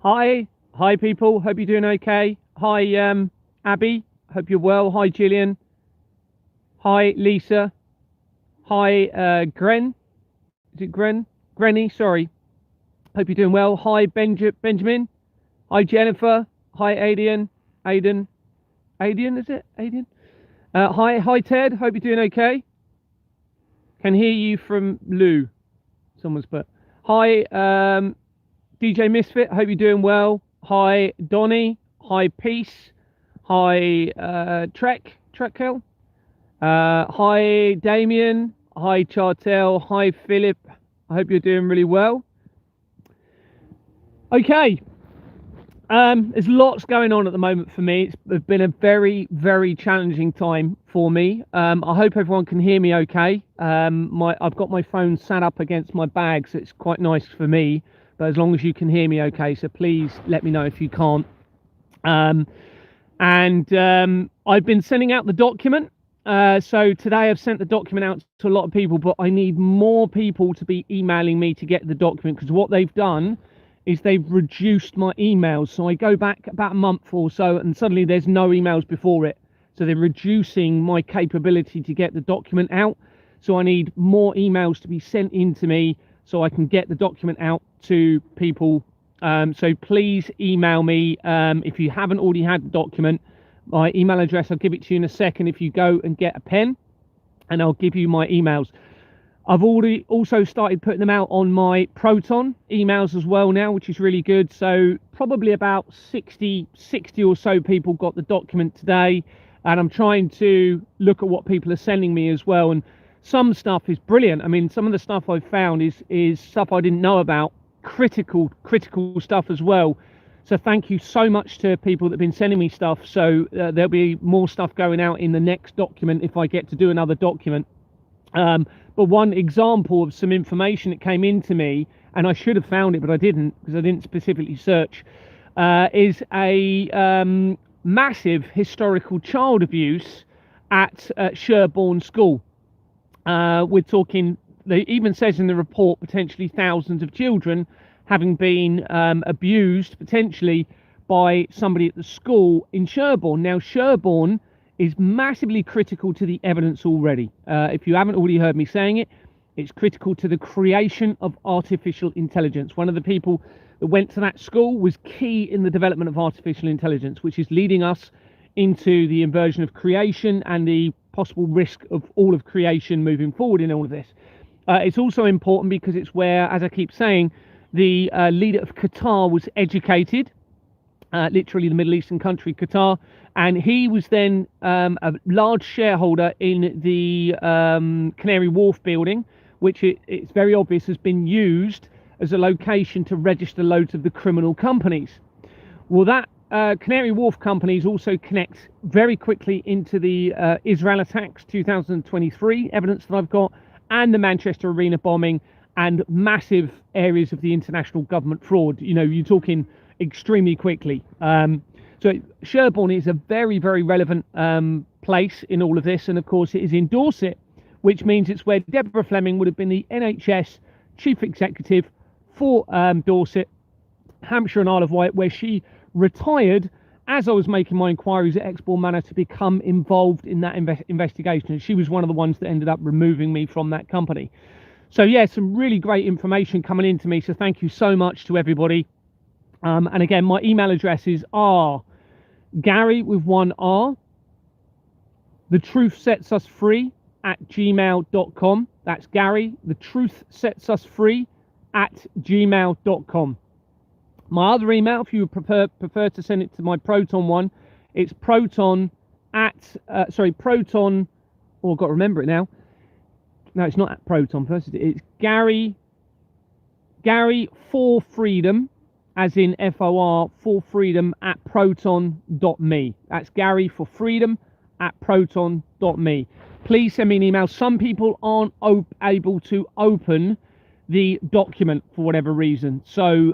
Hi people. Hope you're doing okay. Hi, Abby. Hope you're well. Hi, Gillian. Hi, Lisa. Hi, Gren. Is it Gren? Granny. Sorry. Hope you're doing well. Hi, Benjamin. Hi, Jennifer. Hi, Aiden. Aiden, is it? Aiden. Hi, Ted. Hope you're doing okay. Can hear you from Lou. Someone's put. Hi, DJ Misfit. Hope you're doing well. Hi, Donny. Hi, Peace. Hi, Trekkill. Hi, Damien. Hi, Chartel. Hi, Philip. I hope you're doing really well. Okay. There's lots going on at the moment for me. It's been a very, very challenging time for me. I hope everyone can hear me okay. I've got my phone sat up against my bag, so it's quite nice for me. But as long as you can hear me okay, so please let me know if you can't. I've been sending out the document. So today I've sent the document out to a lot of people, but I need more people to be emailing me to get the document, because what they've done is they've reduced my emails. So I go back about a month or so and suddenly there's no emails before it. So they're reducing my capability to get the document out. So I need more emails to be sent in to me so I can get the document out to people. So please email me if you haven't already had the document. My email address, I'll give it to you in a second if you go and get a pen, and I'll give you my emails. I've already also started putting them out on my Proton emails as well now, which is really good. So probably about 60 or so people got the document today, and I'm trying to look at what people are sending me as well. And some stuff is brilliant. I mean, some of the stuff I've found is stuff I didn't know about, critical stuff as well. So thank you so much to people that have been sending me stuff. So there'll be more stuff going out in the next document if I get to do another document. But one example of some information that came into me, and I should have found it, but I didn't because I didn't specifically search, is a massive historical child abuse at Sherborne School. We're talking, they even says in the report, potentially thousands of children having been abused, potentially by somebody at the school in Sherborne. Now, Sherborne is massively critical to the evidence already. If you haven't already heard me saying it, it's critical to the creation of artificial intelligence. One of the people that went to that school was key in the development of artificial intelligence, which is leading us into the inversion of creation and the possible risk of all of creation moving forward in all of this. It's also important because it's where, as I keep saying, the leader of Qatar was educated, literally the Middle Eastern country, Qatar, and he was then a large shareholder in the Canary Wharf building, which it's very obvious has been used as a location to register loads of the criminal companies. Well, that Canary Wharf companies also connect very quickly into the Israel attacks 2023 evidence that I've got, and the Manchester Arena bombing, and massive areas of the international government fraud. You know, you're talking extremely quickly. So Sherborne is a very, very relevant place in all of this, and of course it is in Dorset, which means it's where Deborah Fleming would have been the NHS chief executive for Dorset, Hampshire and Isle of Wight, where she retired as I was making my inquiries at Exbourne Manor to become involved in that investigation. And she was one of the ones that ended up removing me from that company. So yeah, some really great information coming into me. So thank you so much to everybody. And again, my email addresses are Gary with one R, the truth sets us free @gmail.com. That's Gary, the truth sets us free @gmail.com. My other email, if you would prefer to send it to my Proton one, it's proton, oh, I've got to remember it now. No, it's not at Proton first. It's Gary for freedom, as in FOR, for freedom @proton.me. That's Gary for freedom @proton.me. Please send me an email. Some people aren't able to open the document for whatever reason. So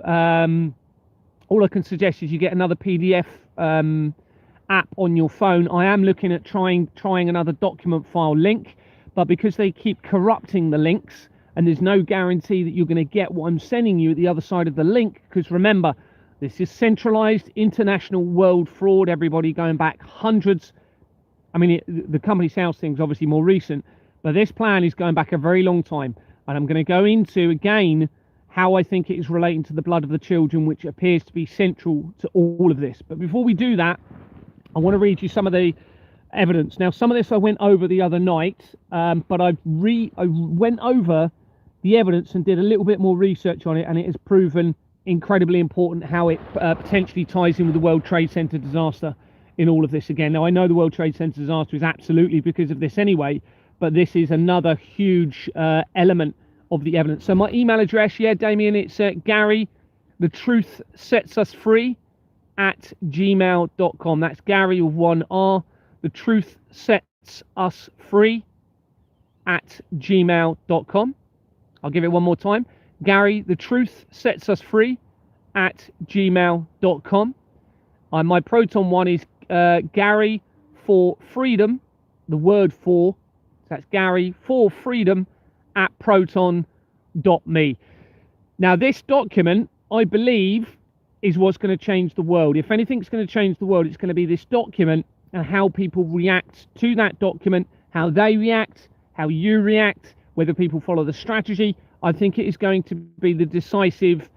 all I can suggest is you get another PDF app on your phone. I am looking at trying another document file link, but because they keep corrupting the links, and there's no guarantee that you're going to get what I'm sending you at the other side of the link, because remember, This is centralized international world fraud, everybody, going back hundreds. I mean, the company's house thing's obviously more recent, but this plan is going back a very long time. And I'm going to go into, again, how I think it is relating to the blood of the children, which appears to be central to all of this. But before we do that, I want to read you some of the evidence. Now, some of this I went over the other night, but I went over the evidence and did a little bit more research on it, and it has proven incredibly important how it potentially ties in with the World Trade Center disaster in all of this again. Now, I know the World Trade Center disaster is absolutely because of this anyway, but this is another huge element of the evidence. So my email address, yeah, Damien, it's Gary, the truth sets us free at gmail.com. That's Gary with one R, the truth sets us free at gmail.com. I'll give it one more time. Gary, the truth sets us free at gmail.com. My Proton one is Gary for freedom, the word for, that's Gary for freedom at proton.me. Now, this document, I believe, is what's going to change the world. If anything's going to change the world, it's going to be this document and how people react to that document, how they react, how you react, whether people follow the strategy. I think it is going to be the decisive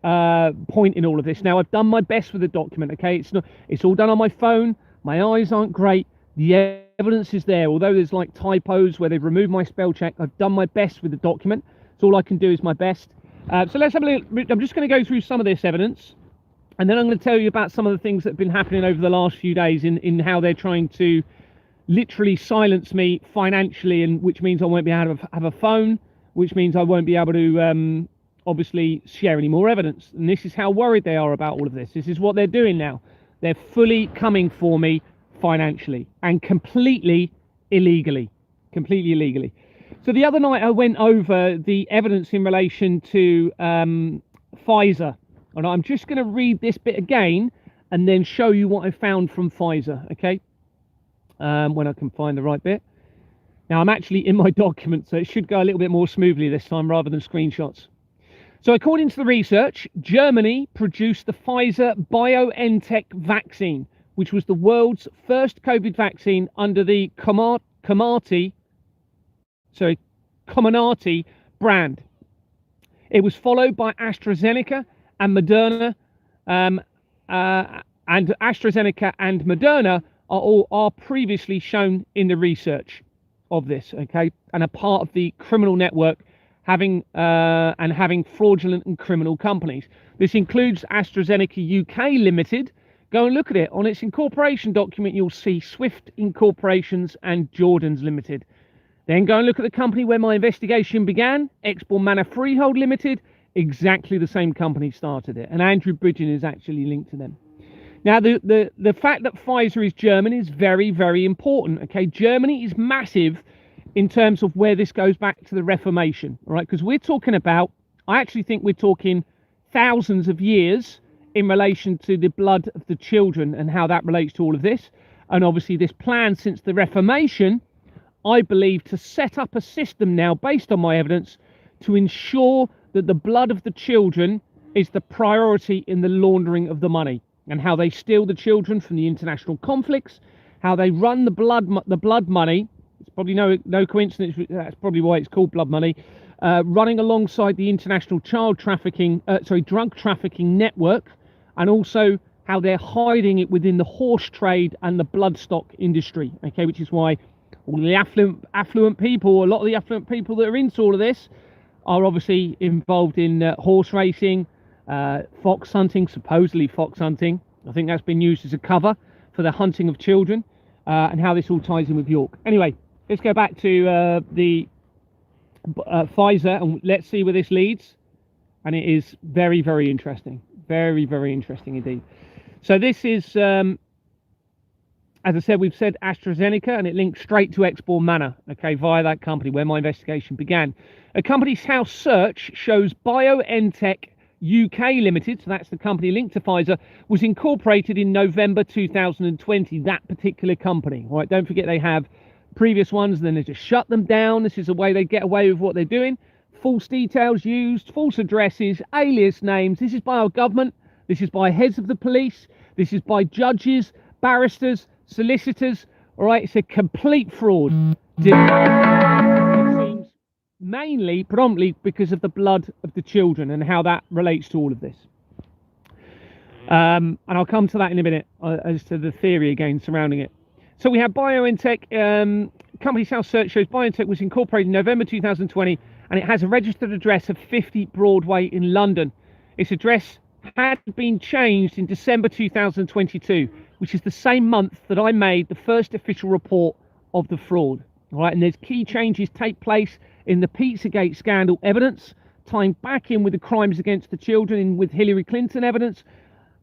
point in all of this. Now, I've done my best with the document, okay? It's all done on my phone. My eyes aren't great. The evidence is there. Although there's like typos where they've removed my spell check, I've done my best with the document. So all I can do is my best. So let's have a look. I'm just going to go through some of this evidence, and then I'm going to tell you about some of the things that have been happening over the last few days in how they're trying to literally silence me financially, and which means I won't be able to have a phone, which means I won't be able to obviously share any more evidence. And this is how worried they are about all of this. This is what they're doing now. They're fully coming for me financially and completely illegally. So the other night I went over the evidence in relation to Pfizer, and I'm just going to read this bit again and then show you what I found from Pfizer, okay? When I can find the right bit. Now, I'm actually in my document, so it should go a little bit more smoothly this time rather than screenshots. So according to the research, Germany produced the Pfizer BioNTech vaccine, which was the world's first COVID vaccine under the Comirnaty brand. It was followed by AstraZeneca and Moderna, and AstraZeneca and Moderna are previously shown in the research of this, okay, and a part of the criminal network having fraudulent and criminal companies. This includes AstraZeneca UK Limited. Go and look at it. On its incorporation document, you'll see Swift Incorporations and Jordan's Limited. Then go and look at the company where my investigation began, Export Manor Freehold Limited. Exactly the same company started it, and Andrew Bridgen is actually linked to them. Now, the fact that Pfizer is German is very, very important, okay? Germany is massive in terms of where this goes back to the Reformation, all right? Because we're talking about, I actually think we're talking thousands of years in relation to the blood of the children and how that relates to all of this. And obviously this plan since the Reformation, I believe, to set up a system now based on my evidence to ensure that the blood of the children is the priority in the laundering of the money, and how they steal the children from the international conflicts, how they run the blood money. It's probably no coincidence, that's probably why it's called blood money, running alongside the international drug trafficking network, and also how they're hiding it within the horse trade and the bloodstock industry, okay, which is why all the affluent people, a lot of the affluent people that are into all of this are obviously involved in horse racing, fox hunting, supposedly fox hunting. I think that's been used as a cover for the hunting of children, and how this all ties in with York. Anyway, let's go back to the Pfizer, and let's see where this leads. And it is very, very interesting. Very, very interesting indeed. So this is, as I said, we've said AstraZeneca, and it links straight to Export Manor, okay, via that company where my investigation began. A company's house search shows BioNTech UK Limited, so that's the company linked to Pfizer, was incorporated in November 2020, that particular company. All right, don't forget they have previous ones, and then they just shut them down. This is the way they get away with what they're doing. False details used, false addresses, alias names. This is by our government. This is by heads of the police. This is by judges, barristers, solicitors. All right, it's a complete fraud. It seems mainly, predominantly, because of the blood of the children and how that relates to all of this. And I'll come to that in a minute as to the theory again surrounding it. So we have BioNTech. Company South Search shows BioNTech was incorporated in November 2020, and it has a registered address of 50 Broadway in London. Its address had been changed in December 2022, which is the same month that I made the first official report of the fraud. All right, and there's key changes take place in the Pizzagate scandal evidence, tying back in with the crimes against the children and with Hillary Clinton evidence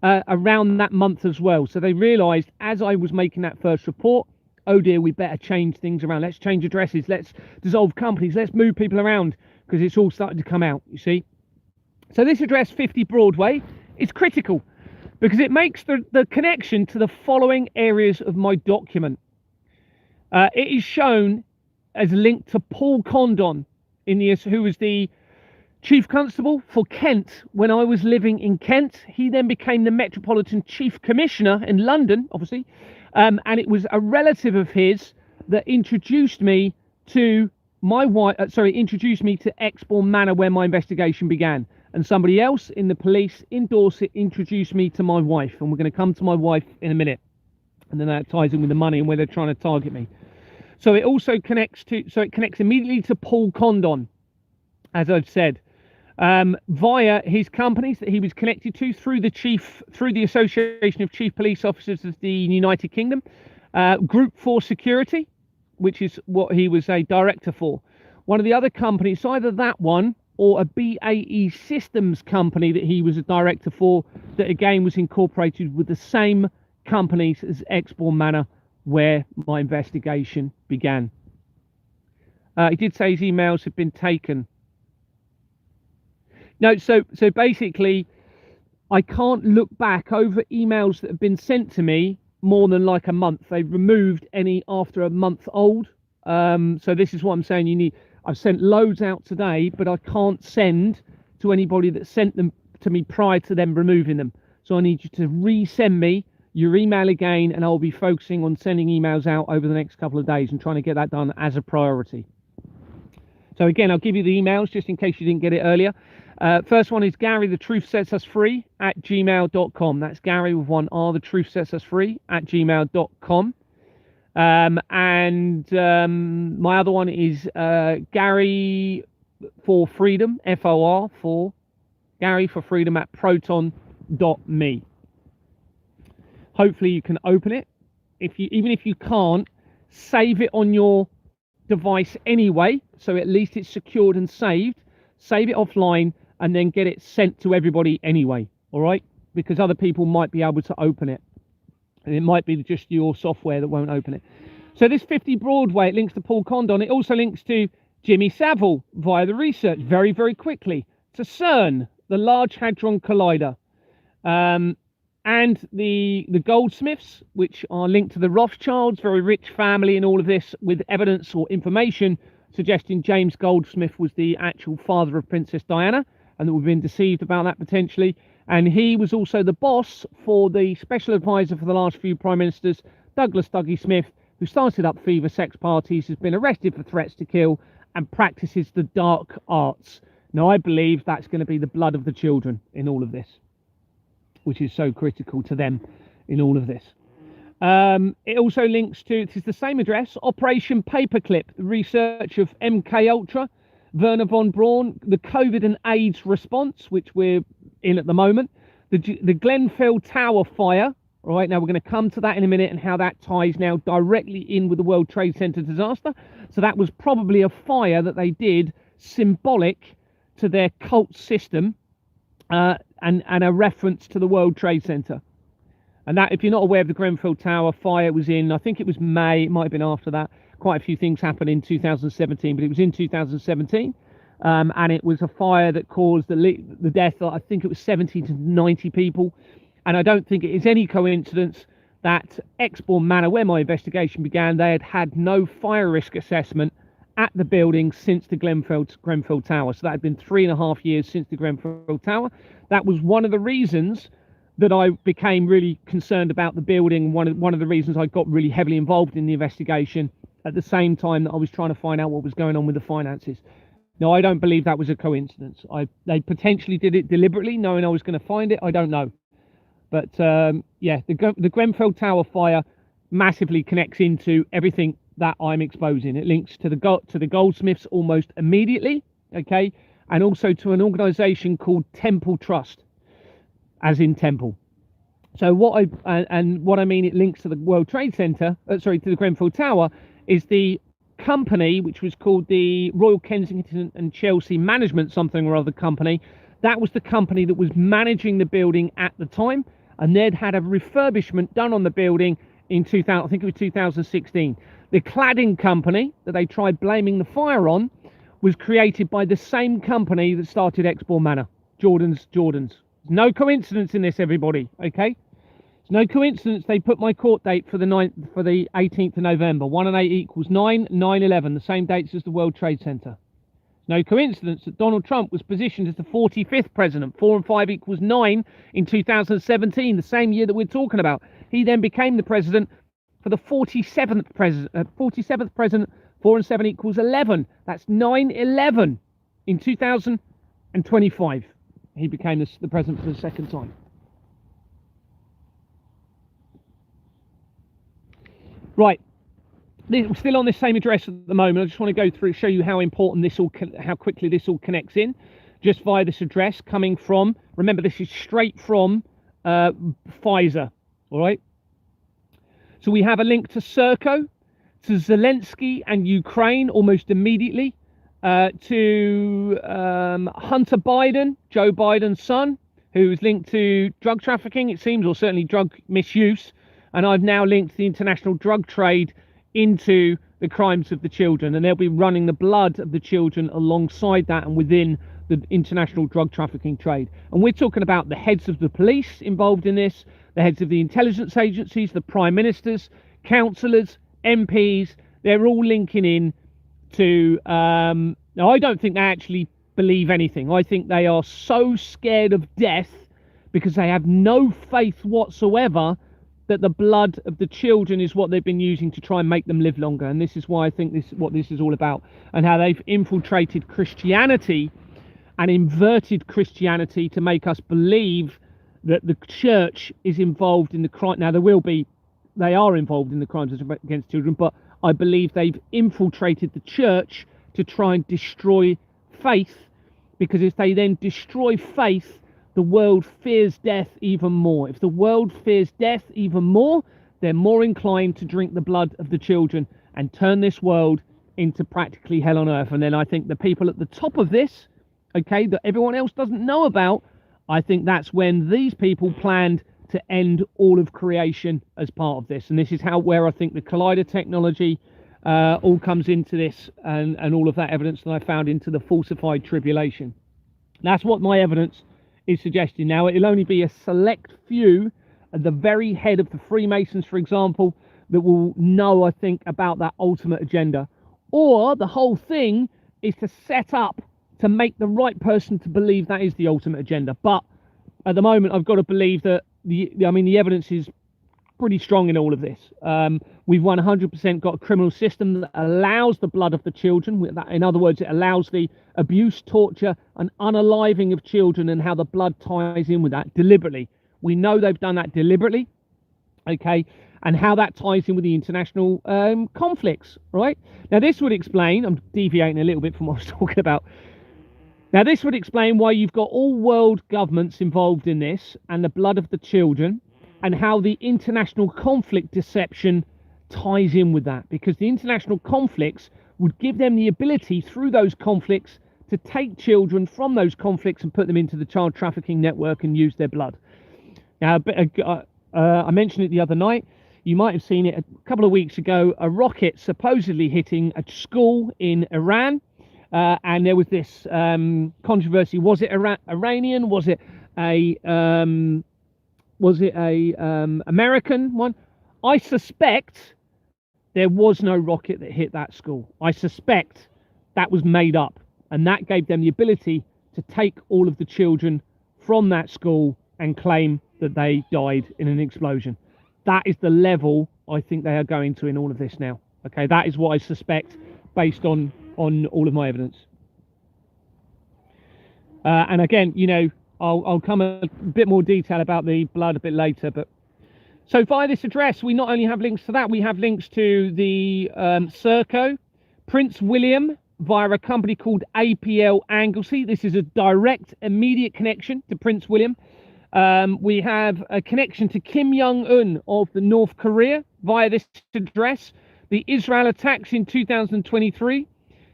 around that month as well. So they realised as I was making that first report, oh dear, we better change things around. Let's change addresses. Let's dissolve companies. Let's move people around, because it's all starting to come out, you see. So this address, 50 Broadway, is critical because it makes the connection to the following areas of my document. It is shown as linked to Paul Condon, who was the Chief Constable for Kent when I was living in Kent. He then became the Metropolitan Chief Commissioner in London, obviously. And it was a relative of his that introduced me to my wife. Introduced me to Exbourne Manor, where my investigation began. And somebody else in the police in Dorset introduced me to my wife. And we're going to come to my wife in a minute. And then that ties in with the money and where they're trying to target me. So it also connects immediately to Paul Condon, as I've said, via his companies that he was connected to through the Association of Chief Police Officers of the United Kingdom, Group 4 Security, which is what he was a director for. One of the other companies, either that one or a BAE Systems company that he was a director for, that again was incorporated with the same companies as Exbourne Manor, where my investigation began. He did say his emails had been taken. No, so basically, I can't look back over emails that have been sent to me more than like a month. They've removed any after a month old. So this is what I'm saying. I've sent loads out today, but I can't send to anybody that sent them to me prior to them removing them. So I need you to resend me your email again, and I'll be focusing on sending emails out over the next couple of days and trying to get that done as a priority. So again, I'll give you the emails just in case you didn't get it earlier. First one is Gary, the truth sets us free @gmail.com. That's Gary with one R, the truth sets us free @gmail.com. And my other one is Gary for Freedom, FOR for Gary for Freedom @proton.me. Hopefully you can open it. Even if you can't, save it on your device anyway, so at least it's secured and saved. Save it offline and then get it sent to everybody anyway, all right? Because other people might be able to open it. And it might be just your software that won't open it. So this 50 Broadway, it links to Paul Condon. It also links to Jimmy Savile via the research very, very quickly. To CERN, the Large Hadron Collider. And the Goldsmiths, which are linked to the Rothschilds, very rich family in all of this, with evidence or information suggesting James Goldsmith was the actual father of Princess Diana, and that we've been deceived about that potentially. And he was also the boss for the special advisor for the last few prime ministers, Douglas Dougie Smith, who started up fever sex parties, has been arrested for threats to kill, and practices the dark arts. Now, I believe that's going to be the blood of the children in all of this, which is so critical to them in all of this. It also links to, it is the same address, Operation Paperclip, the research of MK Ultra, Werner von Braun, the COVID and AIDS response, which we're in at the moment, the Grenfell Tower fire. All right, now we're going to come to that in a minute and how that ties now directly in with the World Trade Center disaster. So that was probably a fire that they did symbolic to their cult system, and a reference to the World Trade Center. And that, if you're not aware of the Grenfell Tower fire, was in, I think it was May, it might have been after that. Quite a few things happened in 2017, but it was in 2017. And it was a fire that caused the death of, I think it was 70 to 90 people. And I don't think it is any coincidence that Exbourne Manor, where my investigation began, they had had no fire risk assessment at the building since the Grenfell Tower. So that had been 3.5 years since the Grenfell Tower. That was one of the reasons that I became really concerned about the building. One of the reasons I got really heavily involved in the investigation at the same time that I was trying to find out what was going on with the finances. Now, I don't believe that was a coincidence. They potentially did it deliberately, knowing I was going to find it. I don't know. But yeah, the Grenfell Tower fire massively connects into everything that I'm exposing. It links to the goldsmiths almost immediately, okay, and also to an organisation called Temple Trust, as in temple. So what I mean, it links to the World Trade Center, to the Grenfell Tower, is the company which was called the Royal Kensington and Chelsea Management something or other company. That was the company that was managing the building at the time, and they'd had a refurbishment done on the building in 2000, I think it was 2016. The cladding company that they tried blaming the fire on was created by the same company that started Exmoor Manor, Jordan's. No coincidence in this, everybody, okay? It's no coincidence they put my court date for the 18th of November. 1 and 8 equals 9, 9/11, the same dates as the World Trade Center. No coincidence that Donald Trump was positioned as the 45th president. 4 and 5 equals 9 in 2017, the same year that we're talking about. He then became the president for the 47th president. 4 and 7 equals 11. That's 9/11 in 2025. He became the president for the second time. Right. We're still on this same address at the moment. I just want to go through, show you how important how quickly this all connects in, just via this address coming from. Remember, this is straight from Pfizer. All right. So we have a link to Serco, to Zelensky and Ukraine almost immediately, to Hunter Biden, Joe Biden's son, who is linked to drug trafficking, it seems, or certainly drug misuse. And I've now linked the international drug trade into the crimes of the children, and they'll be running the blood of the children alongside that and within the international drug trafficking trade. And we're talking about the heads of the police involved in this, the heads of the intelligence agencies, the prime ministers, councillors, MPs. They're all linking in to now, I don't think they actually believe anything. I think they are so scared of death because they have no faith whatsoever that the blood of the children is what they've been using to try and make them live longer. And this is why I think what this is all about, and how they've infiltrated Christianity and inverted Christianity to make us believe that the church is involved in the crime. Now, they are involved in the crimes against children, but I believe they've infiltrated the church to try and destroy faith, because if they then destroy faith, the world fears death even more. If the world fears death even more, they're more inclined to drink the blood of the children and turn this world into practically hell on earth. And then I think the people at the top of this, okay, that everyone else doesn't know about, I think that's when these people planned to end all of creation as part of this. And this is where I think the collider technology all comes into this, and all of that evidence that I found into the falsified tribulation. That's what my evidence is suggesting. Now, it'll only be a select few at the very head of the Freemasons, for example, that will know, I think, about that ultimate agenda. Or the whole thing is to set up to make the right person to believe that is the ultimate agenda. But at the moment, I've got to believe that the evidence is pretty strong in all of this. We've 100% got a criminal system that allows the blood of the children. In other words, it allows the abuse, torture, and unaliving of children, and how the blood ties in with that deliberately. We know they've done that deliberately, okay, and how that ties in with the international conflicts, right? Now, this would explain, I'm deviating a little bit from what I was talking about. Now, this would explain why you've got all world governments involved in this, and the blood of the children, and how the international conflict deception ties in with that, because the international conflicts would give them the ability through those conflicts to take children from those conflicts and put them into the child trafficking network and use their blood. Now, I mentioned it the other night. You might have seen it a couple of weeks ago, a rocket supposedly hitting a school in Iran, and there was this controversy. Was it Iranian? Was it a American one? I suspect there was no rocket that hit that school. I suspect that was made up, and that gave them the ability to take all of the children from that school and claim that they died in an explosion. That is the level I think they are going to in all of this now. Okay, that is what I suspect based on all of my evidence. And again, you know, I'll come a bit more detail about the blood a bit later. But so via this address, we not only have links to that, we have links to the Serco, Prince William via a company called APL Anglesey. This is a direct, immediate connection to Prince William. We have a connection to Kim Jong-un of the North Korea via this address. The Israel attacks in 2023.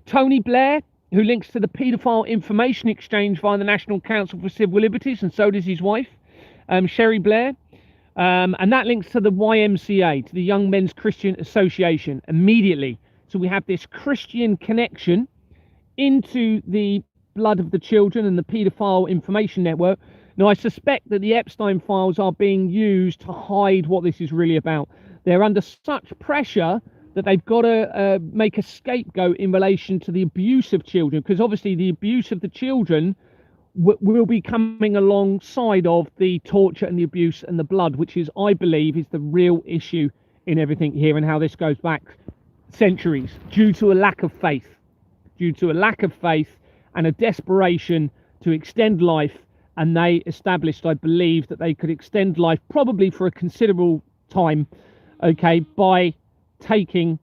Tony Blair, who links to the paedophile information exchange via the National Council for Civil Liberties, and so does his wife, Sherry Blair. And that links to the YMCA, to the Young Men's Christian Association, immediately. So we have this Christian connection into the blood of the children and the paedophile information network. Now, I suspect that the Epstein files are being used to hide what this is really about. They're under such pressure that they've got to make a scapegoat in relation to the abuse of children, because obviously the abuse of the children will be coming alongside of the torture and the abuse and the blood, which is, I believe, is the real issue in everything here, and how this goes back centuries due to a lack of faith, and a desperation to extend life. And they established, I believe, that they could extend life probably for a considerable time, okay, by taking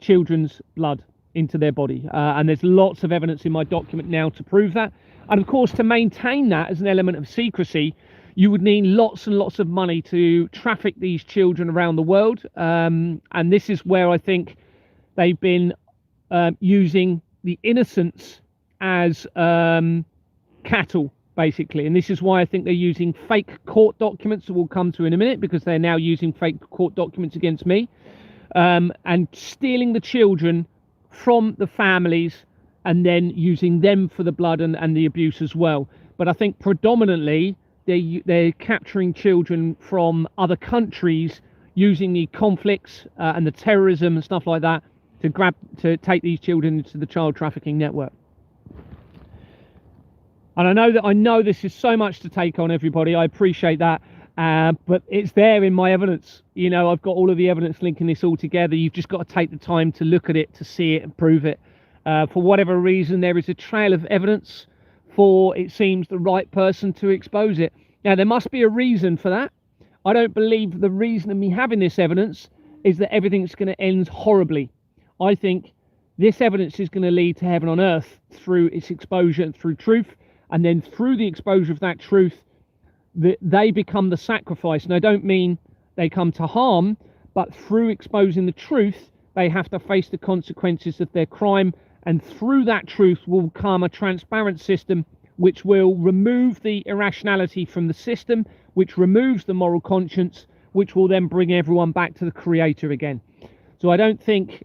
children's blood into their body. And there's lots of evidence in my document now to prove that. And of course, to maintain that as an element of secrecy, you would need lots and lots of money to traffic these children around the world. And this is where I think they've been using the innocents as cattle, basically. And this is why I think they're using fake court documents that we'll come to in a minute, because they're now using fake court documents against me, and stealing the children from the families and then using them for the blood and the abuse as well. But I think predominantly they're capturing children from other countries, using the conflicts and the terrorism and stuff like that to take these children into the child trafficking network. And I know this is so much to take on, everybody. I appreciate that. But it's there in my evidence. You know, I've got all of the evidence linking this all together. You've just got to take the time to look at it, to see it and prove it. For whatever reason, there is a trail of evidence for, it seems, the right person to expose it. Now, there must be a reason for that. I don't believe the reason of me having this evidence is that everything's going to end horribly. I think this evidence is going to lead to heaven on earth through its exposure and through truth. And then through the exposure of that truth, they become the sacrifice. And I don't mean they come to harm, but through exposing the truth, they have to face the consequences of their crime. And through that truth will come a transparent system which will remove the irrationality from the system, which removes the moral conscience, which will then bring everyone back to the Creator again. So I don't think,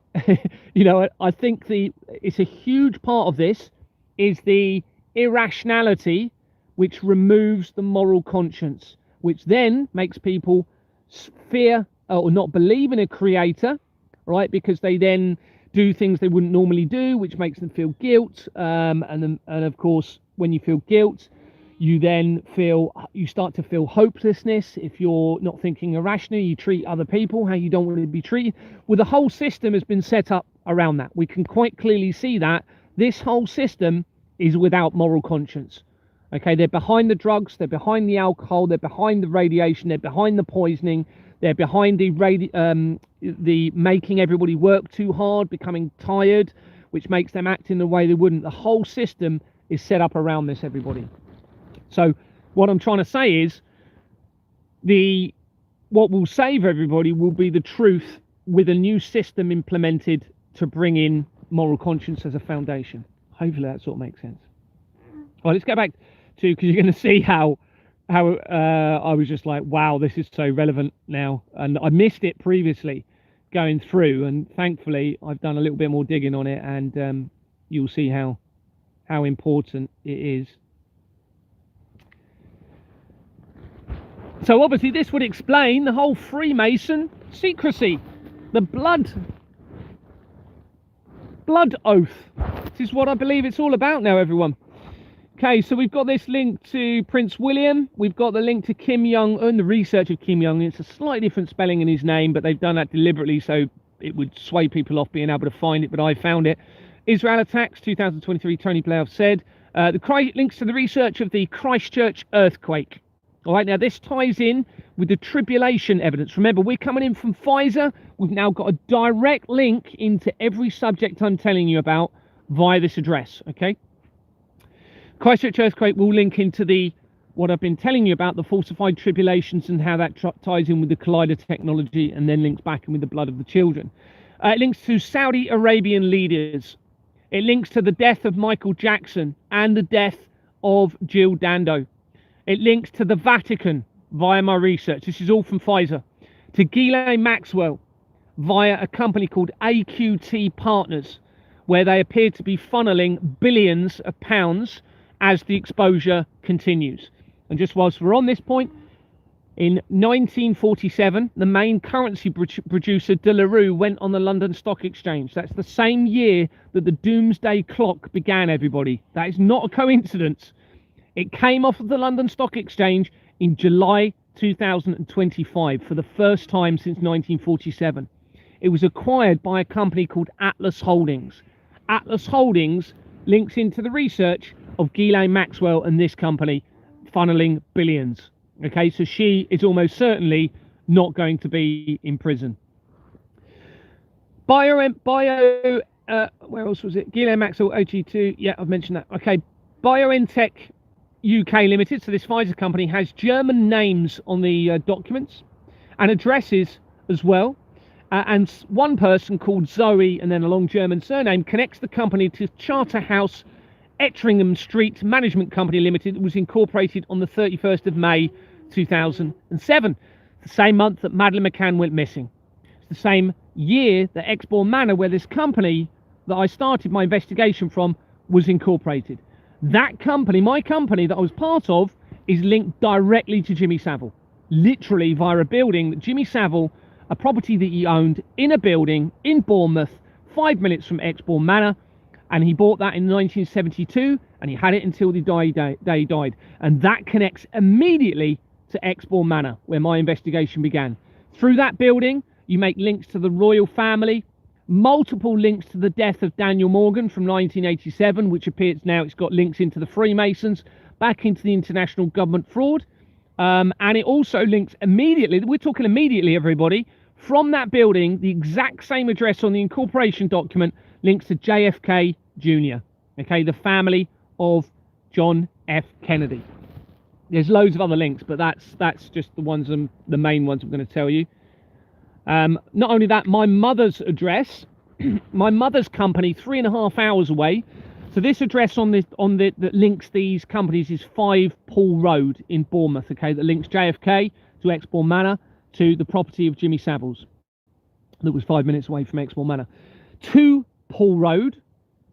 you know, I think it's a huge part of this is the irrationality which removes the moral conscience, which then makes people fear or not believe in a creator, right? Because they then do things they wouldn't normally do, which makes them feel guilt. And of course, when you feel guilt, you start to feel hopelessness. If you're not thinking irrationally, you treat other people how you don't want to be treated. Well, the whole system has been set up around that. We can quite clearly see that this whole system is without moral conscience. Okay, they're behind the drugs, they're behind the alcohol, they're behind the radiation, they're behind the poisoning, they're behind the making everybody work too hard, becoming tired, which makes them act in the way they wouldn't. The whole system is set up around this, everybody. So what I'm trying to say is what will save everybody will be the truth with a new system implemented to bring in moral conscience as a foundation. Hopefully that sort of makes sense. Well, let's go back to, because you're going to see how I was just like, wow, this is so relevant now. And I missed it previously going through, and thankfully I've done a little bit more digging on it, and you'll see how important it is. So obviously this would explain the whole Freemason secrecy, the blood oath. This is what I believe it's all about now, everyone. Okay, so we've got this link to Prince William. We've got the link to Kim Jong-un, the research of Kim Jong-un. It's a slightly different spelling in his name, but they've done that deliberately so it would sway people off being able to find it, but I found it. Israel attacks, 2023, Tony Blair said. Links to the research of the Christchurch earthquake. All right, now this ties in with the tribulation evidence. Remember, we're coming in from Pfizer. We've now got a direct link into every subject I'm telling you about via this address, okay? Christchurch earthquake will link into what I've been telling you about, the falsified tribulations and how that ties in with the collider technology and then links back in with the blood of the children. It links to Saudi Arabian leaders. It links to the death of Michael Jackson and the death of Jill Dando. It links to the Vatican via my research. This is all from Pfizer. To Ghislaine Maxwell via a company called AQT Partners, where they appear to be funneling billions of pounds as the exposure continues. And just whilst we're on this point, in 1947, the main currency producer De La Rue went on the London Stock Exchange. That's the same year that the doomsday clock began, everybody. That is not a coincidence. It came off of the London Stock Exchange in July 2025 for the first time since 1947. It was acquired by a company called Atlas Holdings. Atlas Holdings links into the research of Ghislaine Maxwell and this company funneling billions. Okay, so she is almost certainly not going to be in prison. Where else was it? Ghislaine Maxwell, OG2. Yeah, I've mentioned that. Okay, BioNTech UK Limited. So this Pfizer company has German names on the documents and addresses as well. And one person called Zoe and then a long German surname connects the company to Charterhouse Ettringham Street Management Company Limited. That was incorporated on the 31st of May 2007, the same month that Madeleine McCann went missing. It's the same year that Exbourne Manor, where this company that I started my investigation from, was incorporated. That company, my company that I was part of, is linked directly to Jimmy Savile, literally via a building that Jimmy Savile, a property that he owned in a building in Bournemouth, 5 minutes from Exbourne Manor, and he bought that in 1972, and he had it until the day he died. And that connects immediately to Exbourne Manor, where my investigation began. Through that building, you make links to the royal family, multiple links to the death of Daniel Morgan from 1987, which appears now it's got links into the Freemasons, back into the international government fraud. And it also links immediately, we're talking immediately, everybody, from that building, the exact same address on the incorporation document links to JFK Jr., okay, the family of John F. Kennedy. There's loads of other links, but that's just the ones, the main ones I'm going to tell you. Not only that, my mother's address, my mother's company, 3.5 hours away. So this address that links these companies is 5 Paul Road in Bournemouth, okay, that links JFK to Exbourne Manor to the property of Jimmy Savile's that was 5 minutes away from Exbourne Manor. 2 Paul Road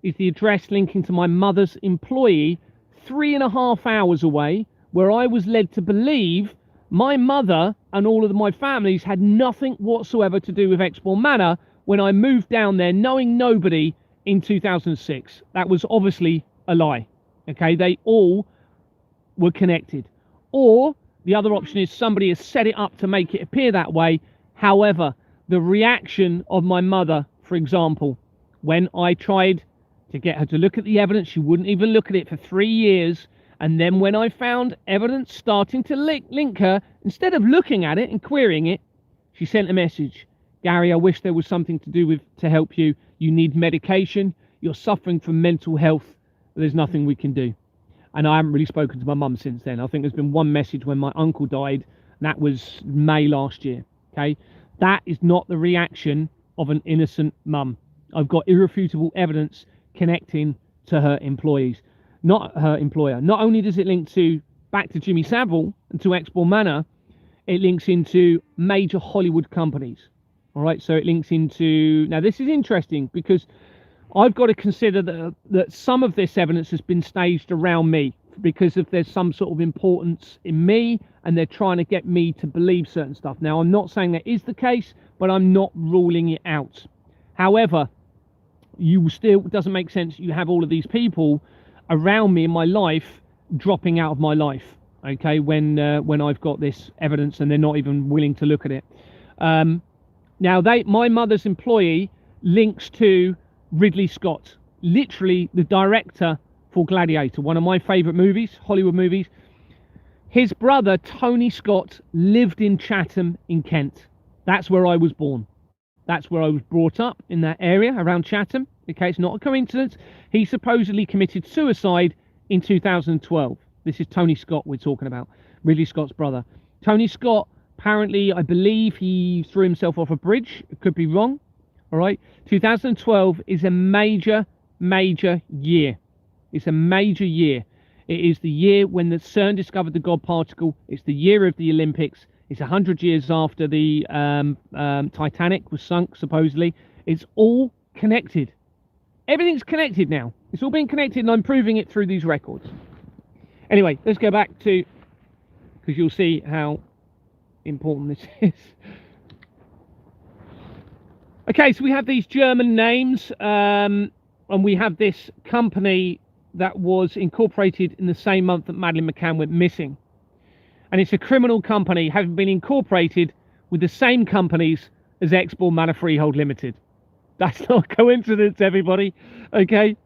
is the address linking to my mother's employee, 3.5 hours away, where I was led to believe my mother and all of my families had nothing whatsoever to do with Exbourne Manor when I moved down there knowing nobody in 2006. That was obviously a lie. Okay, they all were connected. Or the other option is somebody has set it up to make it appear that way. However, the reaction of my mother, for example, when I tried to get her to look at the evidence, she wouldn't even look at it for 3 years. And then when I found evidence starting to link her, instead of looking at it and querying it, she sent a message. Gary, I wish there was something to help you. You need medication. You're suffering from mental health. But there's nothing we can do. And I haven't really spoken to my mum since then. I think there's been one message when my uncle died. And that was May last year. Okay, that is not the reaction of an innocent mum. I've got irrefutable evidence connecting to her employees, not her employer. Not only does it link back to Jimmy Savile and to Exbourne Manor, it links into major Hollywood companies. All right, so it links into, now this is interesting because I've got to consider that some of this evidence has been staged around me because if there's some sort of importance in me and they're trying to get me to believe certain stuff. Now, I'm not saying that is the case, but I'm not ruling it out. However, it doesn't make sense you have all of these people around me in my life dropping out of my life. Okay, when I've got this evidence and they're not even willing to look at it. Now, my mother's employee links to Ridley Scott, literally the director for Gladiator, one of my favourite movies, Hollywood movies. His brother, Tony Scott, lived in Chatham in Kent. That's where I was born. That's where I was brought up, in that area around Chatham. Okay, it's not a coincidence. He supposedly committed suicide in 2012. This is Tony Scott we're talking about, Ridley Scott's brother. Tony Scott, apparently, I believe he threw himself off a bridge. It could be wrong. All right. 2012 is a major, major year. It's a major year. It is the year when the CERN discovered the God particle. It's the year of the Olympics. It's 100 years after the Titanic was sunk, supposedly. It's all connected. Everything's connected now. It's all been connected, and I'm proving it through these records. Anyway, let's go back to, because you'll see how important this is. Okay, so we have these German names, and we have this company that was incorporated in the same month that Madeleine McCann went missing. And it's a criminal company, having been incorporated with the same companies as Exborn Manor Freehold Limited. That's not a coincidence, everybody. Okay.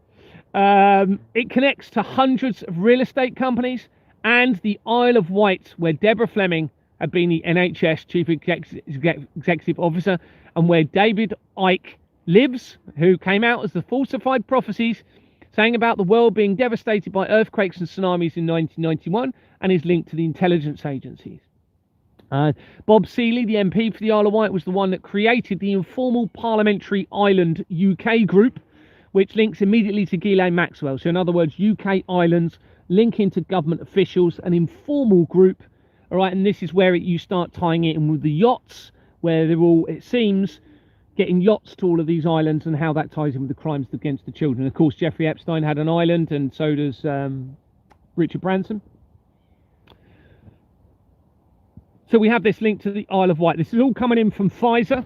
It connects to hundreds of real estate companies and the Isle of Wight, where Deborah Fleming had been the NHS Chief Executive Officer, and where David Icke lives, who came out as the falsified prophecies saying about the world being devastated by earthquakes and tsunamis in 1991, and is linked to the intelligence agencies. Bob Seeley, the MP for the Isle of Wight, was the one that created the informal Parliamentary Island UK group, which links immediately to Ghislaine Maxwell. So in other words, UK islands linking to government officials, an informal group. All right, and this is where you start tying it in with the yachts, where they're all, it seems, getting yachts to all of these islands, and how that ties in with the crimes against the children. Of course, Jeffrey Epstein had an island, and so does Richard Branson. So we have this link to the Isle of Wight. This is all coming in from Pfizer,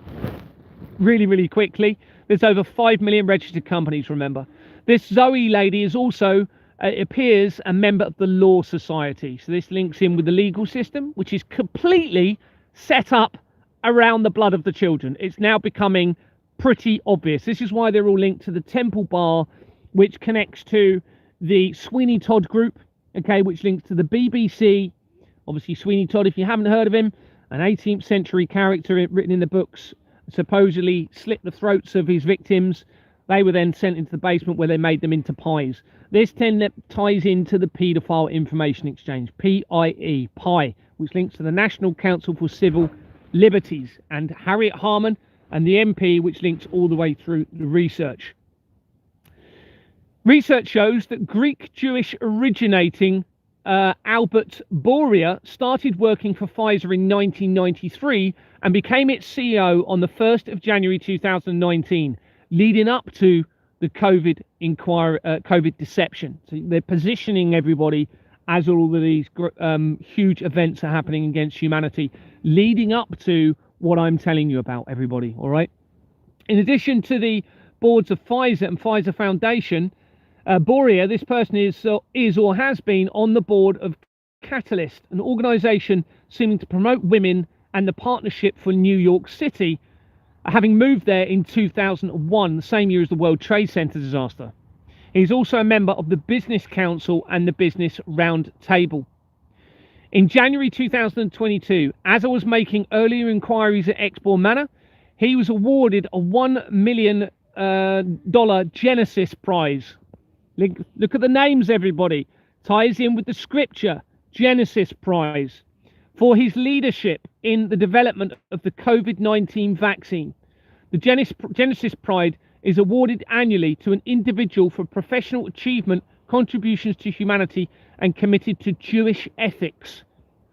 really, really quickly. There's over 5 million registered companies, remember. This Zoe lady is also, it appears, a member of the Law Society. So this links in with the legal system, which is completely set up around the blood of the children. It's now becoming pretty obvious. This is why they're all linked to the Temple Bar, which connects to the Sweeney Todd Group, okay, which links to the BBC. Obviously, Sweeney Todd, if you haven't heard of him, an 18th century character written in the books, supposedly slit the throats of his victims. They were then sent into the basement where they made them into pies. This then ties into the Paedophile Information Exchange, PIE, PI, which links to the National Council for Civil Liberties, and Harriet Harman and the MP, which links all the way through the research. Research shows that Greek Jewish originating Albert Bourrier started working for Pfizer in 1993 and became its CEO on the 1st of January 2019, leading up to the COVID inquiry, COVID deception. So they're positioning everybody as all of these huge events are happening against humanity, leading up to what I'm telling you about, everybody. All right. In addition to the boards of Pfizer and Pfizer Foundation, Bourrier, this person is or has been on the board of Catalyst, an organization seeming to promote women and the Partnership for New York City, having moved there in 2001, the same year as the World Trade Center disaster. He's also a member of the Business Council and the Business Round Table. In January 2022, as I was making earlier inquiries at Exborn Manor, he was awarded a $1 million Genesis Prize. Look at the names, everybody. Ties in with the scripture, Genesis Prize, for his leadership in the development of the COVID-19 vaccine. The Genesis Prize is awarded annually to an individual for professional achievement, contributions to humanity, and committed to Jewish ethics.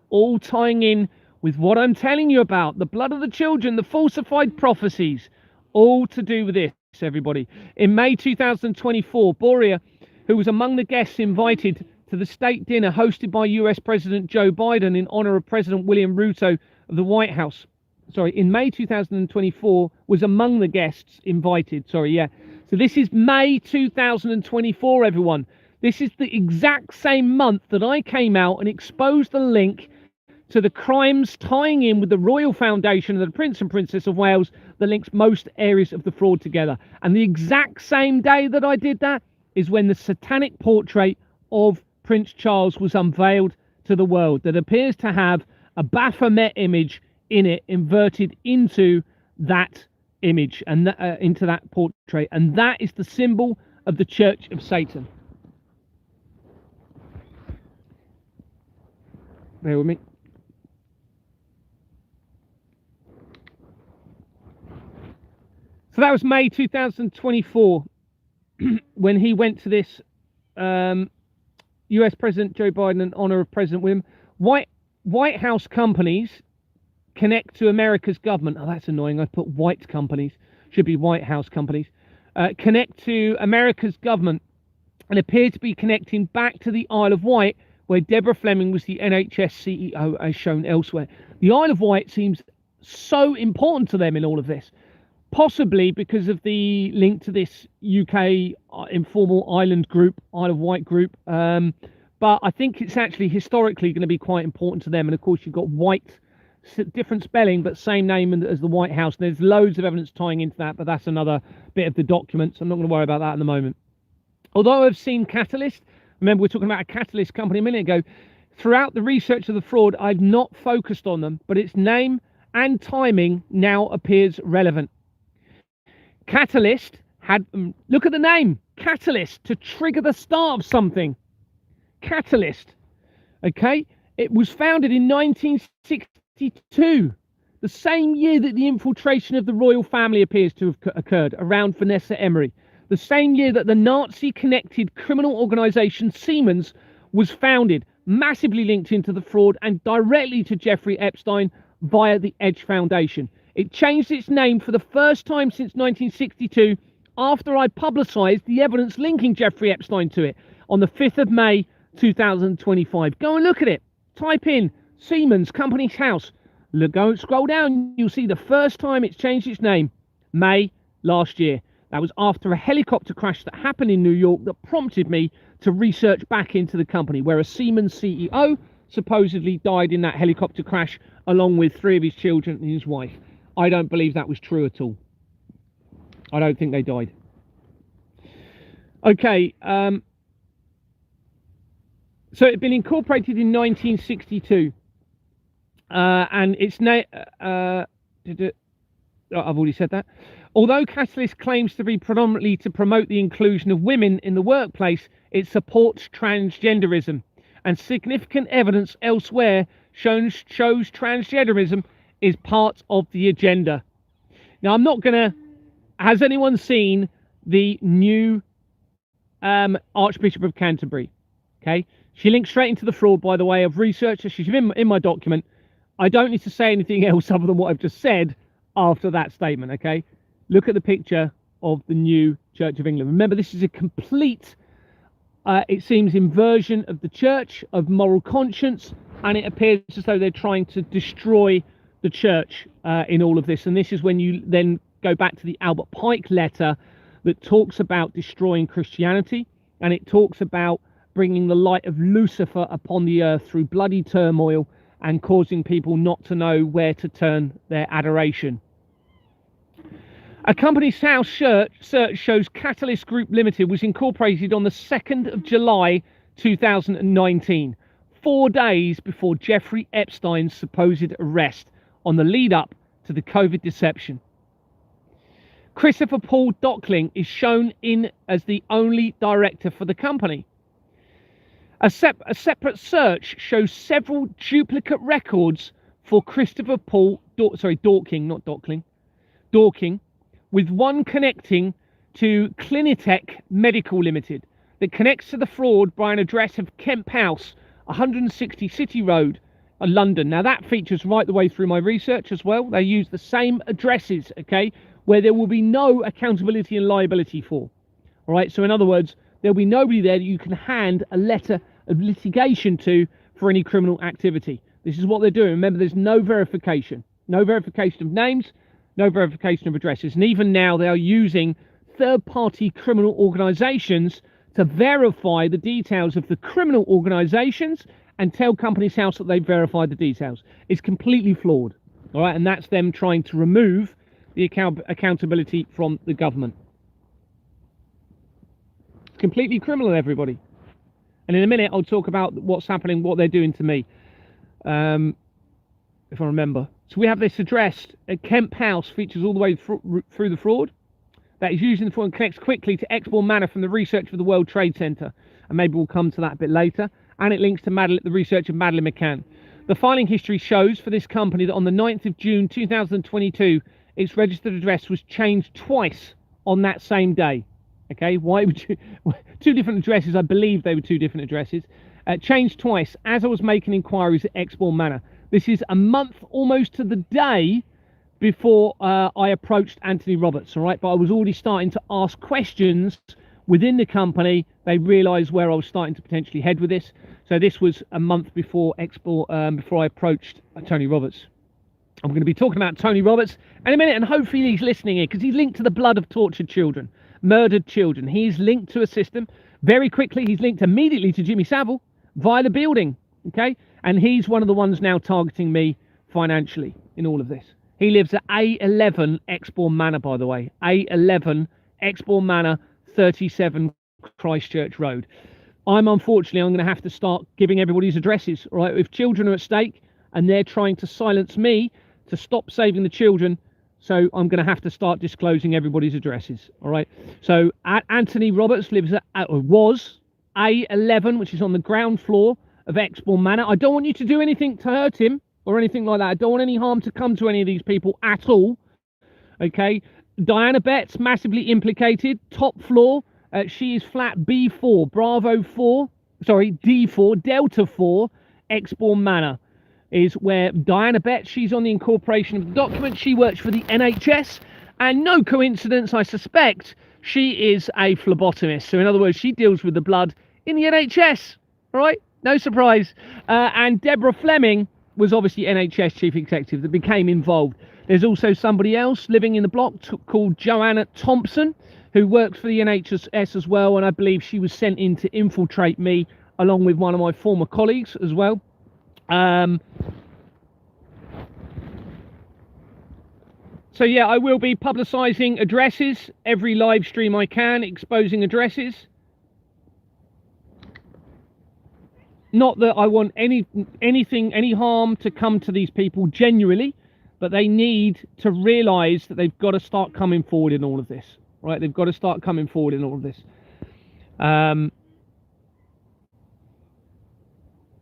All tying in with what I'm telling you about, the blood of the children, the falsified prophecies, all to do with this, everybody. In May 2024, Bourrier, who was among the guests invited to the state dinner hosted by US President Joe Biden in honor of President William Ruto of the White House. In May 2024 was among the guests invited. So this is May 2024, everyone. This is the exact same month that I came out and exposed the link to the crimes tying in with the Royal Foundation of the Prince and Princess of Wales that links most areas of the fraud together. And the exact same day that I did that is when the satanic portrait of Prince Charles was unveiled to the world, that appears to have a Baphomet image in it, inverted into that image and into that portrait. And that is the symbol of the Church of Satan. Bear with me. So that was May 2024 when he went to this US President Joe Biden in honor of President William. White House companies connect to America's government. Oh, that's annoying. I put white companies. Should be White House companies. Connect to America's government and appear to be connecting back to the Isle of Wight, where Deborah Fleming was the NHS CEO, as shown elsewhere. The Isle of Wight seems so important to them in all of this. Possibly because of the link to this UK informal island group, Isle of Wight group. But I think it's actually historically going to be quite important to them. And of course, you've got White, different spelling, but same name as the White House. And there's loads of evidence tying into that, but that's another bit of the documents. I'm not going to worry about that in the moment. Although I've seen Catalyst, remember we're talking about a Catalyst company a minute ago, throughout the research of the fraud, I've not focused on them, but its name and timing now appears relevant. Catalyst had, look at the name, Catalyst, to trigger the start of something. Catalyst, okay? It was founded in 1962, the same year that the infiltration of the royal family appears to have occurred around Vanessa Emery. The same year that the Nazi-connected criminal organisation Siemens was founded, massively linked into the fraud and directly to Jeffrey Epstein via the Edge Foundation. It changed its name for the first time since 1962 after I publicised the evidence linking Jeffrey Epstein to it on the 5th of May 2025. Go and look at it. Type in Siemens Company's House. Look, go and scroll down. You'll see the first time it's changed its name, May last year. That was after a helicopter crash that happened in New York that prompted me to research back into the company, where a Siemens CEO supposedly died in that helicopter crash along with 3 of his children and his wife. I don't believe that was true at all. I don't think they died. Okay, so it had been incorporated in 1962, and its name. I've already said that. Although Catalyst claims to be predominantly to promote the inclusion of women in the workplace, it supports transgenderism, and significant evidence elsewhere shows transgenderism is part of the agenda. Now, I'm not gonna. Has anyone seen the new Archbishop of Canterbury? Okay, she links straight into the fraud, by the way, of researcher. She's in my document. I don't need to say anything else other than what I've just said after that statement. Okay, look at the picture of the new Church of England. Remember, this is a complete, it seems, inversion of the church, of moral conscience, and it appears as though they're trying to destroy the church in all of this. And this is when you then go back to the Albert Pike letter that talks about destroying Christianity, and it talks about bringing the light of Lucifer upon the earth through bloody turmoil and causing people not to know where to turn their adoration. A Company's House search shows Catalyst Group Limited was incorporated on the 2nd of July 2019, 4 days before Jeffrey Epstein's supposed arrest, on the lead up to the COVID deception. Christopher Paul Dockling is shown in as the only director for the company. A separate search shows several duplicate records for Christopher Paul Dorking, with one connecting to Clinitech Medical Limited that connects to the fraud by an address of Kemp House, 160 City Road, London. Now that features right the way through my research as well. They use the same addresses, okay, where there will be no accountability and liability for. All right, so in other words, there'll be nobody there that you can hand a letter of litigation to for any criminal activity. This is what they're doing. Remember, there's no verification of names, no verification of addresses. And even now they are using third-party criminal organizations to verify the details of the criminal organizations and tell Companies House that they've verified the details. It's completely flawed. All right, and that's them trying to remove the accountability from the government. It's completely criminal, everybody. And in a minute, I'll talk about what's happening, what they're doing to me, if I remember. So we have this address at Kemp House, features all the way through the fraud. That is using the fraud and connects quickly to Exborn Manor from the research for the World Trade Center. And maybe we'll come to that a bit later. And it links to the research of Madeleine McCann. The filing history shows for this company that on the 9th of June 2022, its registered address was changed twice on that same day. Okay, why would you? Two different addresses, I believe they were two different addresses. Changed twice as I was making inquiries at Exborn Manor. This is a month almost to the day before I approached Anthony Roberts, all right? But I was already starting to ask questions within the company. They realised where I was starting to potentially head with this. So this was a month before before I approached Tony Roberts. I'm going to be talking about Tony Roberts in a minute, and hopefully he's listening here because he's linked to the blood of tortured children, murdered children. He's linked to a system. Very quickly, he's linked immediately to Jimmy Savile via the building, okay? And he's one of the ones now targeting me financially in all of this. He lives at A11 Exborn Manor, by the way. A11 Exborn Manor, 37 Christchurch Road. I'm going to have to start giving everybody's addresses, all right? If children are at stake and they're trying to silence me to stop saving the children, so I'm going to have to start disclosing everybody's addresses, all right? So Anthony Roberts was A11, which is on the ground floor of Exborn Manor. I don't want you to do anything to hurt him or anything like that. I don't want any harm to come to any of these people at all, okay? Diana Betts, massively implicated, top floor. She is flat B4, Bravo 4, sorry, D4, Delta 4, Exborn Manor is where Diana Betts, she's on the incorporation of the document. She works for the NHS, and no coincidence, I suspect, she is a phlebotomist. So in other words, she deals with the blood in the NHS, all right? No surprise. And Deborah Fleming was obviously NHS chief executive that became involved. There's also somebody else living in the block called Joanna Thompson, who works for the NHS as well, and I believe she was sent in to infiltrate me along with one of my former colleagues as well. So yeah, I will be publicising addresses every live stream I can, exposing addresses. Not that I want any harm to come to these people genuinely, but they need to realise that they've got to start coming forward in all of this. Right, they've got to start coming forward in all of this.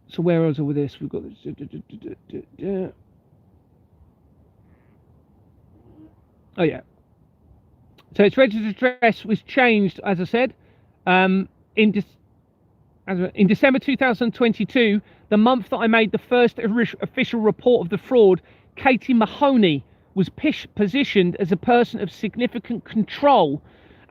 So where was I with this? We've got this. Oh yeah. So its registered address was changed, as I said, in December 2022, the month that I made the first official report of the fraud. Katie Mahoney was positioned as a person of significant control,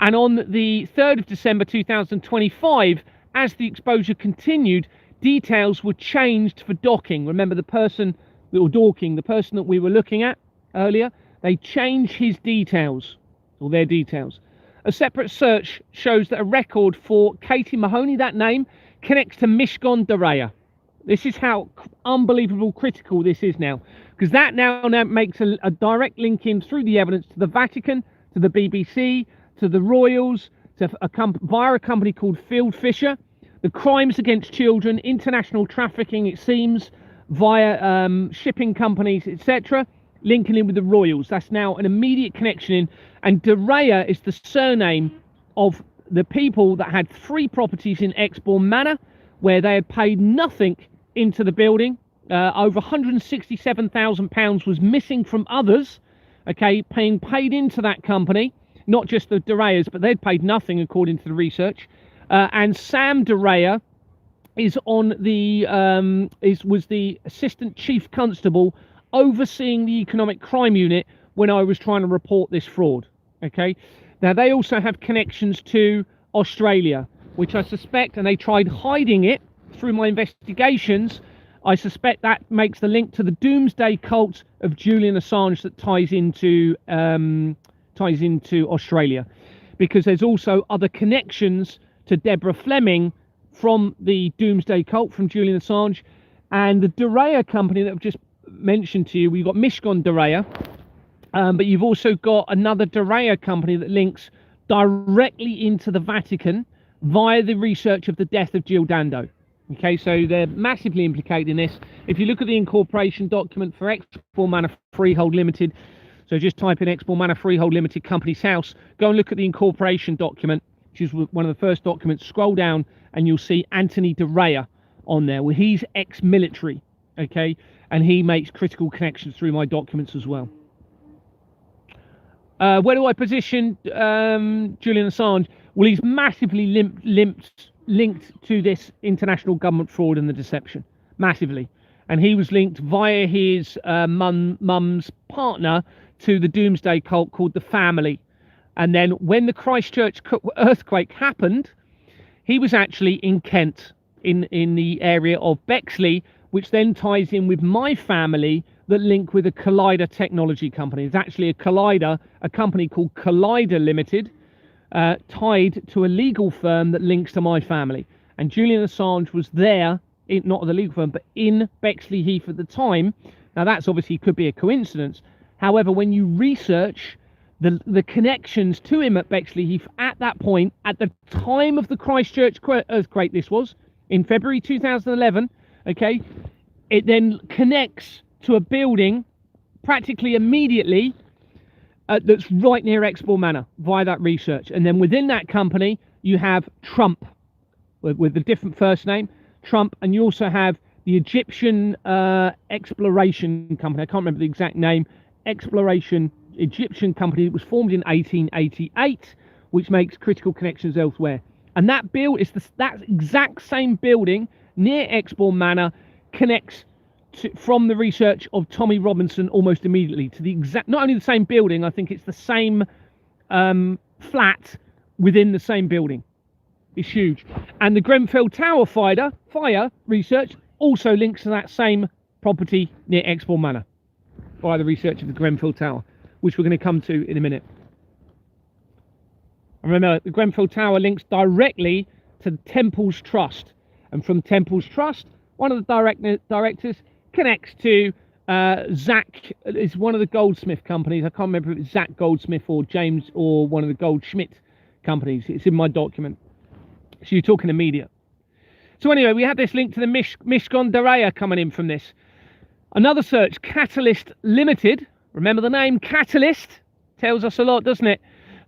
and on the 3rd of December 2025, as the exposure continued, details were changed for docking. Remember the person that we were looking at earlier, they changed his details, or their details. A separate search shows that a record for Katie Mahoney, that name, connects to Mishgon Daraya. This is how unbelievable critical this is now, because that now makes a direct link in through the evidence to the Vatican, to the BBC, to the Royals, to via a company called Field Fisher, the crimes against children, international trafficking, it seems, via shipping companies, etc., linking in with the Royals. That's now an immediate connection in, and Daraya is the surname of the people that had 3 properties in Exborn Manor, where they had paid nothing into the building. Over £167,000 was missing from others, okay, being paid into that company, not just the Darayas, but they'd paid nothing according to the research. And Sam Daraya is on the was the assistant chief constable overseeing the economic crime unit when I was trying to report this fraud. Okay, now they also have connections to Australia, which I suspect, and they tried hiding it through my investigations. I suspect that makes the link to the doomsday cult of Julian Assange that ties into Australia, because there's also other connections to Deborah Fleming from the Doomsday Cult, from Julian Assange. And the Dorea company that I've just mentioned to you, we've got Mishcon Dorea, but you've also got another Dorea company that links directly into the Vatican via the research of the death of Jill Dando. Okay, so they're massively implicated in this. If you look at the incorporation document for Export Manor Freehold Limited, so just type in Export Manor Freehold Limited Company's House, go and look at the incorporation document, which is one of the first documents. Scroll down and you'll see Anthony Dorea on there. Well, he's ex-military, okay, and he makes critical connections through my documents as well. Where do I position Julian Assange? Well, he's massively linked to this international government fraud and the deception, massively. And he was linked via his mum's partner to the Doomsday Cult called the Family. And then when the Christchurch earthquake happened, he was actually in Kent, in the area of Bexley, which then ties in with my family that link with a Collider technology company. It's actually a Collider, a company called Collider Limited, tied to a legal firm that links to my family. And Julian Assange was there, not the legal firm, but in Bexley Heath at the time. Now that's obviously could be a coincidence. However, when you research the connections to him at Bexley Heath at that point, at the time of the Christchurch earthquake, this was in February 2011, okay, it then connects to a building practically immediately that's right near Export Manor via that research. And then within that company, you have Trump with a different first name, Trump, and you also have the Egyptian exploration company. I can't remember the exact name. Exploration Egyptian company. It was formed in 1888, which makes critical connections elsewhere. And that that exact same building near Export Manor connects from the research of Tommy Robinson almost immediately to the exact, not only the same building, I think it's the same flat within the same building. It's huge. And the Grenfell Tower fire research also links to that same property near Export Manor by the research of the Grenfell Tower, which we're going to come to in a minute. And remember, the Grenfell Tower links directly to Temple's Trust. And from Temple's Trust, one of the directors connects to Zach, is one of the goldsmith companies. I can't remember if it's Zach Goldsmith or James or one of the Goldschmidt companies. It's in my document. So you're talking immediate. So anyway, we had this link to the Mishcon Dorea coming in from this. Another search, Catalyst Limited. Remember the name Catalyst? Tells us a lot, doesn't it?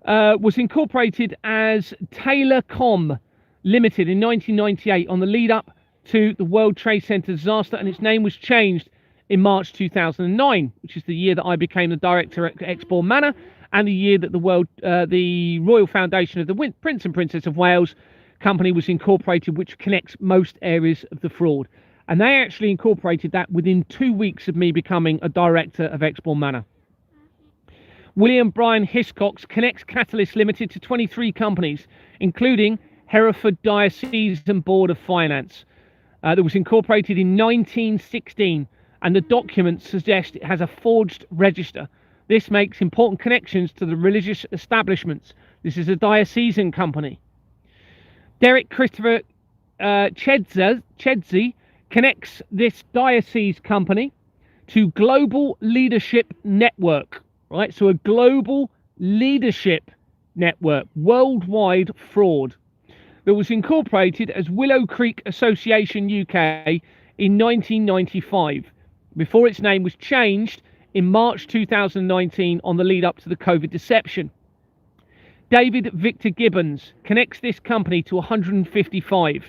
Was incorporated as Taylor.com Limited in 1998 on the lead up to the World Trade Center disaster, and its name was changed in March 2009, which is the year that I became the director at Export Manor, and the year that the Royal Foundation of the Prince and Princess of Wales company was incorporated, which connects most areas of the fraud. And they actually incorporated that within 2 weeks of me becoming a director of Export Manor. William Brian Hiscox connects Catalyst Limited to 23 companies, including Hereford Diocesan Board of Finance, that was incorporated in 1916, and the documents suggest it has a forged register. This makes important connections to the religious establishments. This is a diocesan company. Derek Christopher Chedsey connects this diocese company to Global Leadership Network, right? So a global leadership network, worldwide fraud, that was incorporated as Willow Creek Association UK in 1995, before its name was changed in March 2019 on the lead up to the COVID deception. David Victor Gibbons connects this company to 155,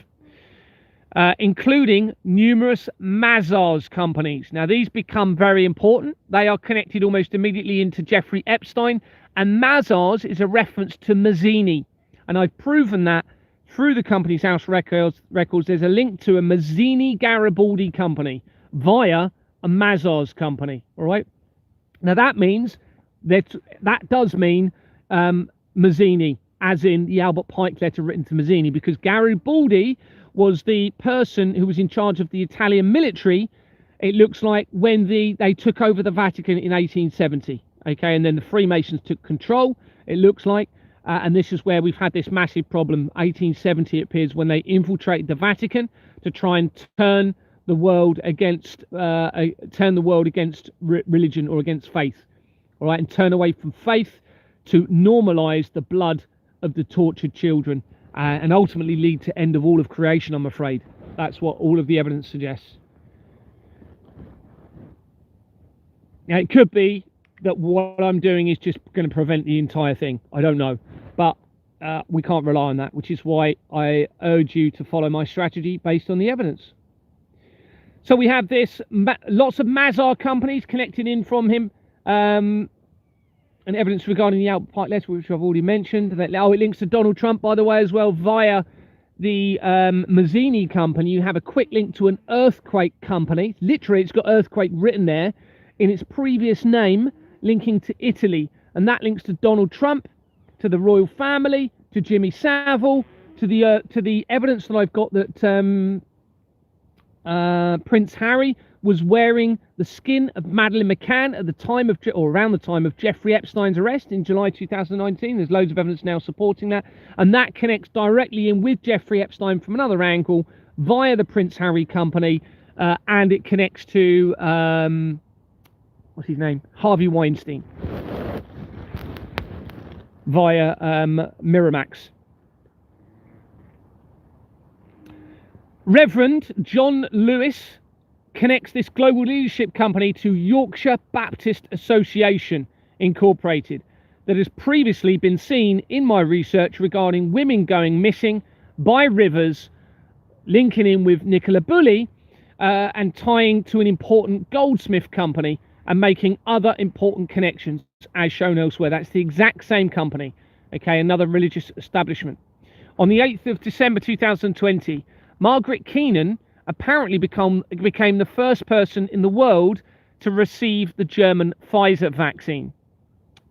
including numerous Mazars companies. Now, these become very important. They are connected almost immediately into Jeffrey Epstein, and Mazars is a reference to Mazzini. And I've proven that through the company's house records. There's a link to a Mazzini Garibaldi company via a Mazars company. All right. Now that means that does mean Mazzini, as in the Albert Pike letter written to Mazzini, because Garibaldi was the person who was in charge of the Italian military, it looks like, when they took over the Vatican in 1870. Okay, and then the Freemasons took control, it looks like. and this is where we've had this massive problem. 1870 it appears, when they infiltrated the Vatican to try and turn the world against religion or against faith, all right, and turn away from faith to normalize the blood of the tortured children, and ultimately lead to end of all of creation. I'm afraid that's what all of the evidence suggests. Now, it could be that what I'm doing is just going to prevent the entire thing. I don't know, but we can't rely on that, which is why I urge you to follow my strategy based on the evidence. So we have this, lots of Mazar companies connected in from him, and evidence regarding the Outpipe letter, which I've already mentioned. Oh, it links to Donald Trump, by the way, as well, via the Mazzini company. You have a quick link to an earthquake company. Literally, it's got earthquake written there in its previous name, linking to Italy. And that links to Donald Trump, to the royal family, to Jimmy Savile, to the evidence that I've got that Prince Harry was wearing the skin of Madeleine McCann at the time of, or around the time of, Jeffrey Epstein's arrest in July 2019. There's loads of evidence now supporting that, and that connects directly in with Jeffrey Epstein from another angle via the Prince Harry company, and it connects to what's his name, Harvey Weinstein, via Miramax. Reverend John Lewis connects this global leadership company to Yorkshire Baptist Association Incorporated, that has previously been seen in my research regarding women going missing by rivers, linking in with Nicola Bulley, and tying to an important goldsmith company and making other important connections as shown elsewhere. That's the exact same company, okay, another religious establishment. On the 8th of December 2020, Margaret Keenan apparently became the first person in the world to receive the German Pfizer vaccine.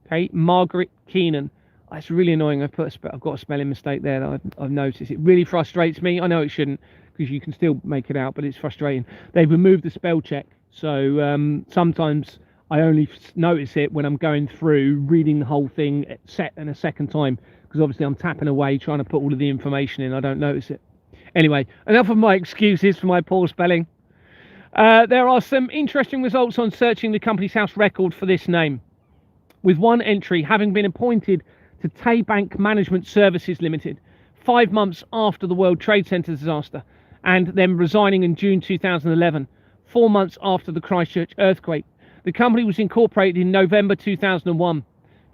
Okay, Margaret Keenan. That's really annoying. I've got a spelling mistake there that I've noticed. It really frustrates me. I know it shouldn't, because you can still make it out, but it's frustrating. They've removed the spell check, so sometimes I only notice it when I'm going through reading the whole thing set in a second time, because obviously I'm tapping away trying to put all of the information in. I don't notice it. Anyway, enough of my excuses for my poor spelling. There are some interesting results on searching the company's house record for this name, with one entry having been appointed to Tay Bank Management Services Limited 5 months after the World Trade Center disaster, and then resigning in June 2011, 4 months after the Christchurch earthquake. The company was incorporated in November 2001,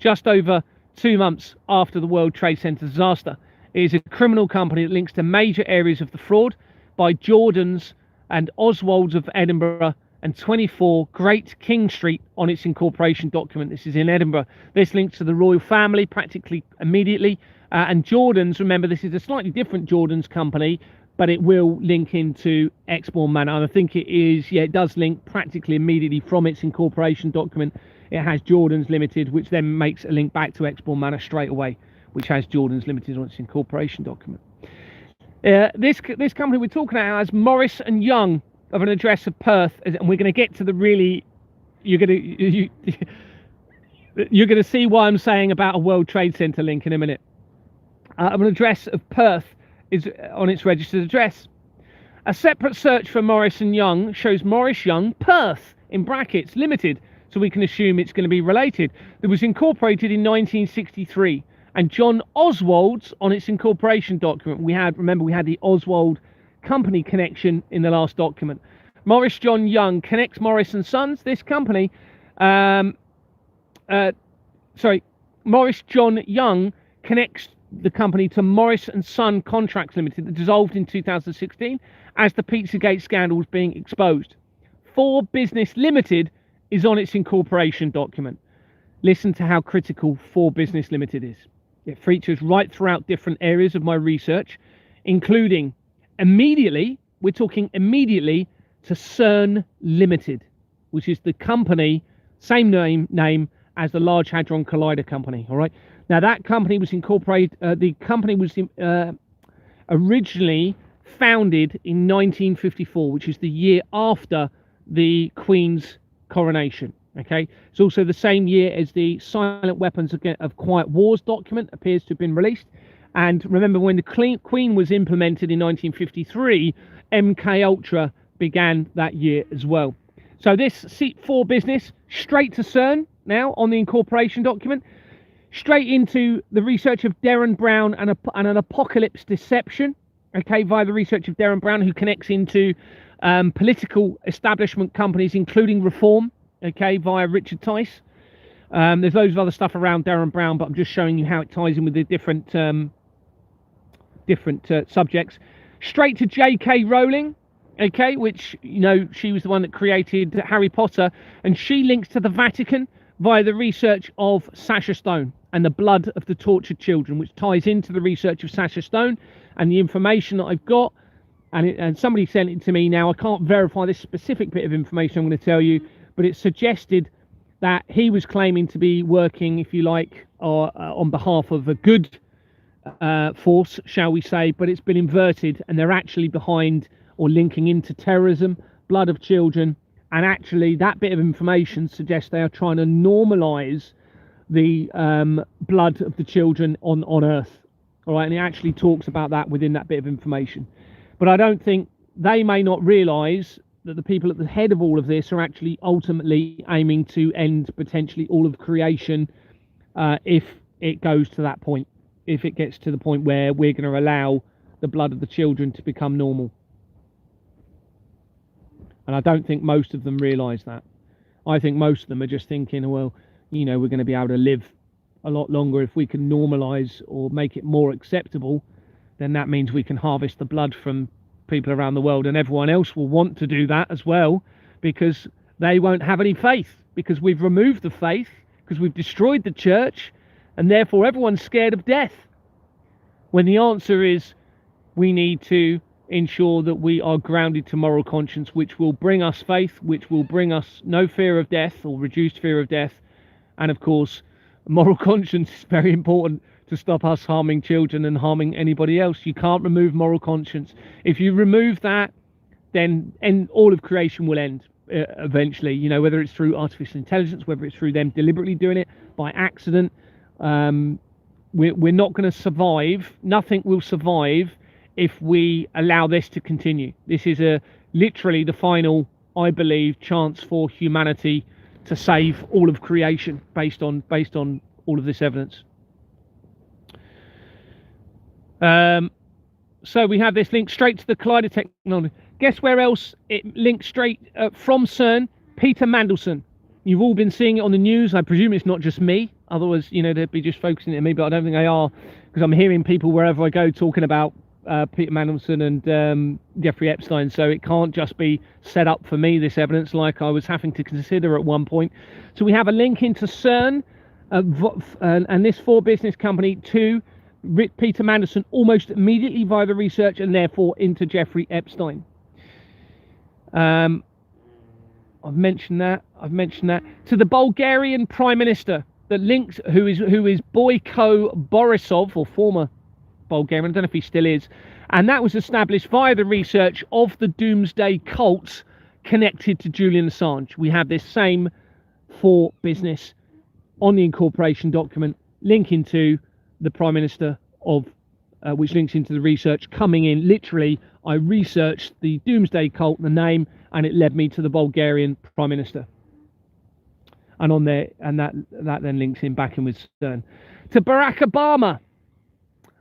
just over 2 months after the World Trade Center disaster. It is a criminal company that links to major areas of the fraud by Jordans and Oswalds of Edinburgh and 24 Great King Street on its incorporation document. This is in Edinburgh. This links to the royal family practically immediately. And Jordans, remember, this is a slightly different Jordans company, but it will link into Exbourne Manor. And I think it is, yeah, it does link practically immediately from its incorporation document. It has Jordans Limited, which then makes a link back to Exbourne Manor straight away, which has Jordans Limited on its incorporation document. This company we're talking about has Morris and Young of an address of Perth, and we're going to get to the really, you're going to see why I'm saying about a World Trade Center link in a minute. Of an address of Perth is on its registered address. A separate search for Morris and Young shows Morris Young Perth in brackets Limited, so we can assume it's going to be related. It was incorporated in 1963. And John Oswald's on its incorporation document. Remember, we had the Oswald company connection in the last document. Morris John Young connects Morris and Sons. This company, Morris John Young connects the company to Morris and Son Contracts Limited, that dissolved in 2016 as the Pizzagate scandal was being exposed. For Business Limited is on its incorporation document. Listen to how critical For Business Limited is. It features right throughout different areas of my research, including immediately, we're talking immediately, to CERN Limited, which is the company, same name as the Large Hadron Collider company, all right? Now, that company was incorporated, the company was originally founded in 1954, which is the year after the Queen's coronation, Okay, it's also the same year as the Silent Weapons of Quiet Wars document appears to have been released. And remember, when the Queen was implemented in 1953, MK Ultra began that year as well. So this seat 4 business, straight to CERN now on the incorporation document, straight into the research of Derren Brown and an apocalypse deception, okay, via the research of Derren Brown, who connects into political establishment companies, including Reform, okay, via Richard Tice. There's loads of other stuff around Derren Brown, but I'm just showing you how it ties in with the different subjects. Straight to J.K. Rowling, okay, which, you know, she was the one that created Harry Potter, and she links to the Vatican via the research of Sacha Stone and the blood of the tortured children, which ties into the research of Sacha Stone and the information that I've got. And somebody sent it to me. Now, I can't verify this specific bit of information I'm going to tell you, but it suggested that he was claiming to be working, if you like, on behalf of a good force, shall we say, but it's been inverted, and they're actually behind or linking into terrorism, blood of children, and actually that bit of information suggests they are trying to normalize the blood of the children on Earth. All right, and it actually talks about that within that bit of information. But I don't think they may not realize that the people at the head of all of this are actually ultimately aiming to end potentially all of creation if it goes to that point, if it gets to the point where we're going to allow the blood of the children to become normal. And I don't think most of them realize that. I think most of them are just thinking, well, you know, we're going to be able to live a lot longer if we can normalize or make it more acceptable. Then that means we can harvest the blood from people around the world, and everyone else will want to do that as well, because they won't have any faith, because we've removed the faith, because we've destroyed the church, and therefore everyone's scared of death. When the answer is we need to ensure that we are grounded to moral conscience, which will bring us faith, which will bring us no fear of death or reduced fear of death. And of course, moral conscience is very important to stop us harming children and harming anybody else. You can't remove moral conscience. If you remove that, then all of creation will end eventually, you know, whether it's through artificial intelligence, whether it's through them deliberately doing it by accident. We're not going to survive. Nothing will survive if we allow this to continue. This is literally the final, I believe, chance for humanity to save all of creation based on all of this evidence. So we have this link straight to the Collider technology. Guess where else it links straight from CERN? Peter Mandelson. You've all been seeing it on the news. I presume it's not just me. Otherwise, you know, they'd be just focusing on me, but I don't think they are, because I'm hearing people wherever I go talking about Peter Mandelson and Jeffrey Epstein. So it can't just be set up for me, this evidence, like I was having to consider at one point. So we have a link into CERN and this for business company to Peter Mandelson almost immediately via the research, and therefore into Jeffrey Epstein. I've mentioned that to the Bulgarian Prime Minister that links, who is Boyko Borisov, or former Bulgarian, I don't know if he still is, and that was established via the research of the doomsday cults connected to Julian Assange. We have this same for business on the incorporation document linking to the Prime Minister of which links into the research coming in. Literally, I researched the doomsday cult, the name, and it led me to the Bulgarian Prime Minister. And on there, and that then links in back in with CERN. To Barack Obama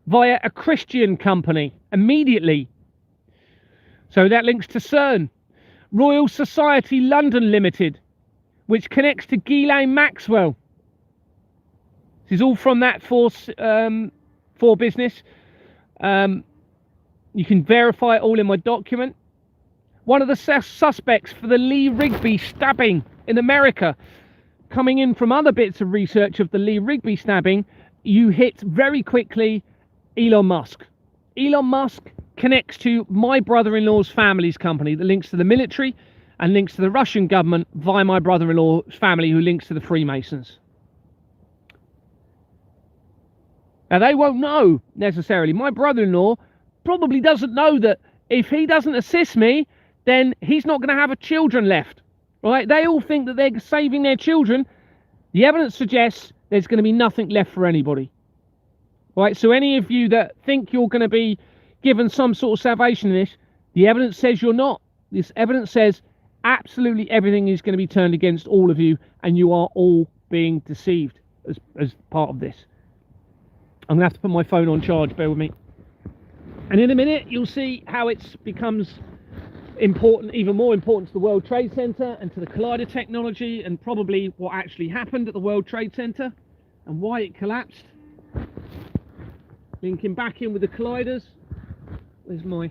via a Christian company immediately. So that links to CERN. Royal Society London Limited, which connects to Ghislaine Maxwell. This is all from that for business. You can verify it all in my document. One of the suspects for the Lee Rigby stabbing in America, coming in from other bits of research of the Lee Rigby stabbing, you hit very quickly Elon Musk. Elon Musk connects to my brother-in-law's family's company that links to the military and links to the Russian government via my brother-in-law's family, who links to the Freemasons. Now, they won't know necessarily. My brother-in-law probably doesn't know that if he doesn't assist me, then he's not going to have children left. right? They all think that they're saving their children. The evidence suggests there's going to be nothing left for anybody. Right, so any of you that think you're going to be given some sort of salvation in this, the evidence says you're not. This evidence says absolutely everything is going to be turned against all of you, and you are all being deceived as part of this. I'm going to have to put my phone on charge, bear with me. And in a minute, you'll see how it becomes important, even more important to the World Trade Center and to the collider technology, and probably what actually happened at the World Trade Center and why it collapsed. Linking back in with the colliders. Where's my...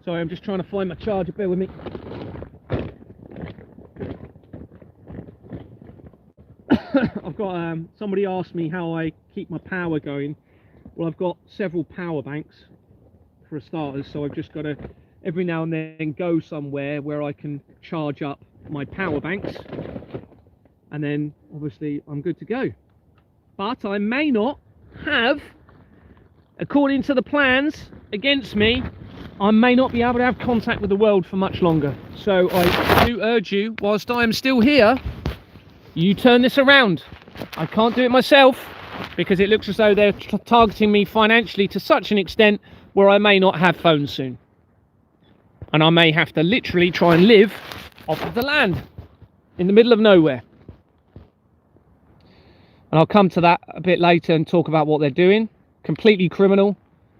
Sorry, I'm just trying to find my charger, bear with me. I've got, somebody asked me how I keep my power going. Well, I've got several power banks for starters, so I've just got to every now and then go somewhere where I can charge up my power banks, and then obviously I'm good to go. But I may not have, according to the plans against me, I may not be able to have contact with the world for much longer. So I do urge you, whilst I am still here, you turn this around. I can't do it myself because it looks as though they're targeting me financially to such an extent where I may not have phones soon. And I may have to literally try and live off of the land in the middle of nowhere. And I'll come to that a bit later and talk about what they're doing. Completely criminal,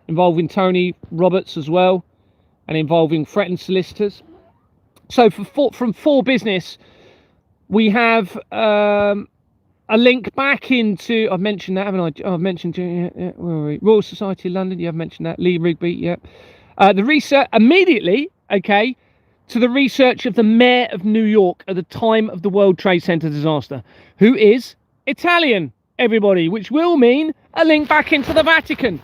involving Tony Roberts as well, and involving threatened solicitors. So from For Business, we have a link back into, I've mentioned that, haven't I? Oh, I've mentioned where are we? Royal Society of London, you have mentioned that. Lee Rigby, yeah. The research immediately, okay, to the research of the mayor of New York at the time of the World Trade Center disaster, who is Italian, everybody, which will mean a link back into the Vatican.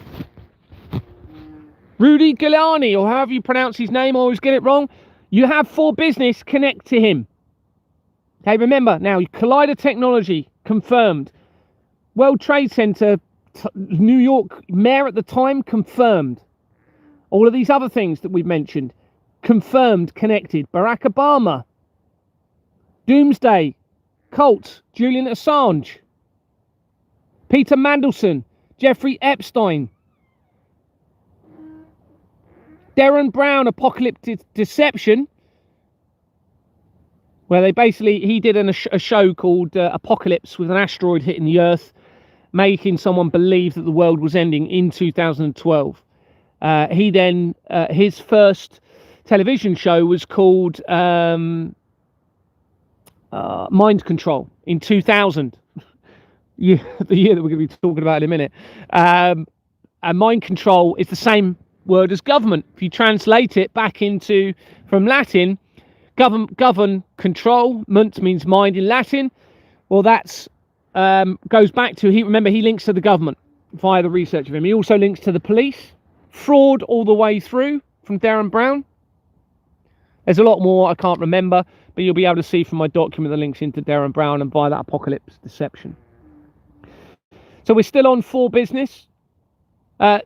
Rudy Giuliani, or however you pronounce his name, I always get it wrong. You have For Business connect to him. Okay, remember now, collider technology confirmed. World Trade Center, New York mayor at the time confirmed. All of these other things that we've mentioned, confirmed, connected. Barack Obama, Doomsday, Cult, Julian Assange, Peter Mandelson, Jeffrey Epstein, Darren Brown, Apocalyptic Deception, where they basically, he did a show called Apocalypse with an asteroid hitting the Earth, making someone believe that the world was ending in 2012. He then, his first television show was called Mind Control in 2000. Yeah, the year that we're going to be talking about in a minute. And mind control is the same word as government. If you translate it back into, from Latin, govern, controlment means mind in Latin. Well, that's goes back to, he links to the government via the research of him. He also links to the police, fraud all the way through from Darren Brown. There's a lot more I can't remember, but you'll be able to see from my document the links into Darren Brown and via that Apocalypse Deception. So we're still on For Business. Where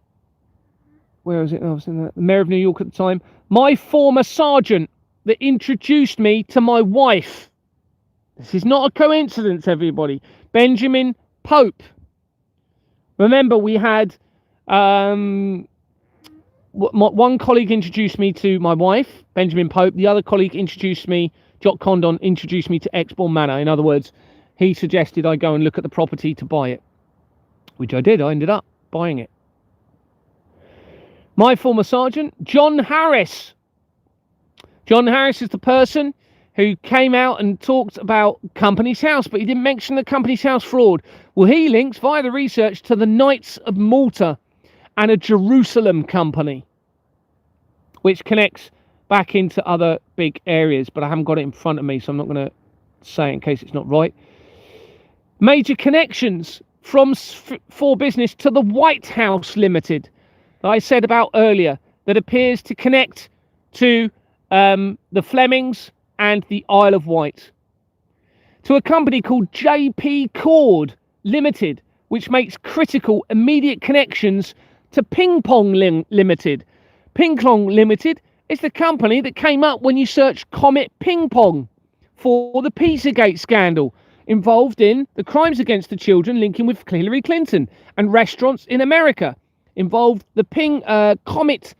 is it? Oh, I was in the mayor of New York at the time. My former sergeant that introduced me to my wife. This is not a coincidence, everybody. Benjamin Pope. Remember, we had one colleague introduced me to my wife, Benjamin Pope. The other colleague introduced me, Jock Condon, introduced me to Exbourne Manor. In other words, he suggested I go and look at the property to buy it, which I did. I ended up buying it. My former sergeant, John Harris. John Harris is the person who came out and talked about Companies House, but he didn't mention the Companies House fraud. Well, he links via the research to the Knights of Malta and a Jerusalem company, which connects back into other big areas, but I haven't got it in front of me, so I'm not going to say it in case it's not right. Major connections from For Business to the White House Limited that I said about earlier, that appears to connect to the Flemings and the Isle of Wight, to a company called JP Cord Limited, which makes critical immediate connections to Ping Pong Limited. Ping Pong Limited It's the company that came up when you searched Comet Ping Pong for the Pizzagate scandal, involved in the crimes against the children linking with Hillary Clinton, and restaurants in America involved the Comet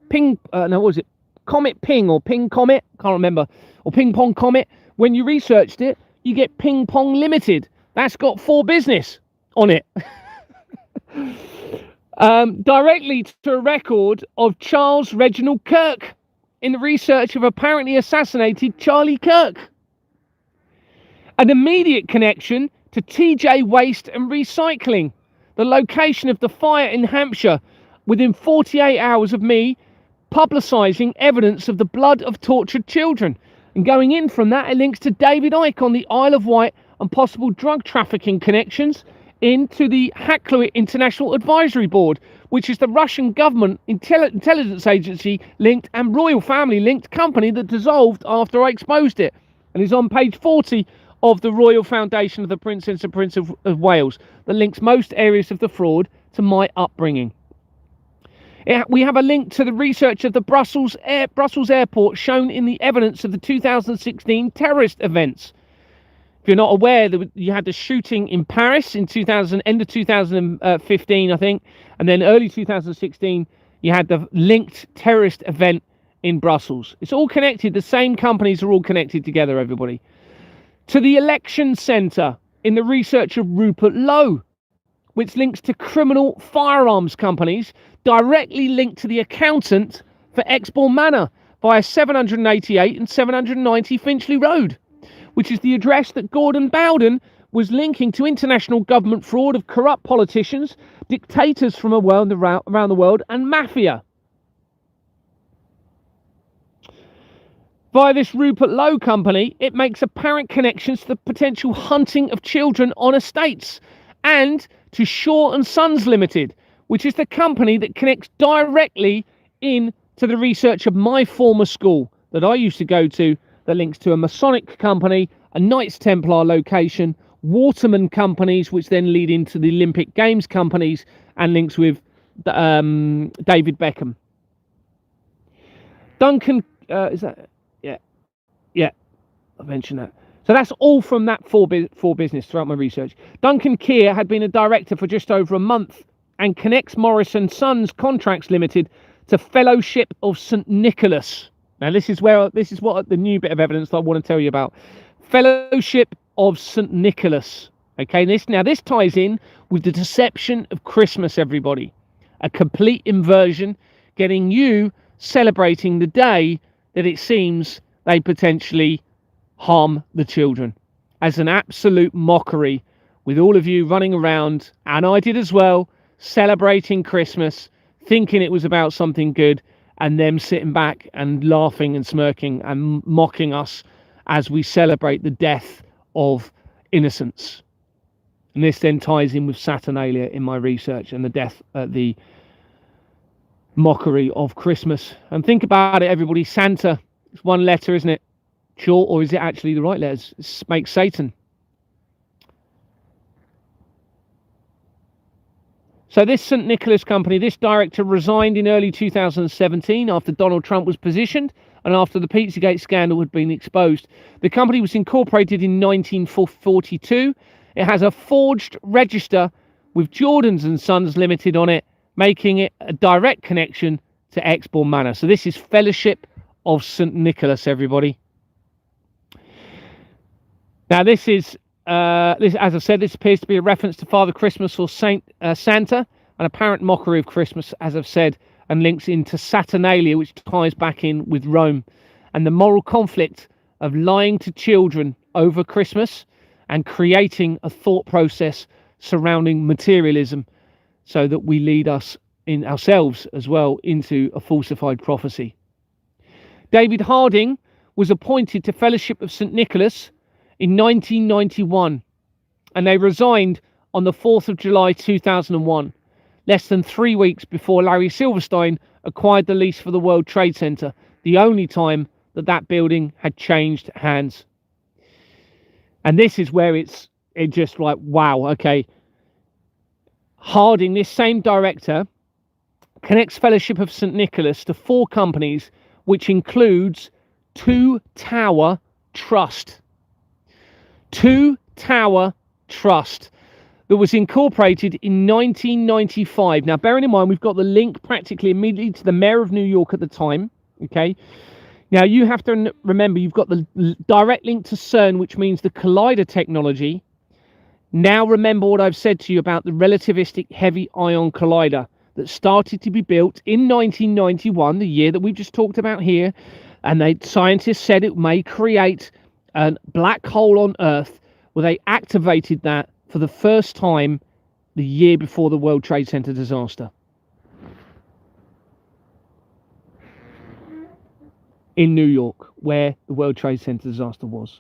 Ping, no, what was it? Comet Ping or Ping Comet? Can't remember. Or Ping Pong Comet. When you researched it, you get Ping Pong Limited. That's got 4 business on it. Directly to a record of Charles Reginald Kirk in the research of apparently assassinated Charlie Kirk. An immediate connection to TJ Waste and Recycling, the location of the fire in Hampshire, within 48 hours of me publicising evidence of the blood of tortured children. And going in from that, it links to David Icke on the Isle of Wight and possible drug trafficking connections into the Hakluyt International Advisory Board, which is the Russian government intelligence agency linked and royal family linked company that dissolved after I exposed it, and is on page 40 of the Royal Foundation of the Princess and Prince of Wales, that links most areas of the fraud to my upbringing. We have a link to the research of the Brussels airport shown in the evidence of the 2016 terrorist events. If you're not aware, that you had the shooting in Paris in end of 2015, I think, and then early 2016, you had the linked terrorist event in Brussels. It's all connected. The same companies are all connected together, everybody. To the election centre in the research of Rupert Lowe, which links to criminal firearms companies directly linked to the accountant for Exbourne Manor via 788 and 790 Finchley Road, which is the address that Gordon Bowden was linking to international government fraud of corrupt politicians, dictators from around the world, and mafia. Via this Rupert Lowe company, it makes apparent connections to the potential hunting of children on estates, and to Shaw and Sons Limited, which is the company that connects directly in to the research of my former school that I used to go to, that links to a Masonic company, a Knights Templar location, Waterman companies, which then lead into the Olympic Games companies, and links with David Beckham. Duncan, is that? Yeah, I mentioned that. So that's all from that four business throughout my research. Duncan Keir had been a director for just over a month and connects Morris and Sons Contracts Limited to Fellowship of St. Nicholas. Now this is what the new bit of evidence that I want to tell you about. Fellowship of St. Nicholas. Okay, this ties in with the deception of Christmas, everybody. A complete inversion, getting you celebrating the day that it seems they potentially harm the children, as an absolute mockery, with all of you running around, and I did as well, celebrating Christmas, thinking it was about something good, and them sitting back and laughing and smirking and mocking us as we celebrate the death of innocence. And this then ties in with Saturnalia in my research, and the death, the mockery of Christmas. And think about it, everybody. Santa, it's one letter, isn't it? Sure, or is it actually the right letters? It makes Satan. So this St. Nicholas company, this director resigned in early 2017 after Donald Trump was positioned and after the Pizzagate scandal had been exposed. The company was incorporated in 1942. It has a forged register with Jordans and Sons Limited on it, making it a direct connection to Exbourne Manor. So this is Fellowship of St. Nicholas, everybody. Now this is, as I said, this appears to be a reference to Father Christmas or Santa, an apparent mockery of Christmas, as I've said, and links into Saturnalia, which ties back in with Rome, and the moral conflict of lying to children over Christmas and creating a thought process surrounding materialism, so that we lead us in ourselves as well into a falsified prophecy. David Harding was appointed to Fellowship of St. Nicholas in 1991, and they resigned on the 4th of July 2001, less than 3 weeks before Larry Silverstein acquired the lease for the World Trade Center, the only time that building had changed hands. And this is where it's just like, wow, okay. Harding, this same director, connects Fellowship of St. Nicholas to 4 companies which includes Two Tower Trust. Two Tower Trust, that was incorporated in 1995. Now, bearing in mind, we've got the link practically immediately to the mayor of New York at the time. Okay. Now, you have to remember, you've got the direct link to CERN, which means the collider technology. Now, remember what I've said to you about the relativistic heavy ion collider that started to be built in 1991, the year that we've just talked about here. And scientists said it may create a black hole on Earth. Well, they activated that for the first time the year before the World Trade Center disaster in New York, where the World Trade Center disaster was.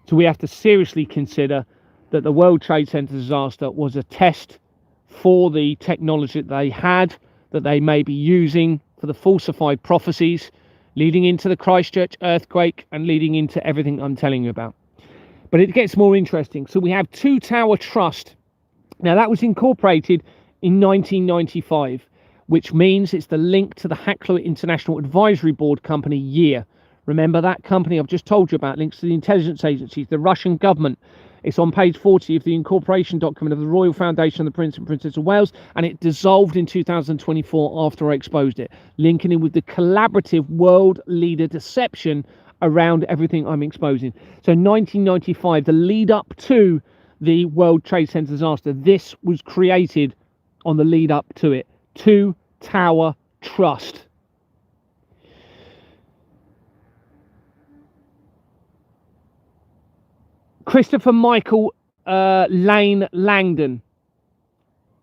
So we have to seriously consider that the World Trade Center disaster was a test for the technology that they had, that they may be using for the falsified prophecies leading into the Christchurch earthquake and leading into everything I'm telling you about. But it gets more interesting. So we have Two Tower Trust. Now, that was incorporated in 1995, which means it's the link to the Hackler International Advisory Board company year. Remember that company I've just told you about, links to the intelligence agencies, the Russian government. It's on page 40 of the incorporation document of the Royal Foundation of the Prince and Princess of Wales, and it dissolved in 2024 after I exposed it, linking in with the collaborative world leader deception around everything I'm exposing. So 1995, the lead up to the World Trade Center disaster, this was created on the lead up to it. Two Tower Trust. Christopher Michael Lane Langdon,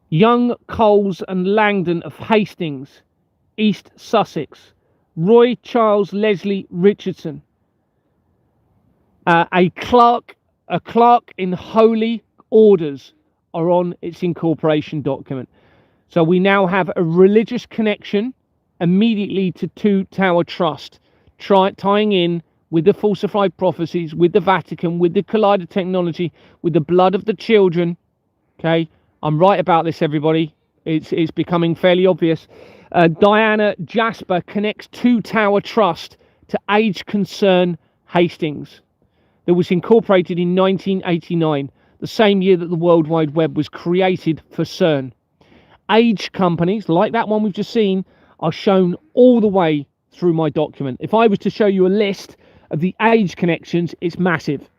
young Coles and Langdon of Hastings, East Sussex. Roy Charles Leslie Richardson, a clerk in Holy Orders, are on its incorporation document. So we now have a religious connection immediately to Two Tower Trust, tying in with the falsified prophecies, with the Vatican, with the collider technology, with the blood of the children. Okay, I'm right about this, everybody. It's becoming fairly obvious. Diana Jasper connects Two Tower Trust to Age Concern Hastings, that was incorporated in 1989, the same year that the World Wide Web was created for CERN. Age companies, like that one we've just seen, are shown all the way through my document. If I was to show you a list of the age connections, it's massive.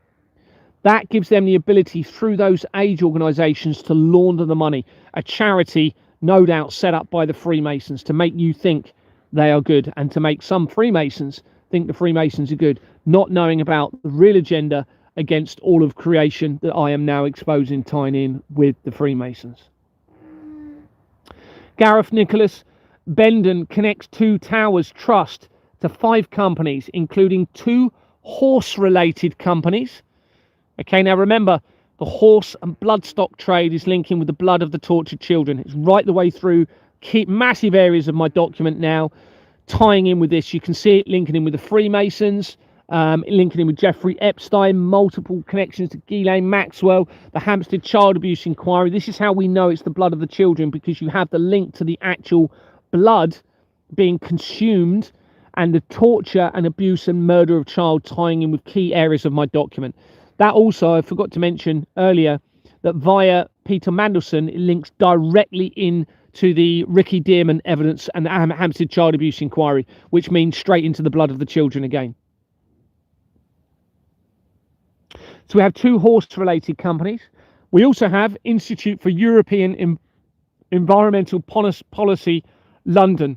That gives them the ability through those age organisations to launder the money. A charity, no doubt, set up by the Freemasons to make you think they are good, and to make some Freemasons think the Freemasons are good, not knowing about the real agenda against all of creation that I am now exposing, tying in with the Freemasons. Gareth Nicholas Bendon connects Two Towers Trust to 5 companies, including 2 horse-related companies. Okay, now remember, the horse and bloodstock trade is linking with the blood of the tortured children. It's right the way through massive areas of my document now, tying in with this. You can see it linking in with the Freemasons, linking in with Jeffrey Epstein, multiple connections to Ghislaine Maxwell, the Hampstead Child Abuse Inquiry. This is how we know it's the blood of the children, because you have the link to the actual blood being consumed and the torture and abuse and murder of child, tying in with key areas of my document. That also, I forgot to mention earlier, that via Peter Mandelson, it links directly in to the Ricky Dearman evidence and the Hampstead Child Abuse Inquiry, which means straight into the blood of the children again. So we have 2 horse-related companies. We also have Institute for European Environmental Policy, London,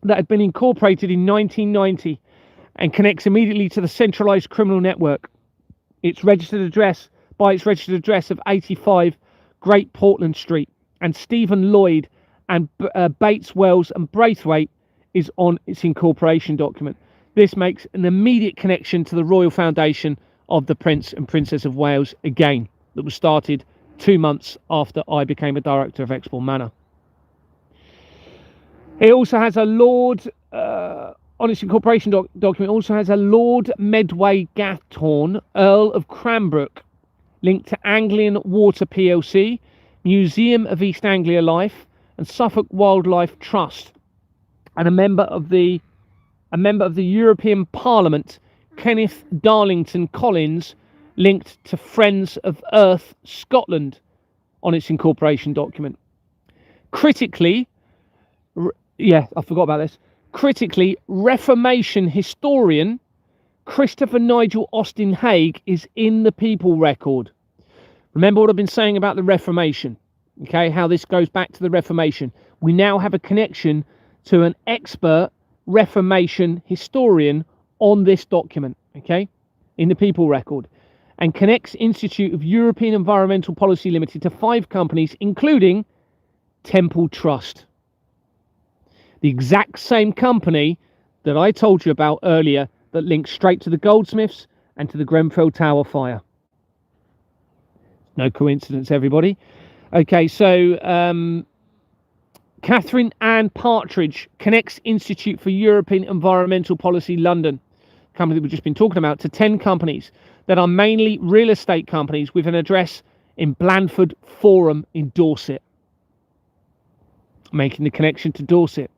that had been incorporated in 1990 and connects immediately to the centralised criminal network. Its registered address of 85 Great Portland Street, and Stephen Lloyd and Bates, Wells and Braithwaite is on its incorporation document. This makes an immediate connection to the Royal Foundation of the Prince and Princess of Wales, again, that was started 2 months after I became a director of Expound Manor. It also has a Lord, on its incorporation document, also has a Lord Medway Gathorne, Earl of Cranbrook, linked to Anglian Water PLC, Museum of East Anglia Life, and Suffolk Wildlife Trust, and a member of the a member of the European Parliament, Kenneth Darlington Collins, linked to Friends of Earth Scotland on its incorporation document. Critically, I forgot about this. Critically, Reformation historian Christopher Nigel Austin Haig is in the People record. Remember what I've been saying about the Reformation, okay? How this goes back to the Reformation. We now have a connection to an expert Reformation historian on this document, okay? In the People record. And connects Institute of European Environmental Policy Limited to 5 companies, including Temple Trust. The exact same company that I told you about earlier that links straight to the Goldsmiths and to the Grenfell Tower fire. No coincidence, everybody. Okay, so Catherine Ann Partridge connects Institute for European Environmental Policy London, company that we've just been talking about, to 10 companies that are mainly real estate companies with an address in Blandford Forum in Dorset, making the connection to Dorset.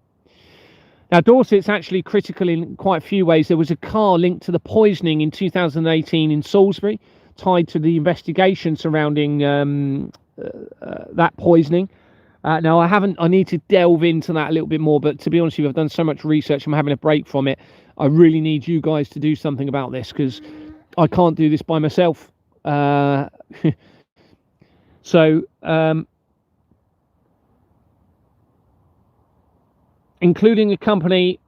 Now, Dorset's actually critical in quite a few ways. There was a car linked to the poisoning in 2018 in Salisbury, tied to the investigation surrounding that poisoning. Now, I need to delve into that a little bit more, but to be honest with you, I've done so much research, I'm having a break from it. I really need you guys to do something about this, because I can't do this by myself. Including a company,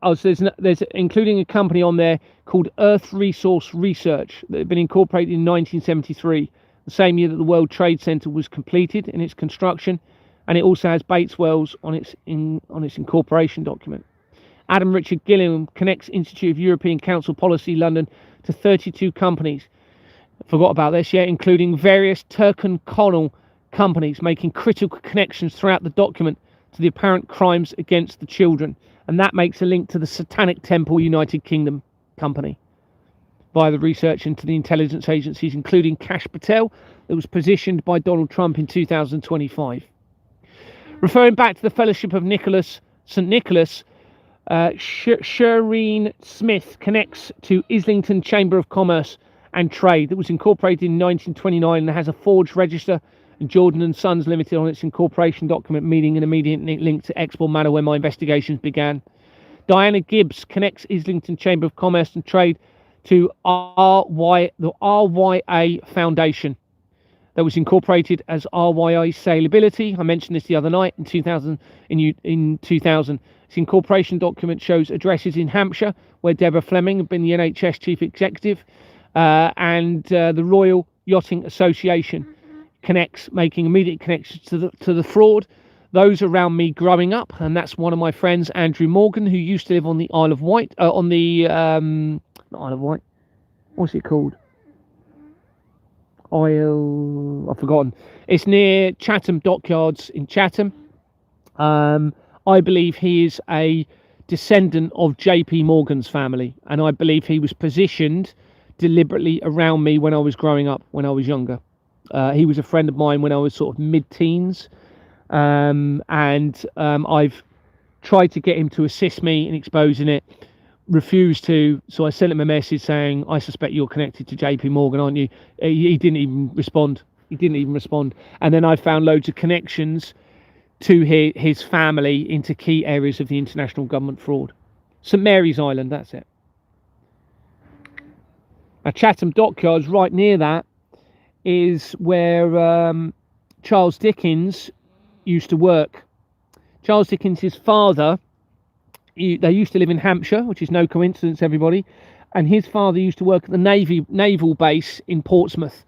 there's including a company on there called Earth Resource Research that had been incorporated in 1973, the same year that the World Trade Center was completed in its construction, and it also has Bates Wells on its incorporation document. Adam Richard Gilliam connects Institute of European Council Policy London to 32 companies. Forgot about this, yeah, including various Tyrconnell companies, making critical connections throughout the document to the apparent crimes against the children, and that makes a link to the Satanic Temple United Kingdom company via the research into the intelligence agencies, including Kash Patel, that was positioned by Donald Trump in 2025. Referring back to the Fellowship of St. Nicholas, Shireen Smith connects to Islington Chamber of Commerce and Trade that was incorporated in 1929 and has a forged register, and Jordan and Sons Limited on its incorporation document, meaning an immediate link to Expool Manor where my investigations began. Diana Gibbs connects Islington Chamber of Commerce and Trade to the RYA Foundation that was incorporated as RYA Saleability. I mentioned this the other night in 2000. Its incorporation document shows addresses in Hampshire, where Deborah Fleming had been the NHS Chief Executive, and the Royal Yachting Association connects, making immediate connections to the fraud. Those around me growing up, and that's one of my friends, Andrew Morgan, who used to live on the Isle of Wight, on the Isle of Wight. What's it called? I've forgotten. It's near Chatham Dockyards in Chatham. I believe he is a descendant of JP Morgan's family, and I believe he was positioned deliberately around me when I was growing up, when I was younger. He was a friend of mine when I was sort of mid-teens, and I've tried to get him to assist me in exposing it, refused to, so I sent him a message saying, I suspect you're connected to JP Morgan, aren't you? He didn't even respond. And then I found loads of connections to his family into key areas of the international government fraud. St Mary's Island, that's it. Now, Chatham Dockyards, right near that, is where Charles Dickens used to work. Charles Dickens' father, they used to live in Hampshire, which is no coincidence, everybody, and his father used to work at the naval base in Portsmouth.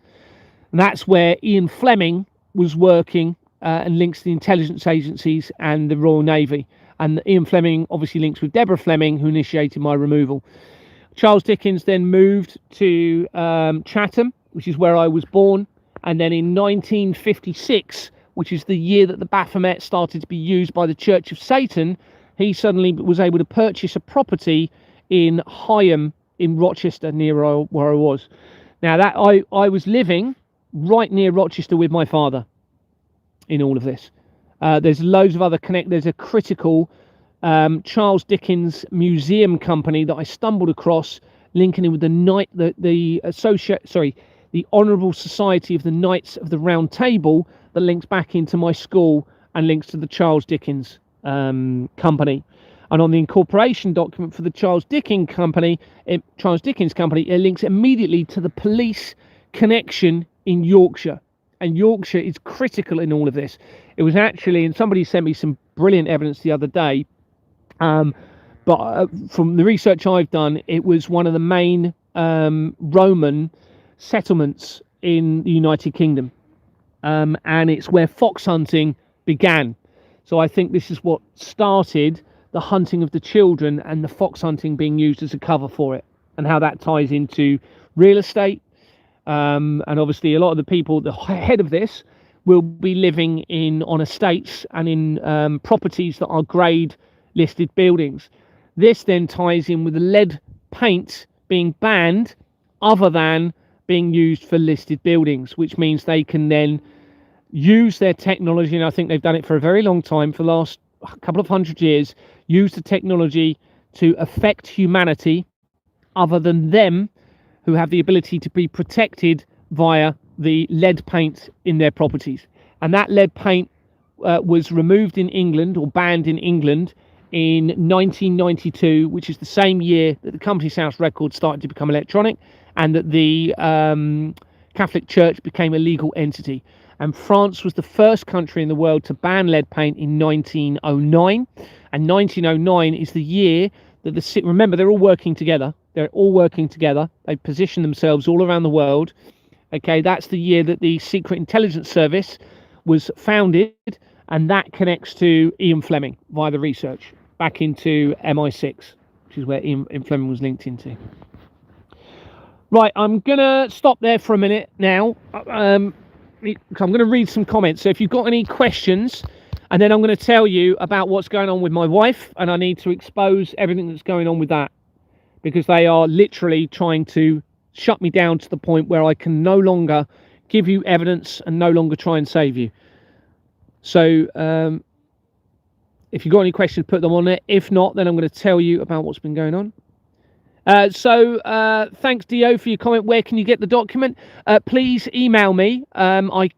And that's where Ian Fleming was working, and links to the intelligence agencies and the Royal Navy. And Ian Fleming obviously links with Deborah Fleming, who initiated my removal. Charles Dickens then moved to Chatham, which is where I was born, and then in 1956, which is the year that the Baphomet started to be used by the Church of Satan, he suddenly was able to purchase a property in Higham in Rochester, near where I was. Now, that I was living right near Rochester with my father in all of this. There's loads of other there's a critical Charles Dickens Museum Company that I stumbled across, linking in with the Honourable Society of the Knights of the Round Table, that links back into my school and links to the Charles Dickens Company. And on the incorporation document for the Charles Dickens Company, it links immediately to the police connection in Yorkshire. And Yorkshire is critical in all of this. It was actually, and somebody sent me some brilliant evidence the other day, but from the research I've done, it was one of the main Roman settlements in the United Kingdom. And it's where fox hunting began. So I think this is what started the hunting of the children and the fox hunting being used as a cover for it, and how that ties into real estate. And obviously a lot of the people, the head of this, will be living on estates and in properties that are grade listed buildings. This then ties in with the lead paint being banned other than being used for listed buildings, which means they can then use their technology, and I think they've done it for a very long time, for the last couple of 100 years, use the technology to affect humanity other than them, who have the ability to be protected via the lead paint in their properties. And that lead paint was removed in England, or banned in England, in 1992, which is the same year that the Company's House records started to become electronic, and that the Catholic Church became a legal entity. And France was the first country in the world to ban lead paint in 1909. And 1909 is the year that remember, they're all working together. They position themselves all around the world. Okay, that's the year that the Secret Intelligence Service was founded, and that connects to Ian Fleming via the research back into MI6, which is where Ian Fleming was linked into. Right, I'm gonna stop there for a minute now. I'm going to read some comments. So if you've got any questions, and then I'm going to tell you about what's going on with my wife, and I need to expose everything that's going on with that, because they are literally trying to shut me down to the point where I can no longer give you evidence and no longer try and save you. So if you've got any questions, put them on there. If not, then I'm going to tell you about what's been going on. Thanks, Dio, for your comment. Where can you get the document? Please email me. I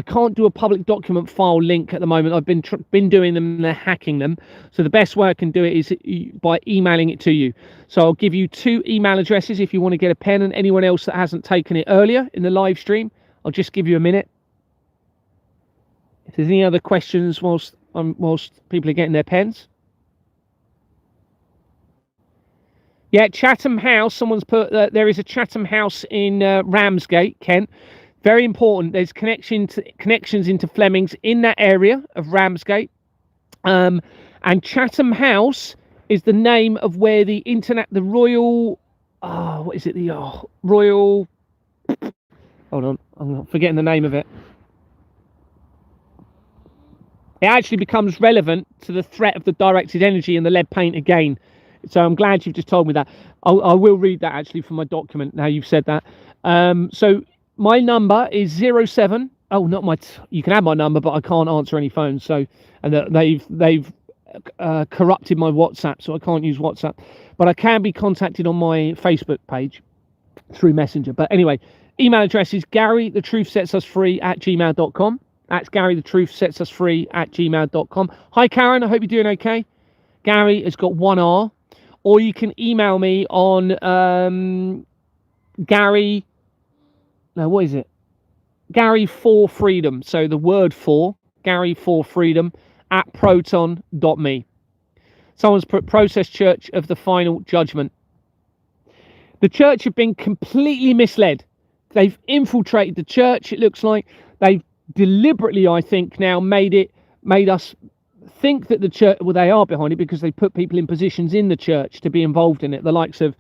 can't do a public document file link at the moment. I've been doing them, and they're hacking them. So the best way I can do it is by emailing it to you. So I'll give you 2 email addresses if you want to get a pen, and anyone else that hasn't taken it earlier in the live stream, I'll just give you a minute. If there's any other questions whilst people are getting their pens. Yeah, Chatham House. Someone's put there is a Chatham House in Ramsgate, Kent. Very important. There's connections into Flemings in that area of Ramsgate, and Chatham House is the name of where the Royal. What is it? The Royal. Hold on, I'm not forgetting the name of it. It actually becomes relevant to the threat of the directed energy and the lead paint again. So I'm glad you've just told me that. I will read that actually from my document now you've said that. So my number is 07. Oh, not my. You can have my number, but I can't answer any phones. So, and they've corrupted my WhatsApp, so I can't use WhatsApp. But I can be contacted on my Facebook page through Messenger. But anyway, email address is GaryTheTruthSetsUsFree@gmail.com. That's GaryTheTruthSetsUsFree@gmail.com. Hi Karen, I hope you're doing okay. Gary has got 1 R. Or you can email me on Gary. No, what is it? Gary for Freedom. So the word for Gary for Freedom @proton.me. Someone's put Process Church of the Final Judgment. The church have been completely misled. They've infiltrated the church. It looks like they've deliberately, I think, now made us think that the church, well, they are behind it because they put people in positions in the church to be involved in it. The likes of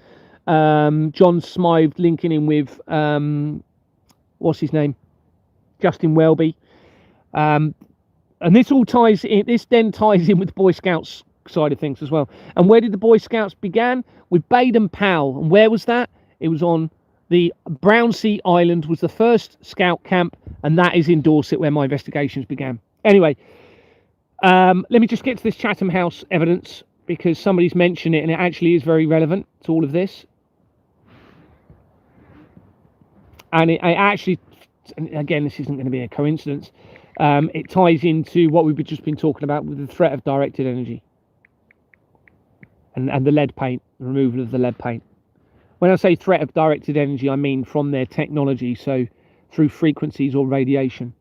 John Smythe linking in with what's his name, Justin Welby, and this all ties in. This then ties in with the Boy Scouts side of things as well. And where did the Boy Scouts began? With Baden-Powell. And where was that? It was on the Brownsea Island. Was the first scout camp, and that is in Dorset where my investigations began. Anyway. Let me just get to this Chatham House evidence, because somebody's mentioned it and it actually is very relevant to all of this. And it actually, and again, this isn't going to be a coincidence, it ties into what we've just been talking about with the threat of directed energy and the lead paint, the removal of the lead paint. When I say threat of directed energy, I mean from their technology, so through frequencies or radiation.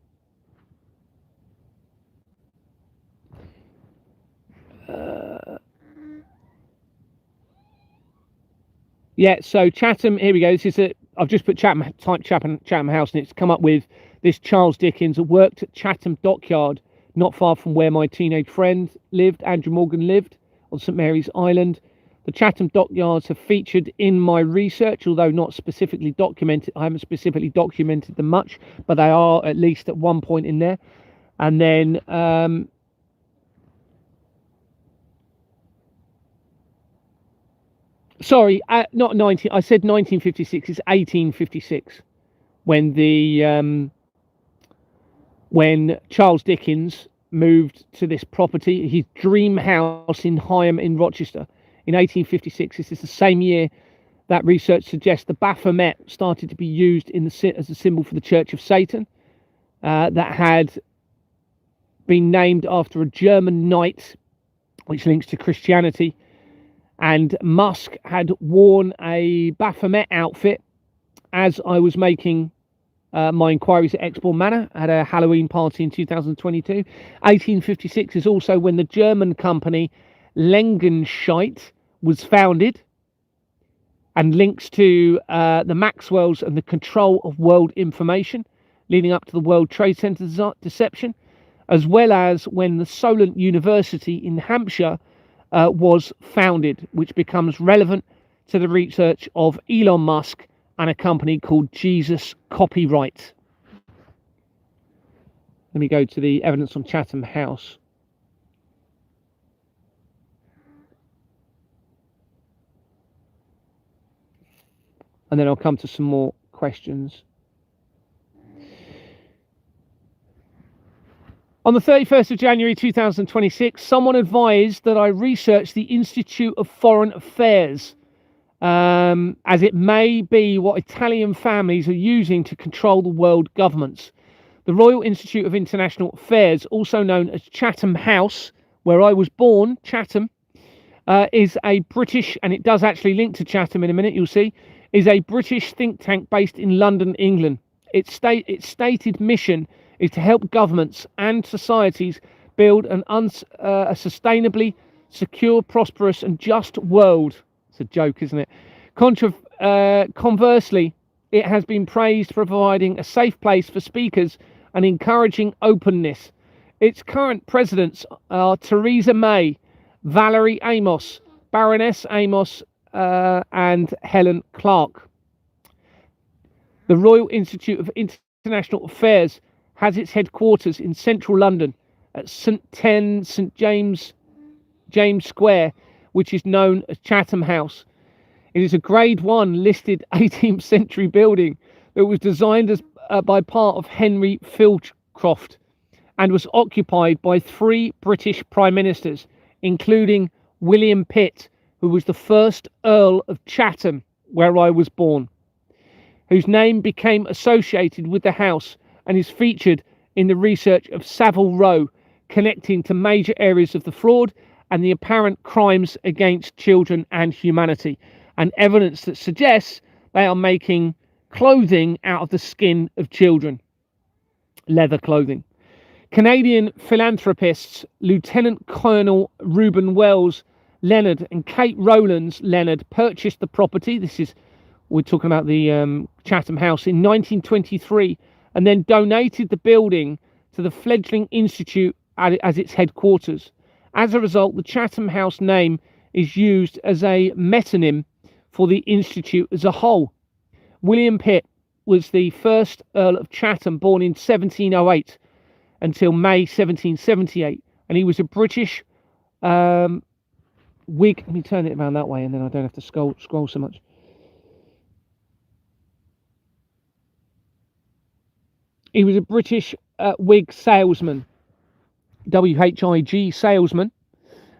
Yeah, so Chatham, here we go. This is I've just put Chatham House, and it's come up with this Charles Dickens that worked at Chatham Dockyard, not far from where my teenage friend lived, Andrew Morgan lived, on St Mary's Island. The Chatham Dockyards have featured in my research, although not specifically documented. I haven't specifically documented them much, but they are at least at one point in there. And then sorry, not 19. I said 1956. It's 1856 when when Charles Dickens moved to this property, his dream house in Higham in Rochester, in 1856. This is the same year that research suggests the Baphomet started to be used as a symbol for the Church of Satan, that had been named after a German knight, which links to Christianity. And Musk had worn a Baphomet outfit as I was making my inquiries at Exbourne Manor at a Halloween party in 2022. 1856 is also when the German company Langenscheidt was founded, and links to the Maxwells and the control of world information leading up to the World Trade Center deception, as well as when the Solent University in Hampshire was founded, which becomes relevant to the research of Elon Musk and a company called Jesus Copyright. Let me go to the evidence on Chatham House. And then I'll come to some more questions. On the 31st of January 2026, someone advised that I research the Institute of Foreign Affairs, as it may be what Italian families are using to control the world governments. The Royal Institute of International Affairs, also known as Chatham House, where I was born, Chatham, is a British, and it does actually link to Chatham in a minute, you'll see, is a British think tank based in London, England. Its stated mission is to help governments and societies build a sustainably secure, prosperous and just world. It's a joke, isn't it? Conversely, it has been praised for providing a safe place for speakers and encouraging openness. Its current presidents are Theresa May, Valerie Amos, Baroness Amos, and Helen Clark. The Royal Institute of International Affairs has its headquarters in central London at St James Square, which is known as Chatham House. It is a Grade 1 listed 18th century building that was designed by part of Henry Fieldcroft and was occupied by 3 British Prime Ministers, including William Pitt, who was the first Earl of Chatham, where I was born, whose name became associated with the house and is featured in the research of Savile Row, connecting to major areas of the fraud and the apparent crimes against children and humanity, and evidence that suggests they are making clothing out of the skin of children, leather clothing. Canadian philanthropists Lieutenant Colonel Reuben Wells Leonard and Kate Rowlands Leonard purchased the property. We're talking about the Chatham House in 1923, and then donated the building to the fledgling institute as its headquarters. As a result, the Chatham House name is used as a metonym for the institute as a whole. William Pitt was the first Earl of Chatham, born in 1708 until May 1778, and he was a British Whig. Let me turn it around that way, and then I don't have to scroll so much. He was a British Whig salesman WHIG salesman,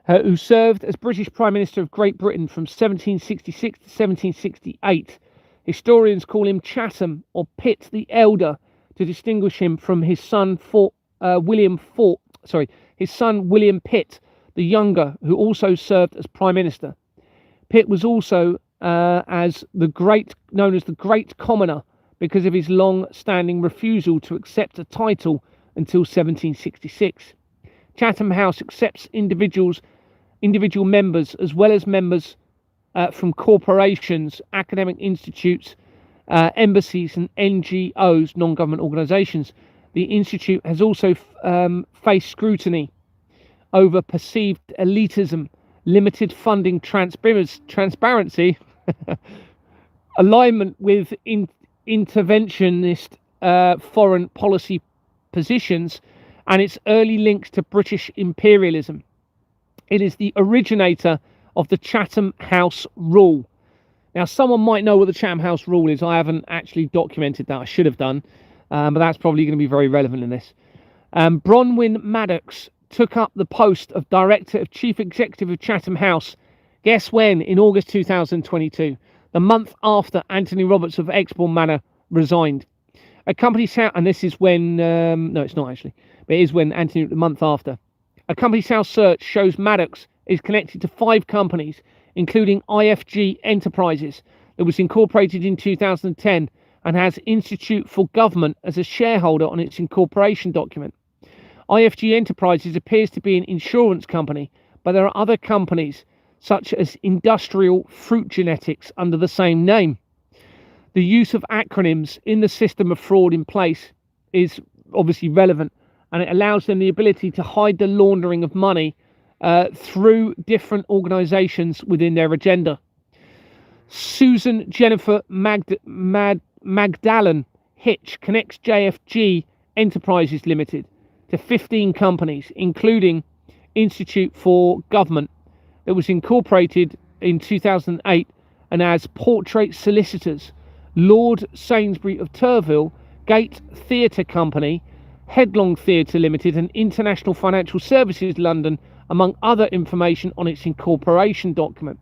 who served as British Prime Minister of Great Britain from 1766 to 1768. Historians call him Chatham or Pitt the Elder to distinguish him from his son William Pitt the Younger, who also served as Prime Minister. Pitt was also known as the Great Commoner because of his long-standing refusal to accept a title until 1766. Chatham House accepts individual members as well as members from corporations, academic institutes, embassies and NGOs, non-government organisations. The Institute has also faced scrutiny over perceived elitism, limited funding transparency, alignment with interventionist foreign policy positions, and its early links to British imperialism. It is the originator of the Chatham House Rule. Now, someone might know what the Chatham House Rule is. I haven't actually documented that. I should have done, but that's probably going to be very relevant in this. Bronwyn Maddox took up the post of Director of Chief Executive of Chatham House. Guess when? In August 2022, the month after Anthony Roberts of Exbourne Manor resigned. A company's house, and this is when, no, it's not actually, but it is when Anthony, the month after. A company's house search shows Maddox is connected to 5 companies, including IFG Enterprises, that was incorporated in 2010 and has Institute for Government as a shareholder on its incorporation document. IFG Enterprises appears to be an insurance company, but there are other companies such as Industrial Fruit Genetics under the same name. The use of acronyms in the system of fraud in place is obviously relevant, and it allows them the ability to hide the laundering of money through different organisations within their agenda. Susan Jennifer Magdalene Hitch connects JFG Enterprises Limited to 15 companies, including Institute for Government, that was incorporated in 2008 and as Portrait Solicitors, Lord Sainsbury of Turville, Gate Theatre Company, Headlong Theatre Limited, and International Financial Services London, among other information on its incorporation document.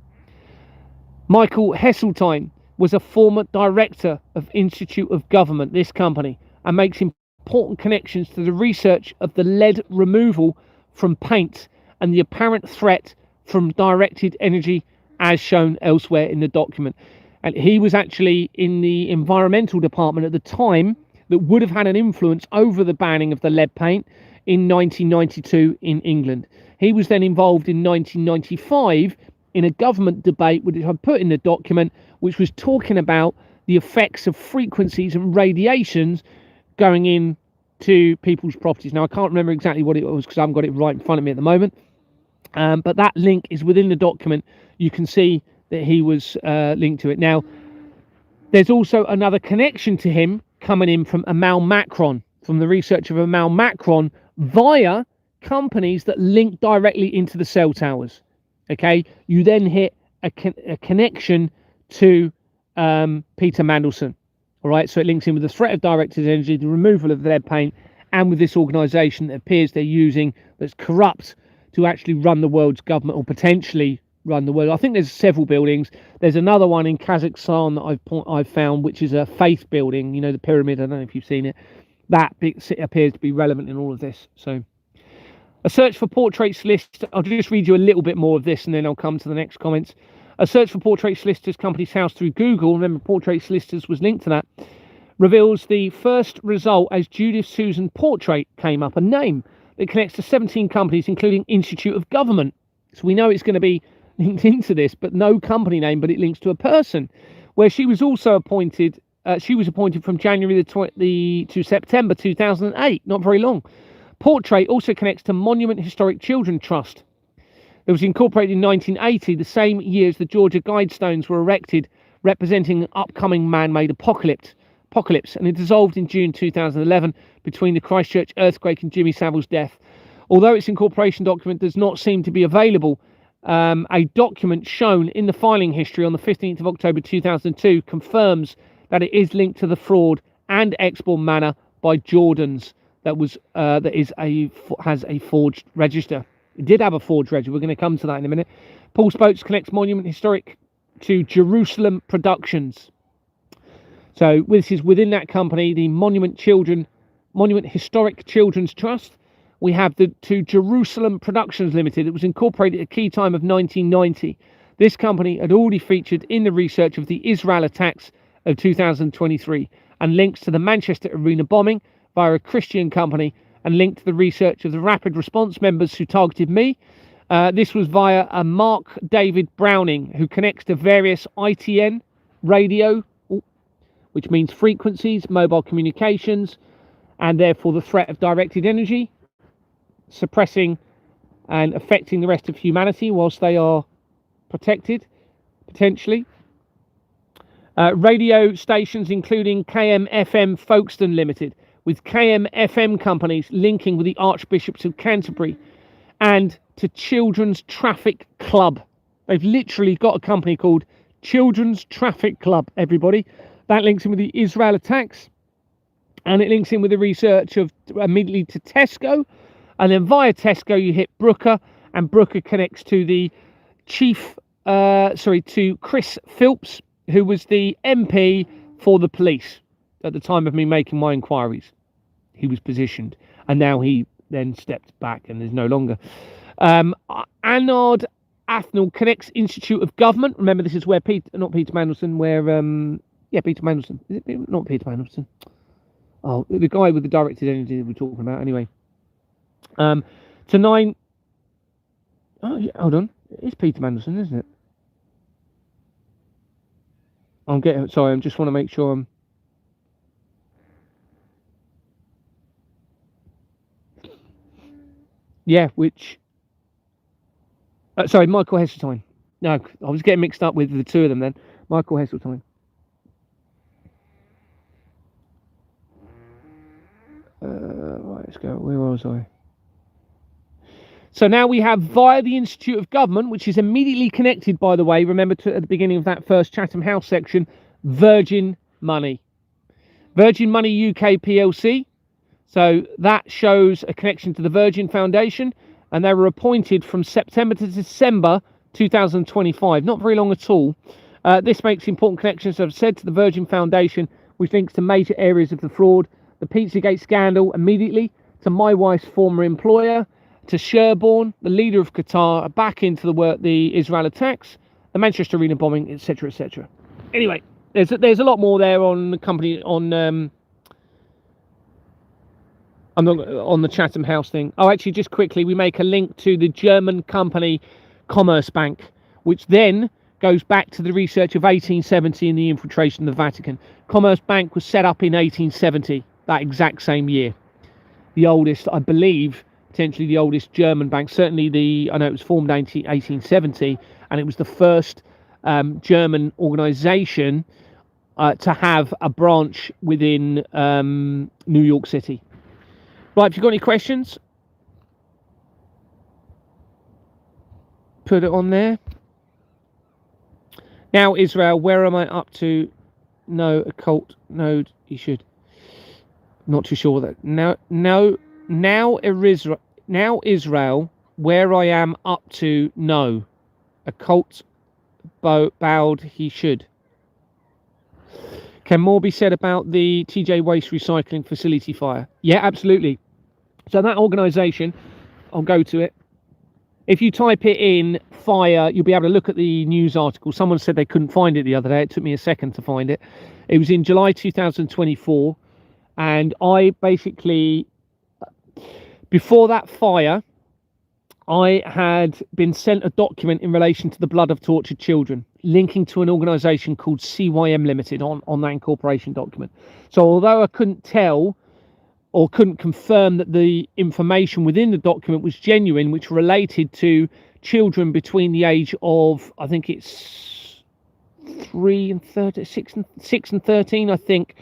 Michael Heseltine was a former director of Institute of Government, this company, and makes important connections to the research of the lead removal from paint and the apparent threat from directed energy, as shown elsewhere in the document. And he was actually in the environmental department at the time that would have had an influence over the banning of the lead paint in 1992 in England. He was then involved in 1995 in a government debate, which I put in the document, which was talking about the effects of frequencies and radiations going in to people's properties. Now, I can't remember exactly what it was because I haven't got it right in front of me at the moment. But that link is within the document. You can see that he was linked to it. Now, there's also another connection to him coming in from Amal Macron, from the research of Amal Macron, via companies that link directly into the cell towers. Okay, you then hit a connection to Peter Mandelson. All right, so it links in with the threat of directed energy, the removal of lead paint, and with this organisation that appears they're using that's corrupt to actually run the world's government, or potentially run the world. I think there's several buildings. There's another one in Kazakhstan that I've found, which is a faith building. You know, the pyramid. I don't know if you've seen it. That appears to be relevant in all of this. So, a search for portrait solicitors. I'll just read you a little bit more of this, and then I'll come to the next comments. A search for portrait solicitors company's house through Google. Remember, portrait solicitors was linked to that. Reveals the first result as Judith Susan Portrait came up, a name that connects to 17 companies, including Institute of Government. So we know it's going to be linked into this, but no company name, but it links to a person, where she was also appointed. She was appointed from January to September 2008, not very long. Portrait also connects to Monument Historic Children Trust. It was incorporated in 1980, the same year as the Georgia Guidestones were erected, representing an upcoming man-made apocalypse, and it dissolved in June 2011 between the Christchurch earthquake and Jimmy Savile's death. Although its incorporation document does not seem to be available, a document shown in the filing history on the 15th of October 2002 confirms that it is linked to the fraud and Exbourne Manor by Jordans has a forged register. It did have a forged register. We're going to come to that in a minute. Paul Spokes connects Monument Historic to Jerusalem Productions. So this is within that company, the Monument Historic Children's Trust. We have to Jerusalem Productions Limited. It was incorporated at a key time of 1990. This company had already featured in the research of the Israel attacks of 2023 and links to the Manchester Arena bombing via a Christian company and linked to the research of the rapid response members who targeted me. This was via a Mark David Browning who connects to various ITN radio, which means frequencies, mobile communications, and therefore the threat of directed energy, suppressing and affecting the rest of humanity whilst they are protected, potentially. Radio stations including KM-FM Folkestone Limited, with KM-FM companies linking with the Archbishops of Canterbury and to Children's Traffic Club. They've literally got a company called Children's Traffic Club, everybody. That links in with the Israel attacks, and it links in with the research of immediately to Tesco, and then via Tesco you hit Brooker, and Brooker connects to the to Chris Philps, who was the MP for the police at the time of me making my inquiries. He was positioned, and now he then stepped back and is no longer. Anard Athnell connects Institute of Government. Remember, this is where Peter Mandelson. Peter Mandelson. Is it not Peter Mandelson? Oh, the guy with the directed energy we're talking about. Anyway, to 9. Oh, yeah, hold on. It's Peter Mandelson, isn't it? Sorry, I just want to make sure I'm. Yeah, which. Sorry, Michael Heseltine. No, I was getting mixed up with the two of them then. Michael Heseltine. Right, let's go. Where was I? So now we have via the Institute of Government, which is immediately connected, by the way, remember at the beginning of that first Chatham House section, Virgin Money. Virgin Money UK PLC. So that shows a connection to the Virgin Foundation, and they were appointed from September to December 2025. Not very long at all. This makes important connections, as I've said, to the Virgin Foundation, which links to major areas of the fraud, the Pizzagate scandal immediately, to my wife's former employer, to Sherborne, the leader of Qatar, back into the Israel attacks, the Manchester Arena bombing, etc., etc. Anyway, there's a lot more there on the company on the Chatham House thing. Oh, actually, just quickly, we make a link to the German company Commerce Bank, which then goes back to the research of 1870 and the infiltration of the Vatican. Commerce Bank was set up in 1870, that exact same year. The oldest, I believe, potentially the oldest German bank. Certainly I know it was formed in 1870, and it was the first German organisation to have a branch within New York City. Right, if you've got any questions, put it on there. Now, Israel, where am I up to? No, occult node, you should. Not too sure that. Now, Israel, where I am up to? No. Occult bowed, he should. Can more be said about the TJ Waste Recycling Facility fire? Yeah, absolutely. So that organisation, I'll go to it. If you type it in fire, you'll be able to look at the news article. Someone said they couldn't find it the other day. It took me a second to find it. It was in July 2024. And I basically, before that fire, I had been sent a document in relation to the blood of tortured children, linking to an organisation called CYM Limited on that incorporation document. So although I couldn't tell or couldn't confirm that the information within the document was genuine, which related to children between the age of, I think it's 6 and 13, I think,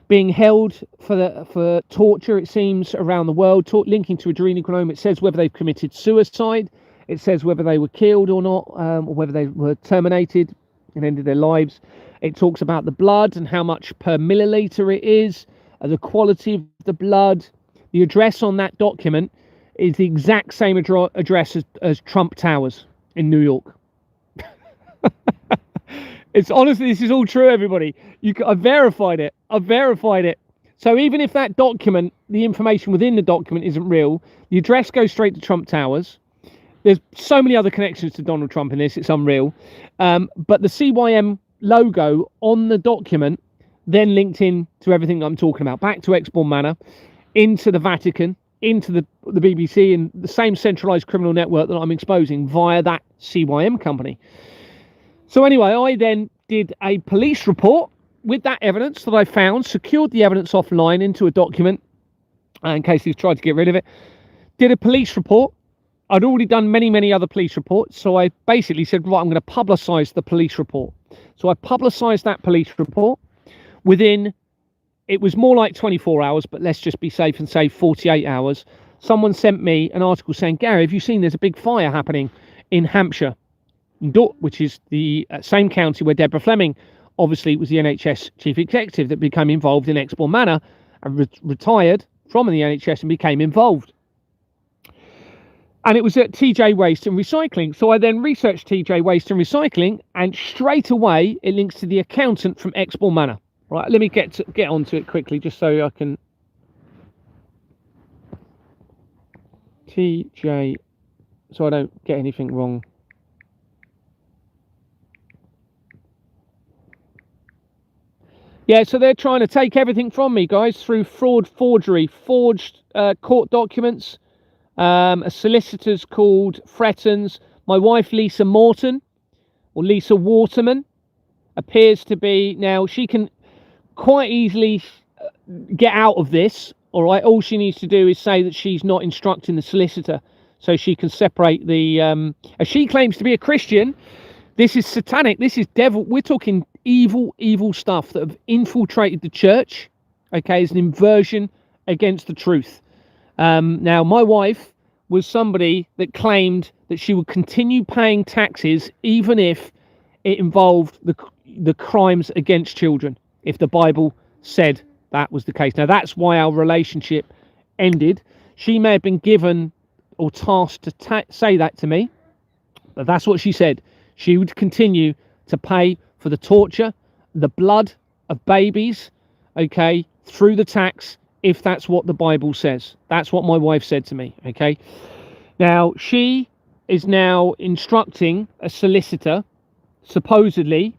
being held for torture, it seems, around the world, linking to adrenochrome. It says whether they've committed suicide, it says whether they were killed or not, or whether they were terminated and ended their lives. It talks about the blood and how much per milliliter it is, the quality of the blood, The address on that document is the exact same address as Trump Towers in New York. It's honestly, this is all true, everybody. I've verified it. I've verified it. So even if that document, the information within the document isn't real, the address goes straight to Trump Towers. There's so many other connections to Donald Trump in this, it's unreal. But the CYM logo on the document then linked in to everything I'm talking about, back to Exbourne Manor, into the Vatican, into the BBC, and the same centralized criminal network that I'm exposing via that CYM company. So anyway, I then did a police report with that evidence that I found, secured the evidence offline into a document, in case he's tried to get rid of it. Did a police report. I'd already done many other police reports, so I basically said, right, I'm going to publicise the police report. So I publicised that police report within, it was more like 24 hours, but let's just be safe and say 48 hours. Someone sent me an article saying, Gary, have you seen there's a big fire happening in Hampshire, which is the same county where Deborah Fleming obviously was the NHS chief executive that became involved in Exbourne Manor and retired from the NHS and became involved. And it was at TJ Waste and Recycling. So I then researched TJ Waste and Recycling, and straight away it links to the accountant from Exbourne Manor. Right, let me get onto it quickly just so I can. TJ, so I don't get anything wrong. Yeah, so they're trying to take everything from me, guys, through forgery, forged court documents. A solicitor's called Frettons. My wife, Lisa Morton, or Lisa Waterman, appears to be, now she can quite easily get out of this, all right? All she needs to do is say that she's not instructing the solicitor, so she can separate the, as she claims to be a Christian, this is satanic, this is devil, we're talking evil stuff that have infiltrated the church, okay, as an inversion against the truth. Now, my wife was somebody that claimed that she would continue paying taxes even if it involved the crimes against children, if the Bible said that was the case. Now, that's why our relationship ended. She may have been given or tasked to say that to me, but that's what she said. She would continue to pay for the torture, the blood of babies, okay, through the tax, if that's what the Bible says. That's what my wife said to me, okay? Now, she is now instructing a solicitor, supposedly,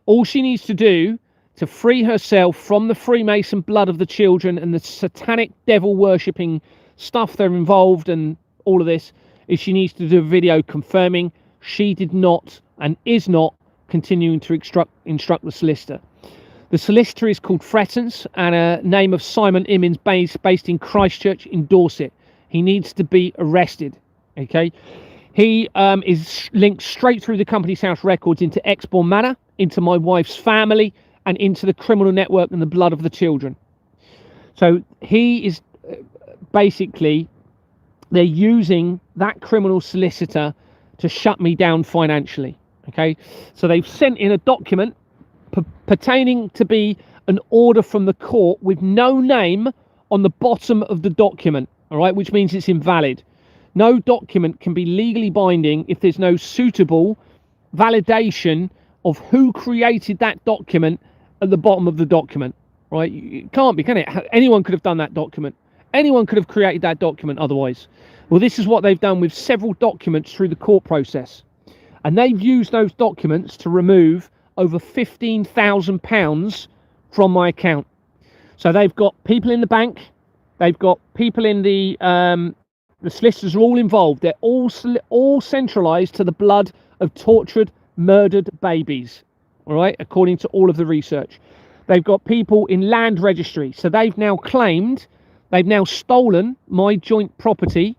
all she needs to do to free herself from the Freemason blood of the children and the satanic devil-worshipping stuff they're involved and all of this, is she needs to do a video confirming she did not and is not continuing to instruct the solicitor. The solicitor is called Frettons, and a name of Simon Immins, based in Christchurch in Dorset. He needs to be arrested, okay? He is linked straight through the Company's House records into Exbourne Manor, into my wife's family, and into the criminal network and the blood of the children. So he is basically, they're using that criminal solicitor to shut me down financially, okay? So they've sent in a document pertaining to be an order from the court with no name on the bottom of the document, all right, which means it's invalid. No document can be legally binding if there's no suitable validation of who created that document at the bottom of the document, right? It can't be, can it? Anyone could have done that document. Anyone could have created that document otherwise. Well, this is what they've done with several documents through the court process. And they've used those documents to remove over £15,000 from my account. So they've got people in the bank, they've got people in the solicitors are all involved. They're all centralized to the blood of tortured, murdered babies, all right, according to all of the research. They've got people in land registry. So they've now claimed, they've now stolen my joint property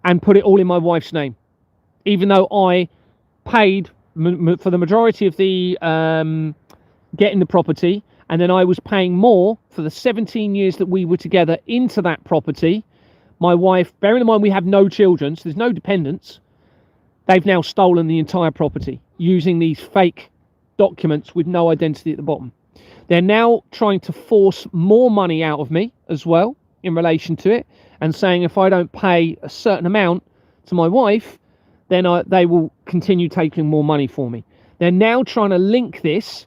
and put it all in my wife's name, even though I paid for the majority of the getting the property, and then I was paying more for the 17 years that we were together into that property. My wife, bearing in mind we have no children, so there's no dependents, they've now stolen the entire property using these fake documents with no identity at the bottom. They're now trying to force more money out of me as well, in relation to it, and saying if I don't pay a certain amount to my wife, then they will continue taking more money for me. They're now trying to link this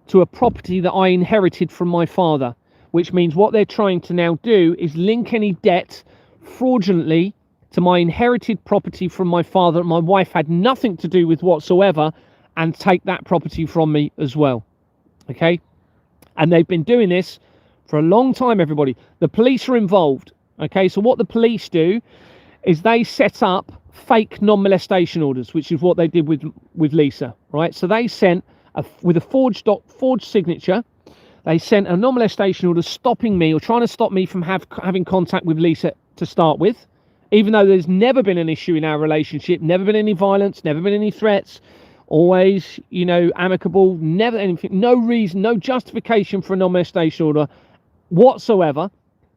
to a property that I inherited from my father, which means what they're trying to now do is link any debt fraudulently to my inherited property from my father that my wife had nothing to do with whatsoever, and take that property from me as well. Okay? And they've been doing this for a long time, everybody. The police are involved. Okay, so what the police do is they set up fake non-molestation orders, which is what they did with Lisa, right? So they sent with a forged signature, they sent a non-molestation order stopping me, or trying to stop me from having contact with Lisa to start with, even though there's never been an issue in our relationship, never been any violence, never been any threats, always, you know, amicable, never anything, no reason, no justification for a non-molestation order whatsoever,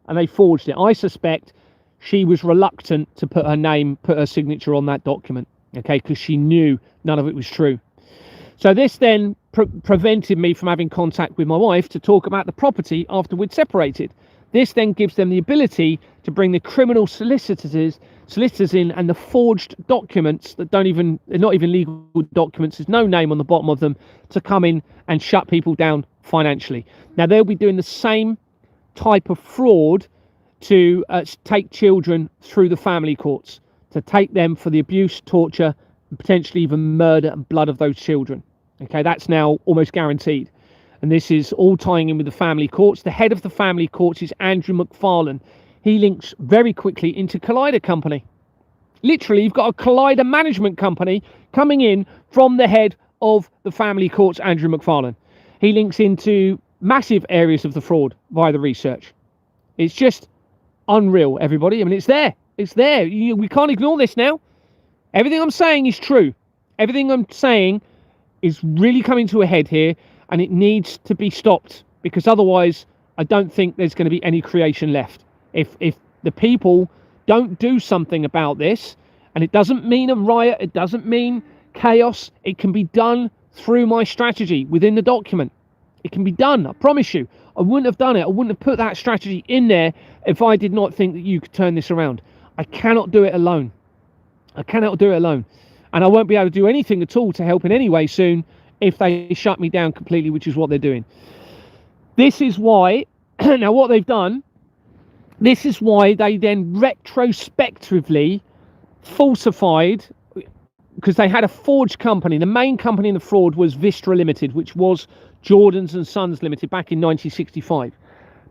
and they forged it. I suspect she was reluctant to put her signature on that document, okay, because she knew none of it was true. So this then prevented me from having contact with my wife to talk about the property after we'd separated. This then gives them the ability to bring the criminal solicitors in, and the forged documents that they're not even legal documents, there's no name on the bottom of them, to come in and shut people down financially. Now they'll be doing the same type of fraud to take children through the family courts, to take them for the abuse, torture, and potentially even murder and blood of those children. Okay, that's now almost guaranteed. And this is all tying in with the family courts. The head of the family courts is Andrew McFarlane. He links very quickly into Collider Company. Literally, you've got a Collider management company coming in from the head of the family courts, Andrew McFarlane. He links into massive areas of the fraud via the research. It's just unreal, everybody. I mean, it's there. It's there. We can't ignore this now. Everything I'm saying is true. Everything I'm saying is really coming to a head here, and it needs to be stopped, because otherwise I don't think there's going to be any creation left. If the people don't do something about this, and it doesn't mean a riot, it doesn't mean chaos, it can be done through my strategy within the document. It can be done, I promise you. I wouldn't have done it. I wouldn't have put that strategy in there if I did not think that you could turn this around. I cannot do it alone. I cannot do it alone. And I won't be able to do anything at all to help in any way soon if they shut me down completely, which is what they're doing. This is why, now what they've done, this is why they then retrospectively falsified, because they had a forged company. The main company in the fraud was Vistra Limited, which was Jordan's and Sons Limited back in 1965.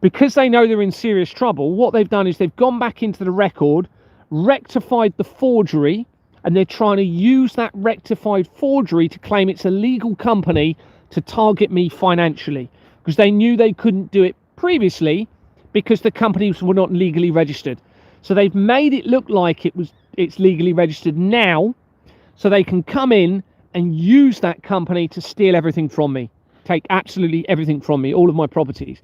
Because they know they're in serious trouble, what they've done is they've gone back into the record, rectified the forgery, and they're trying to use that rectified forgery to claim it's a legal company to target me financially, because they knew they couldn't do it previously because the companies were not legally registered. So they've made it look like it's legally registered now, so they can come in and use that company to steal everything from me, take absolutely everything from me, all of my properties.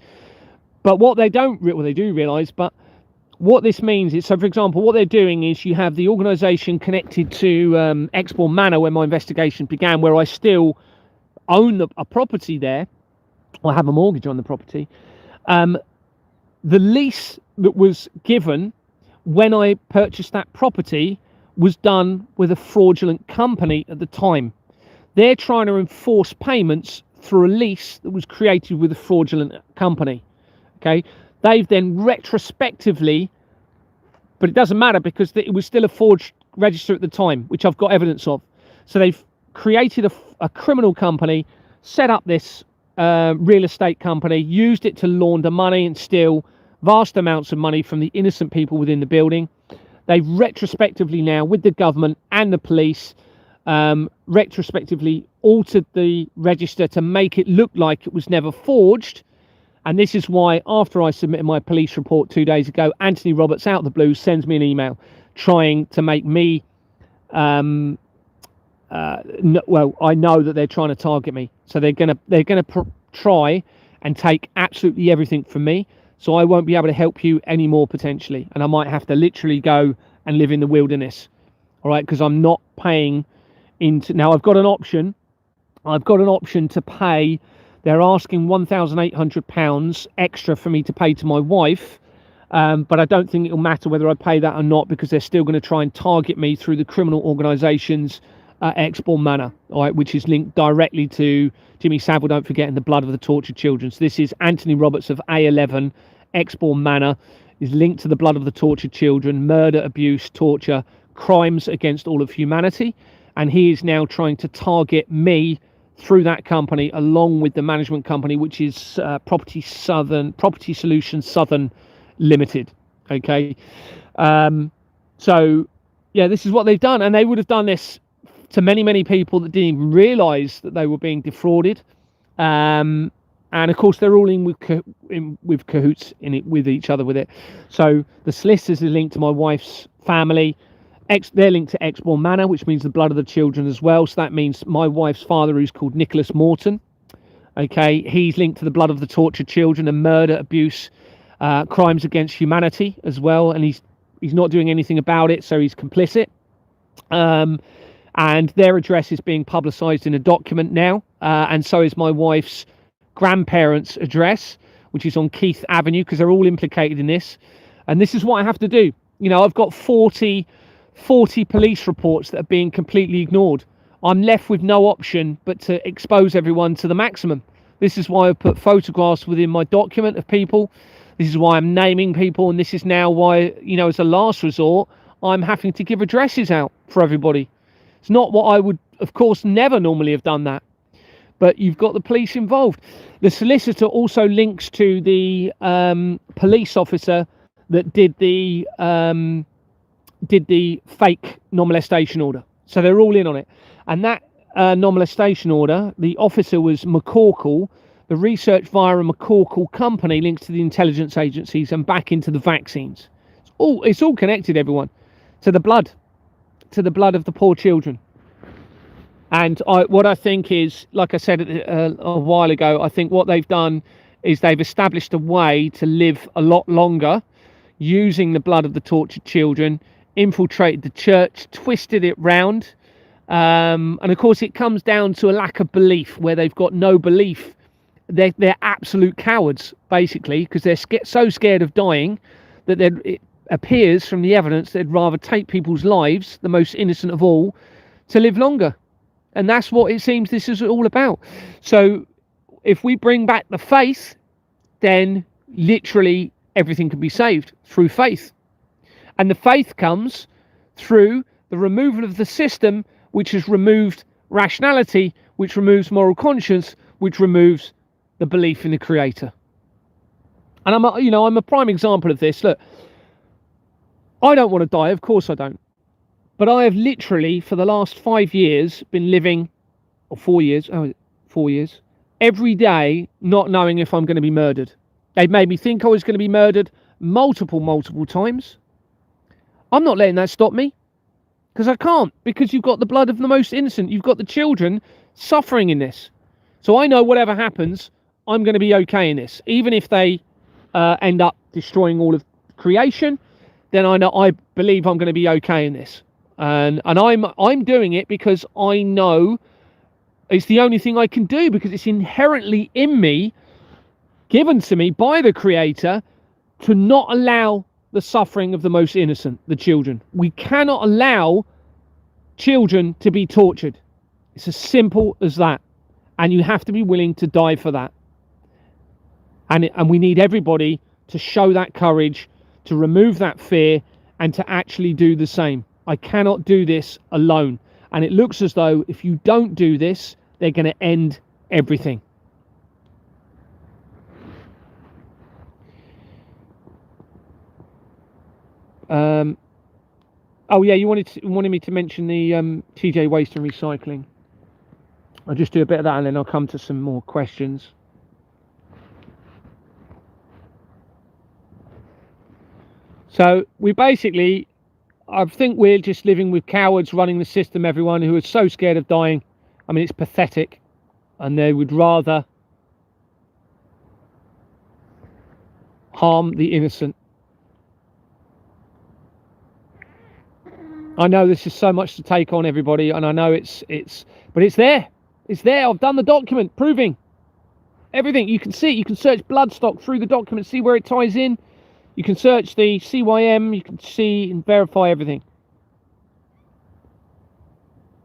But what they do realize, but what this means is, so for example, what they're doing is you have the organisation connected to Exbourne Manor, where my investigation began, where I still own a property there. I have a mortgage on the property. The lease that was given when I purchased that property was done with a fraudulent company at the time. They're trying to enforce payments through a lease that was created with a fraudulent company. Okay, they've then retrospectively, but it doesn't matter because it was still a forged register at the time, which I've got evidence of. So they've created a criminal company, set up this real estate company, used it to launder money and steal vast amounts of money from the innocent people within the building. They've retrospectively now, with the government and the police, retrospectively altered the register to make it look like it was never forged. And this is why, after I submitted my police report 2 days ago, Anthony Roberts, out of the blue, sends me an email trying to make me, well, I know that they're trying to target me. So they're gonna try and take absolutely everything from me. So I won't be able to help you anymore, potentially. And I might have to literally go and live in the wilderness. All right, because I'm not paying into... Now, I've got an option. I've got an option to pay... They're asking £1,800 extra for me to pay to my wife But I don't think it'll matter whether I pay that or not, because they're still going to try and target me through the criminal organisations Exbourne Manor, all right, which is linked directly to Jimmy Savile, don't forget, in the blood of the tortured children. So this is Anthony Roberts of A11, Exbourne Manor, is linked to the blood of the tortured children, murder, abuse, torture, crimes against all of humanity. And he is now trying to target me through that company, along with the management company, which is Property Solutions Southern Limited. Okay. So yeah, this is what they've done, and they would have done this to many people that didn't even realise that they were being defrauded. And of course, they're all in with cahoots in it with each other with it. So the solicitors are linked to my wife's family. They're linked to Exbourne Manor, which means the blood of the children as well. So that means my wife's father, who's called Nicholas Morton. Okay, he's linked to the blood of the tortured children and murder, abuse, crimes against humanity as well. And he's not doing anything about it, so he's complicit. And their address is being publicised in a document now, and so is my wife's grandparents' address, which is on Keith Avenue, because they're all implicated in this. And this is what I have to do. You know, I've got 40 police reports that are being completely ignored. I'm left with no option but to expose everyone to the maximum. This is why I've put photographs within my document of people. This is why I'm naming people, and this is now why, you know, as a last resort, I'm having to give addresses out for everybody. It's not what I would, of course, never normally have done that. But you've got the police involved. The solicitor also links to the police officer that did the fake non-molestation order. So they're all in on it. And that non-molestation order, the officer was McCorkle. The research via a McCorkle company links to the intelligence agencies and back into the vaccines. It's all connected, everyone, to the blood of the poor children. And what I think is, like I said a while ago, I think what they've done is they've established a way to live a lot longer using the blood of the tortured children, infiltrated the church, twisted it round. And of course, it comes down to a lack of belief, where they've got no belief. They're absolute cowards, basically, because they're so scared of dying that it appears from the evidence they'd rather take people's lives, the most innocent of all, to live longer. And that's what it seems this is all about. So if we bring back the faith, then literally everything can be saved through faith. And the faith comes through the removal of the system, which has removed rationality, which removes moral conscience, which removes the belief in the Creator. And I'm a prime example of this. Look, I don't want to die, of course I don't. But I have literally, for the last 5 years, been living, or 4 years, 4 years, every day not knowing if I'm going to be murdered. They've made me think I was going to be murdered multiple times. I'm not letting that stop me, because I can't, because you've got the blood of the most innocent. You've got the children suffering in this. So I know whatever happens, I'm going to be okay in this. Even if they end up destroying all of creation, then I believe I'm going to be okay in this. And I'm doing it because I know it's the only thing I can do, because it's inherently in me, given to me by the Creator, to not allow the suffering of the most innocent, the children. We cannot allow children to be tortured. It's as simple as that. And you have to be willing to die for that. And we need everybody to show that courage, to remove that fear, and to actually do the same. I cannot do this alone. And it looks as though if you don't do this, they're going to end everything. Oh yeah, you wanted me to mention the TJ Waste and Recycling. I'll just do a bit of that, and then I'll come to some more questions. So we basically, I think we're just living with cowards running the system, everyone, who are so scared of dying. I mean, it's pathetic. And they would rather harm the innocent. I know this is so much to take on, everybody, and I know but it's there. It's there. I've done the document proving everything. You can see it. You can search bloodstock through the document, see where it ties in. You can search the CYM, you can see and verify everything.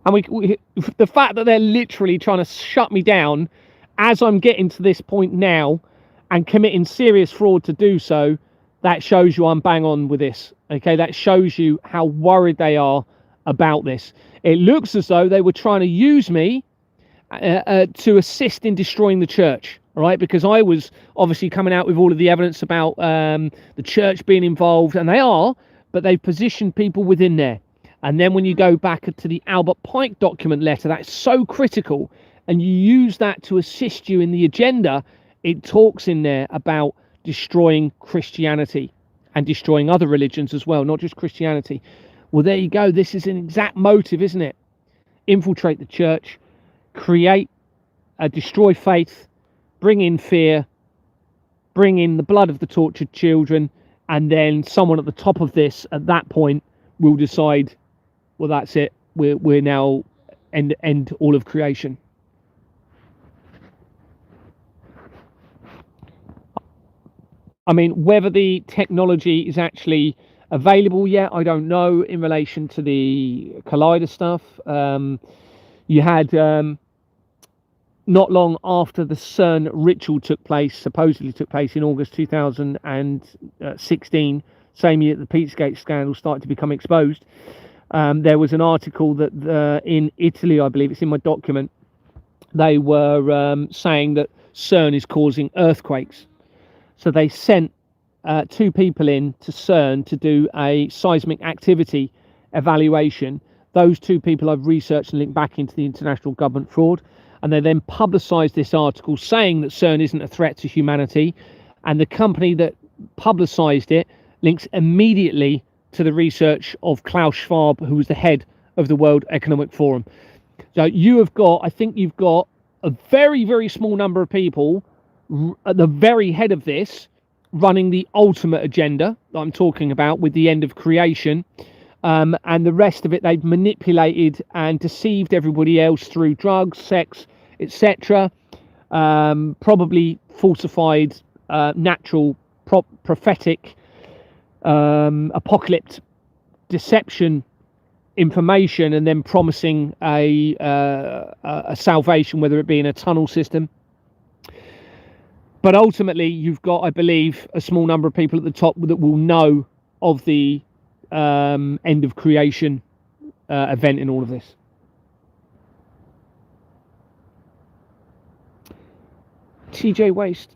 And the fact that they're literally trying to shut me down as I'm getting to this point now and committing serious fraud to do so, that shows you I'm bang on with this. Okay, that shows you how worried they are about this. It looks as though they were trying to use me to assist in destroying the church, all right? Because I was obviously coming out with all of the evidence about the church being involved, and they are, but they've positioned people within there. And then when you go back to the Albert Pike document letter, that's so critical, and you use that to assist you in the agenda. It talks in there about destroying Christianity and destroying other religions as well, not just Christianity. Well, there you go. This is an exact motive, isn't it? Infiltrate the church, destroy faith, bring in fear, bring in the blood of the tortured children, and then someone at the top of this at that point will decide, well, that's it. We're now end all of creation. I mean, whether the technology is actually available yet, I don't know. In relation to the collider stuff, you had not long after the CERN ritual supposedly took place in August 2016, same year that the Pizzagate scandal started to become exposed. There was an article that in Italy, I believe it's in my document, they were saying that CERN is causing earthquakes. So they sent 2 people in to CERN to do a seismic activity evaluation. Those 2 people I've researched and linked back into the international government fraud. And they then publicised this article saying that CERN isn't a threat to humanity. And the company that publicised it links immediately to the research of Klaus Schwab, who was the head of the World Economic Forum. So I think you've got a very, very small number of people at the very head of this, running the ultimate agenda that I'm talking about with the end of creation, and the rest of it they've manipulated and deceived everybody else through drugs, sex, etc. Probably falsified natural prophetic apocalypse deception information, and then promising a salvation, whether it be in a tunnel system. But ultimately, you've got, I believe, a small number of people at the top that will know of the end of creation event in all of this. TJ Waste.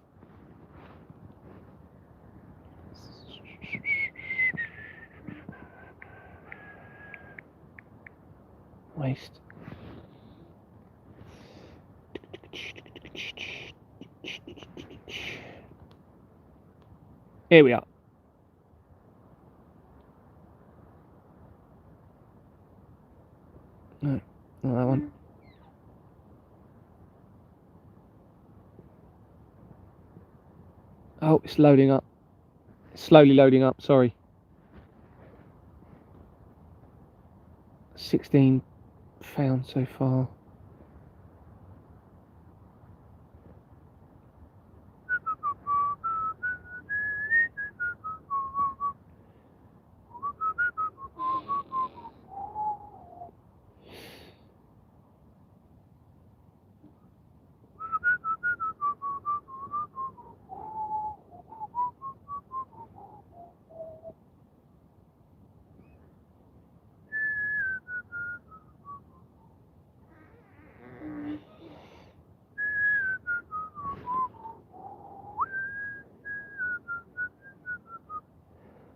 Waste. Here we are. No, not that one. Oh, it's loading up. It's slowly loading up, sorry. 16 found so far.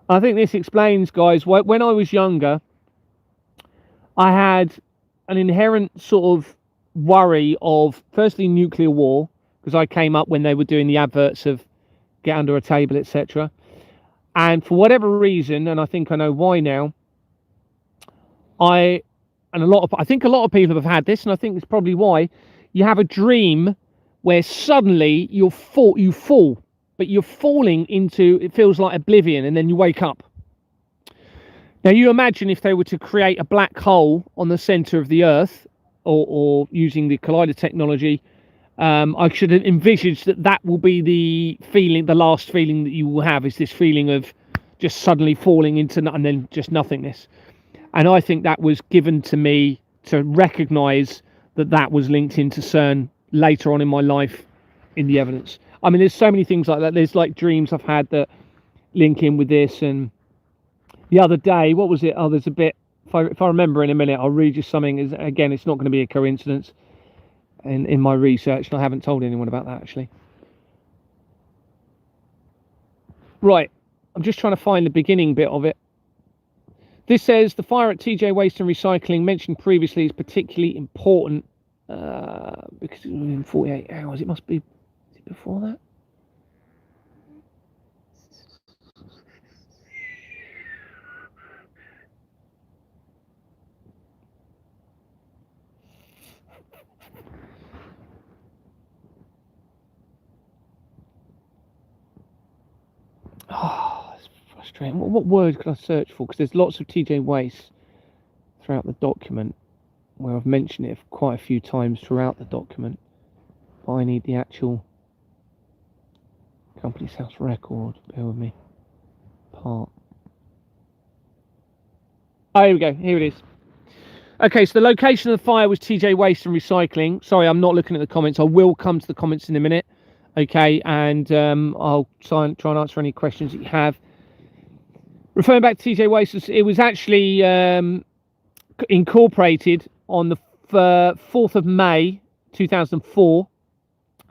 I think this explains, guys, when I was younger, I had an inherent sort of worry of, firstly, nuclear war, because I came up when they were doing the adverts of get under a table, etc. And for whatever reason, and I think I know why now, I think a lot of people have had this, and I think it's probably why, you have a dream where suddenly you fall, but you're falling into, it feels like oblivion, and then you wake up. Now you imagine if they were to create a black hole on the center of the earth, or using the collider technology, I should have envisaged that will be the feeling, the last feeling that you will have, is this feeling of just suddenly falling into and then just nothingness. And I think that was given to me to recognise that was linked into CERN later on in my life in the evidence. I mean, there's so many things like that. There's like dreams I've had that link in with this. And the other day, what was it? Oh, there's a bit, if I remember in a minute, I'll read you something. Again, it's not going to be a coincidence in my research, and I haven't told anyone about that actually. Right, I'm just trying to find the beginning bit of it. This says the fire at TJ Waste and Recycling mentioned previously is particularly important because it was within 48 hours. It must be, is it before that? Oh, it's frustrating. What word could I search for? Because there's lots of TJ Waste throughout the document, where I've mentioned it quite a few times throughout the document. But I need the actual Company's House record. Bear with me. Part. Oh, here we go. Here it is. Okay, so the location of the fire was TJ Waste and Recycling. Sorry, I'm not looking at the comments. I will come to the comments in a minute. Okay, and I'll try and answer any questions that you have. Referring back to TJ Waste, it was actually incorporated on the 4th of May 2004,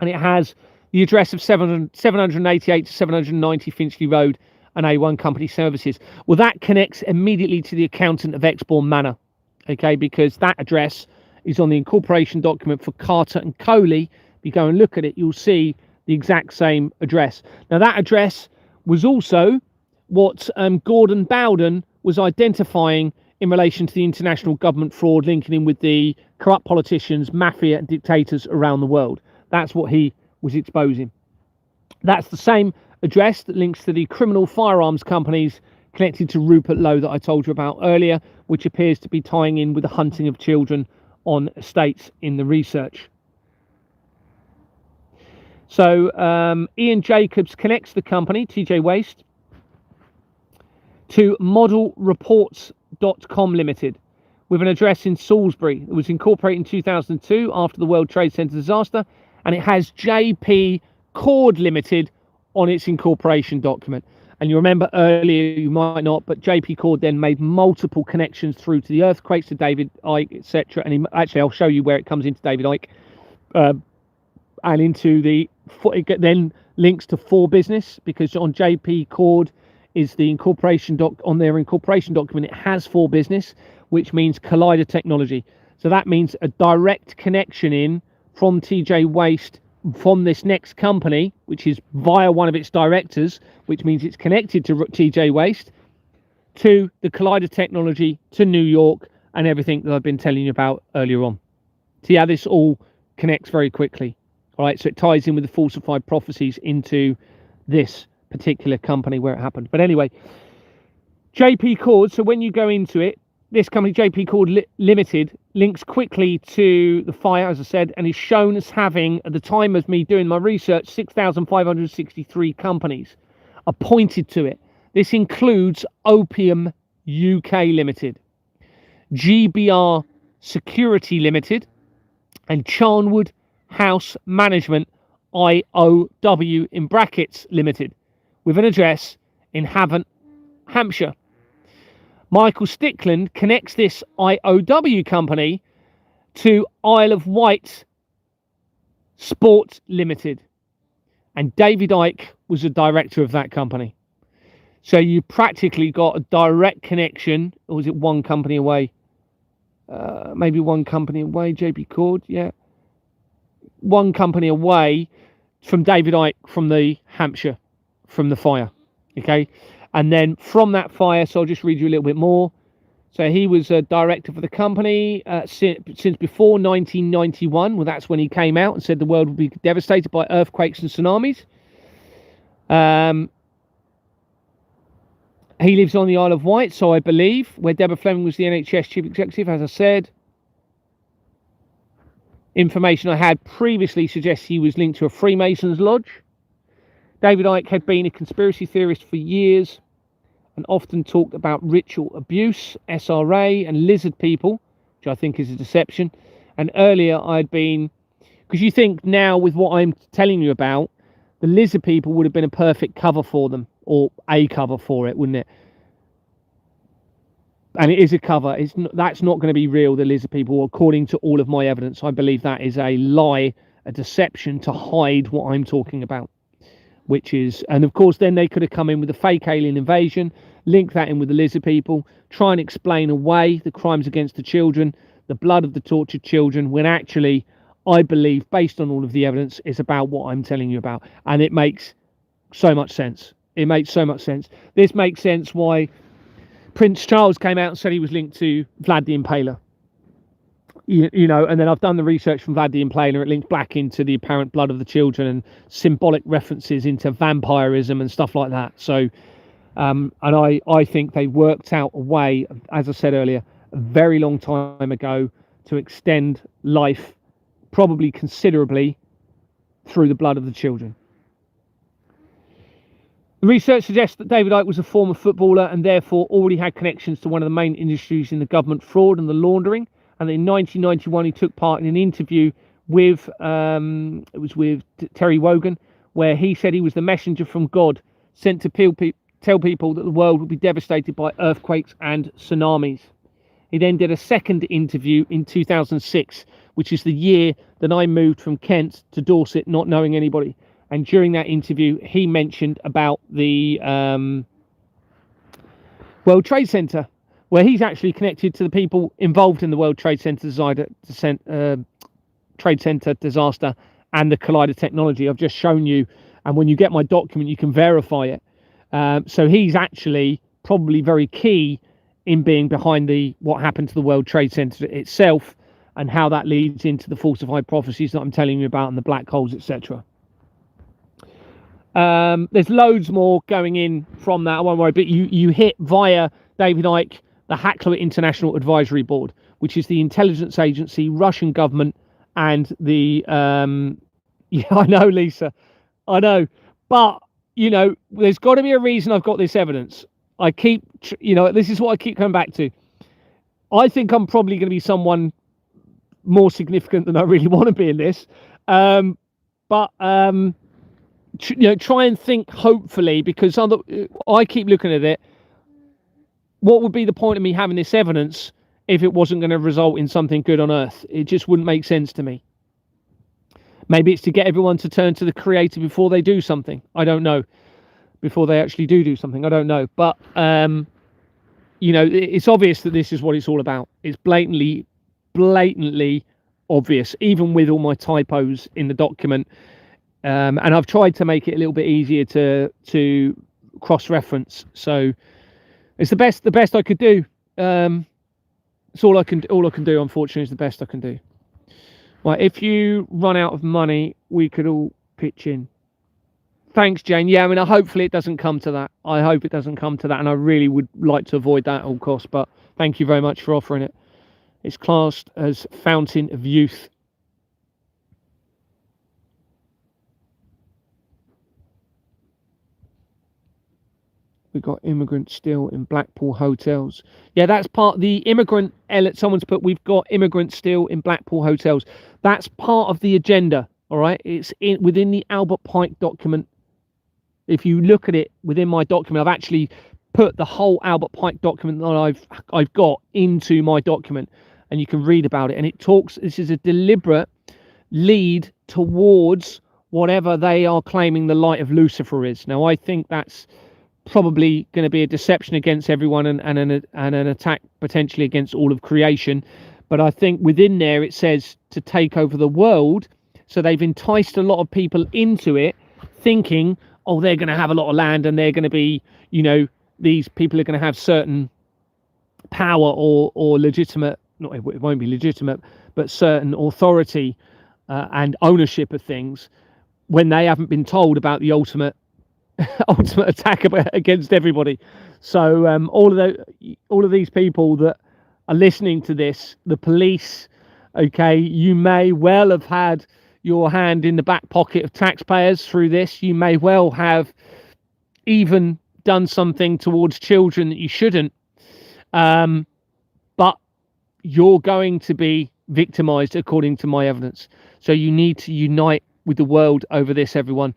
and it has the address of 788 to 790 Finchley Road and A1 Company Services. Well, that connects immediately to the accountant of Exbourne Manor, okay, because that address is on the incorporation document for Carter and Coley. If you go and look at it, you'll see the exact same address. Now, that address was also what Gordon Bowden was identifying in relation to the international government fraud, linking in with the corrupt politicians, mafia and dictators around the world. That's what he was exposing. That's the same address that links to the criminal firearms companies connected to Rupert Lowe that I told you about earlier, which appears to be tying in with the hunting of children on estates in the research. So Ian Jacobs connects the company, TJ Waste, to modelreports.com Limited, with an address in Salisbury. It was incorporated in 2002 after the World Trade Center disaster, and it has JP Cord Limited on its incorporation document. And you remember earlier, you might not, but JP Cord then made multiple connections through to the earthquakes, to David Icke, etc. And actually, I'll show you where it comes into David Icke, and into the, it then links to For Business, because on JP Cord is the incorporation on their incorporation document, it has For Business, which means Collider Technology. So that means a direct connection in from TJ Waste, from this next company, which is via one of its directors, which means it's connected to TJ Waste, to the Collider Technology, to New York, and everything that I've been telling you about earlier on. See how this all connects very quickly. All right, so it ties in with the falsified prophecies into this particular company where it happened. But anyway, JP Cord, so when you go into it, this company, JP Cord Limited, links quickly to the fire, as I said, and is shown as having, at the time of me doing my research, 6,563 companies appointed to it. This includes Opium UK Limited, GBR Security Limited, and Charnwood House Management IOW in brackets Limited, with an address in Havant, Hampshire. Michael Stickland connects this IOW company to Isle of Wight Sport Limited, and David Icke was the director of that company. So you practically got a direct connection, or was it one company away? Maybe one company away, JP Cord, yeah. One company away from David Icke from the Hampshire, from the fire, okay? And then from that fire, so I'll just read you a little bit more. So he was a director for the company since before 1991. Well, that's when he came out and said the world would be devastated by earthquakes and tsunamis. He lives on the Isle of Wight, so I believe, where Deborah Fleming was the NHS chief executive, as I said. Information I had previously suggests he was linked to a Freemasons lodge. David Icke had been a conspiracy theorist for years and often talked about ritual abuse, SRA, and lizard people, which I think is a deception. And earlier I'd been, because you think now with what I'm telling you about, the lizard people would have been a perfect cover for them, or a cover for it, wouldn't it? And it is a cover. That's not going to be real, the lizard people, according to all of my evidence. I believe that is a lie, a deception to hide what I'm talking about. Which is, and of course, then they could have come in with a fake alien invasion, link that in with the lizard people, try and explain away the crimes against the children, the blood of the tortured children, when actually, I believe, based on all of the evidence, is about what I'm telling you about. And it makes so much sense. It makes so much sense. This makes sense why Prince Charles came out and said he was linked to Vlad the Impaler. You know, and then I've done the research from Vlad the Impaler. It links back into the apparent blood of the children and symbolic references into vampirism and stuff like that. So, and I think they worked out a way, as I said earlier, a very long time ago, to extend life, probably considerably, through the blood of the children. The research suggests that David Icke was a former footballer and therefore already had connections to one of the main industries in the government fraud and the laundering. And in 1991, he took part in an interview with, it was with Terry Wogan, where he said he was the messenger from God sent to tell people that the world would be devastated by earthquakes and tsunamis. He then did a second interview in 2006, which is the year that I moved from Kent to Dorset, not knowing anybody. And during that interview, he mentioned about the World Trade Center, where he's actually connected to the people involved in the World Trade Center disaster and the Collider technology. I've just shown you, and when you get my document, you can verify it. So he's actually probably very key in being behind what happened to the World Trade Center itself, and how that leads into the falsified prophecies that I'm telling you about, and the black holes, etc. There's loads more going in from that, I won't worry, but you hit via David Icke the Hackler International Advisory Board, which is the intelligence agency, Russian government, and the yeah, I know, Lisa, I know, but you know, there's got to be a reason I've got this evidence. I keep, you know, this is what I keep coming back to. I think I'm probably going to be someone more significant than I really want to be in this, but you know, try and think hopefully, because I keep looking at it. What would be the point of me having this evidence if it wasn't going to result in something good on Earth? It just wouldn't make sense to me. Maybe it's to get everyone to turn to the Creator before they do something. I don't know. Before they actually do something. I don't know. But, you know, it's obvious that this is what it's all about. It's blatantly obvious, even with all my typos in the document. And I've tried to make it a little bit easier to cross-reference. So it's the best I could do. It's all I can do, unfortunately, is the best I can do. Right, if you run out of money, we could all pitch in. Thanks, Jane. Yeah, I mean, hopefully it doesn't come to that. I hope it doesn't come to that, and I really would like to avoid that at all costs, but thank you very much for offering it. It's classed as Fountain of Youth. We've got immigrants still in Blackpool hotels. Yeah, that's part of the immigrant. Someone's put, we've got immigrants still in Blackpool hotels. That's part of the agenda, all right? It's within the Albert Pike document. If you look at it within my document, I've actually put the whole Albert Pike document that I've got into my document, and you can read about it. And it talks, this is a deliberate lead towards whatever they are claiming the light of Lucifer is. Now, I think that's probably going to be a deception against everyone, and an attack potentially against all of creation. But I think within there it says to take over the world. So they've enticed a lot of people into it, thinking, oh, they're going to have a lot of land, and they're going to be, you know, these people are going to have certain power or legitimate, not, it won't be legitimate, but certain authority and ownership of things, when they haven't been told about the ultimate attack against everybody. So all of these people that are listening to this, the police, Okay, you may well have had your hand in the back pocket of taxpayers through this. You may well have even done something towards children that you shouldn't. But you're going to be victimized according to my evidence. So you need to unite with the world over this, everyone.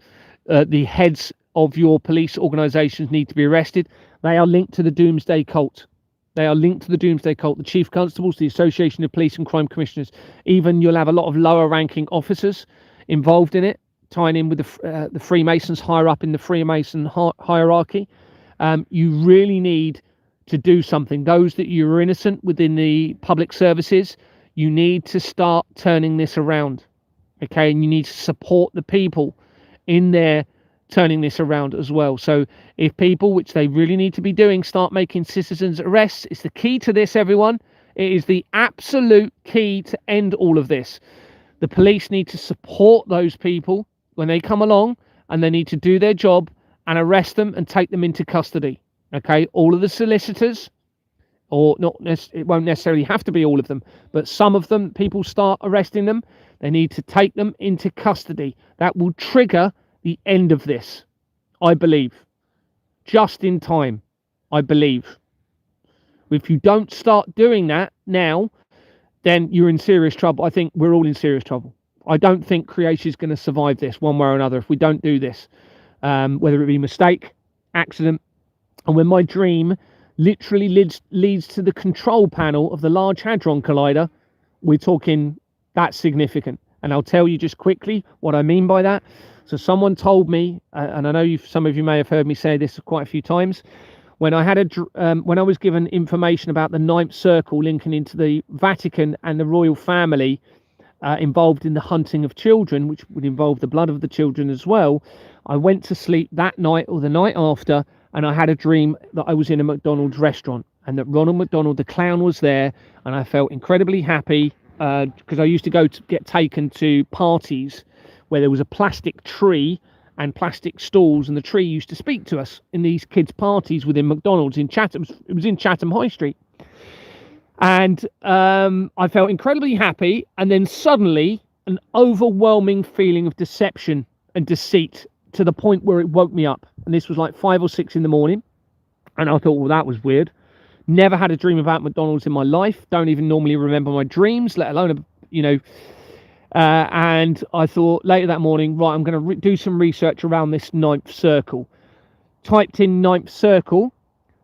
The heads of your police organizations need to be arrested. They are linked to the Doomsday Cult. They are linked to the Doomsday Cult. The chief constables, the Association of Police and Crime Commissioners. Even you'll have a lot of lower ranking officers involved in it, tying in with the Freemasons higher up in the Freemason hierarchy. You really need to do something. Those that you're innocent within the public services, you need to start turning this around. Okay, and you need to support the people in there turning this around as well. So if people, which they really need to be doing, start making citizens arrests, it's the key to this, everyone. It is the absolute key to end all of this. The police need to support those people when they come along, and they need to do their job and arrest them and take them into custody. Okay, all of the solicitors, or not, it won't necessarily have to be all of them, but some of them, people start arresting them, they need to take them into custody. That will trigger the end of this, I believe, just in time, I believe. If you don't start doing that now, then you're in serious trouble. I think we're all in serious trouble. I don't think creation is going to survive this one way or another if we don't do this, whether it be mistake, accident. And when my dream literally leads to the control panel of the Large Hadron Collider, we're talking that's significant. And I'll tell you just quickly what I mean by that. So someone told me, and I know some of you may have heard me say this quite a few times, when I had when I was given information about the Ninth Circle linking into the Vatican and the royal family involved in the hunting of children, which would involve the blood of the children as well, I went to sleep that night or the night after, and I had a dream that I was in a McDonald's restaurant and that Ronald McDonald, the clown, was there, and I felt incredibly happy because I used to go to get taken to parties where there was a plastic tree and plastic stools, and the tree used to speak to us in these kids' parties within McDonald's in Chatham. It was in Chatham High Street. And I felt incredibly happy, and then suddenly an overwhelming feeling of deception and deceit to the point where it woke me up. And this was like 5 or 6 in the morning, and I thought, well, that was weird. Never had a dream about McDonald's in my life. Don't even normally remember my dreams, let alone, and I thought later that morning, right, I'm going to do some research around this Ninth Circle. Typed in Ninth Circle.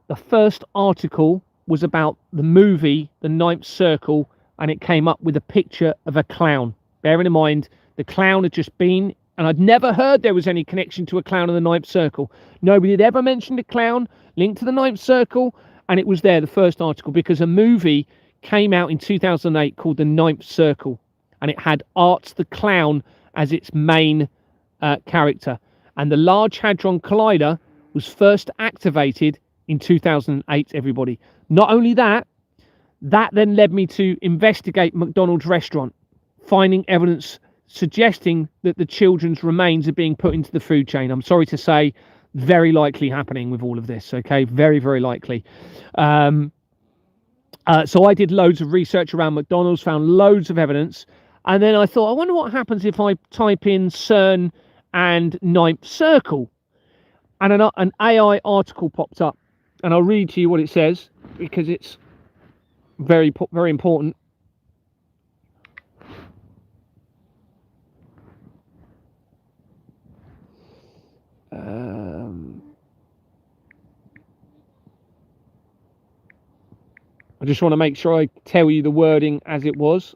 The first article was about the movie The Ninth Circle, and it came up with a picture of a clown. Bearing in mind, the clown had just been, and I'd never heard there was any connection to a clown in the Ninth Circle. Nobody had ever mentioned a clown linked to the Ninth Circle, and it was there, the first article, because a movie came out in 2008 called The Ninth Circle, and it had Art the Clown as its main character. And the Large Hadron Collider was first activated in 2008, everybody. Not only that, that then led me to investigate McDonald's restaurant, finding evidence suggesting that the children's remains are being put into the food chain. I'm sorry to say, very likely happening with all of this, okay? Very, very likely. So I did loads of research around McDonald's, found loads of evidence, and then I thought, I wonder what happens if I type in CERN and Ninth Circle, and an AI article popped up, and I'll read to you what it says because it's very, very important. I just want to make sure I tell you the wording as it was.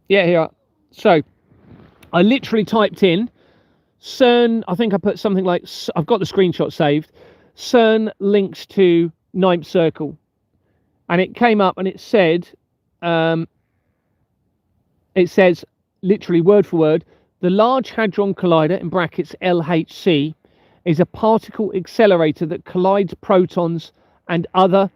Yeah, here. So I literally typed in CERN. I think I put something like, I've got the screenshot saved. CERN links to Ninth Circle, and it came up and it said, it says literally word for word, the Large Hadron Collider, in brackets LHC, is a particle accelerator that collides protons and other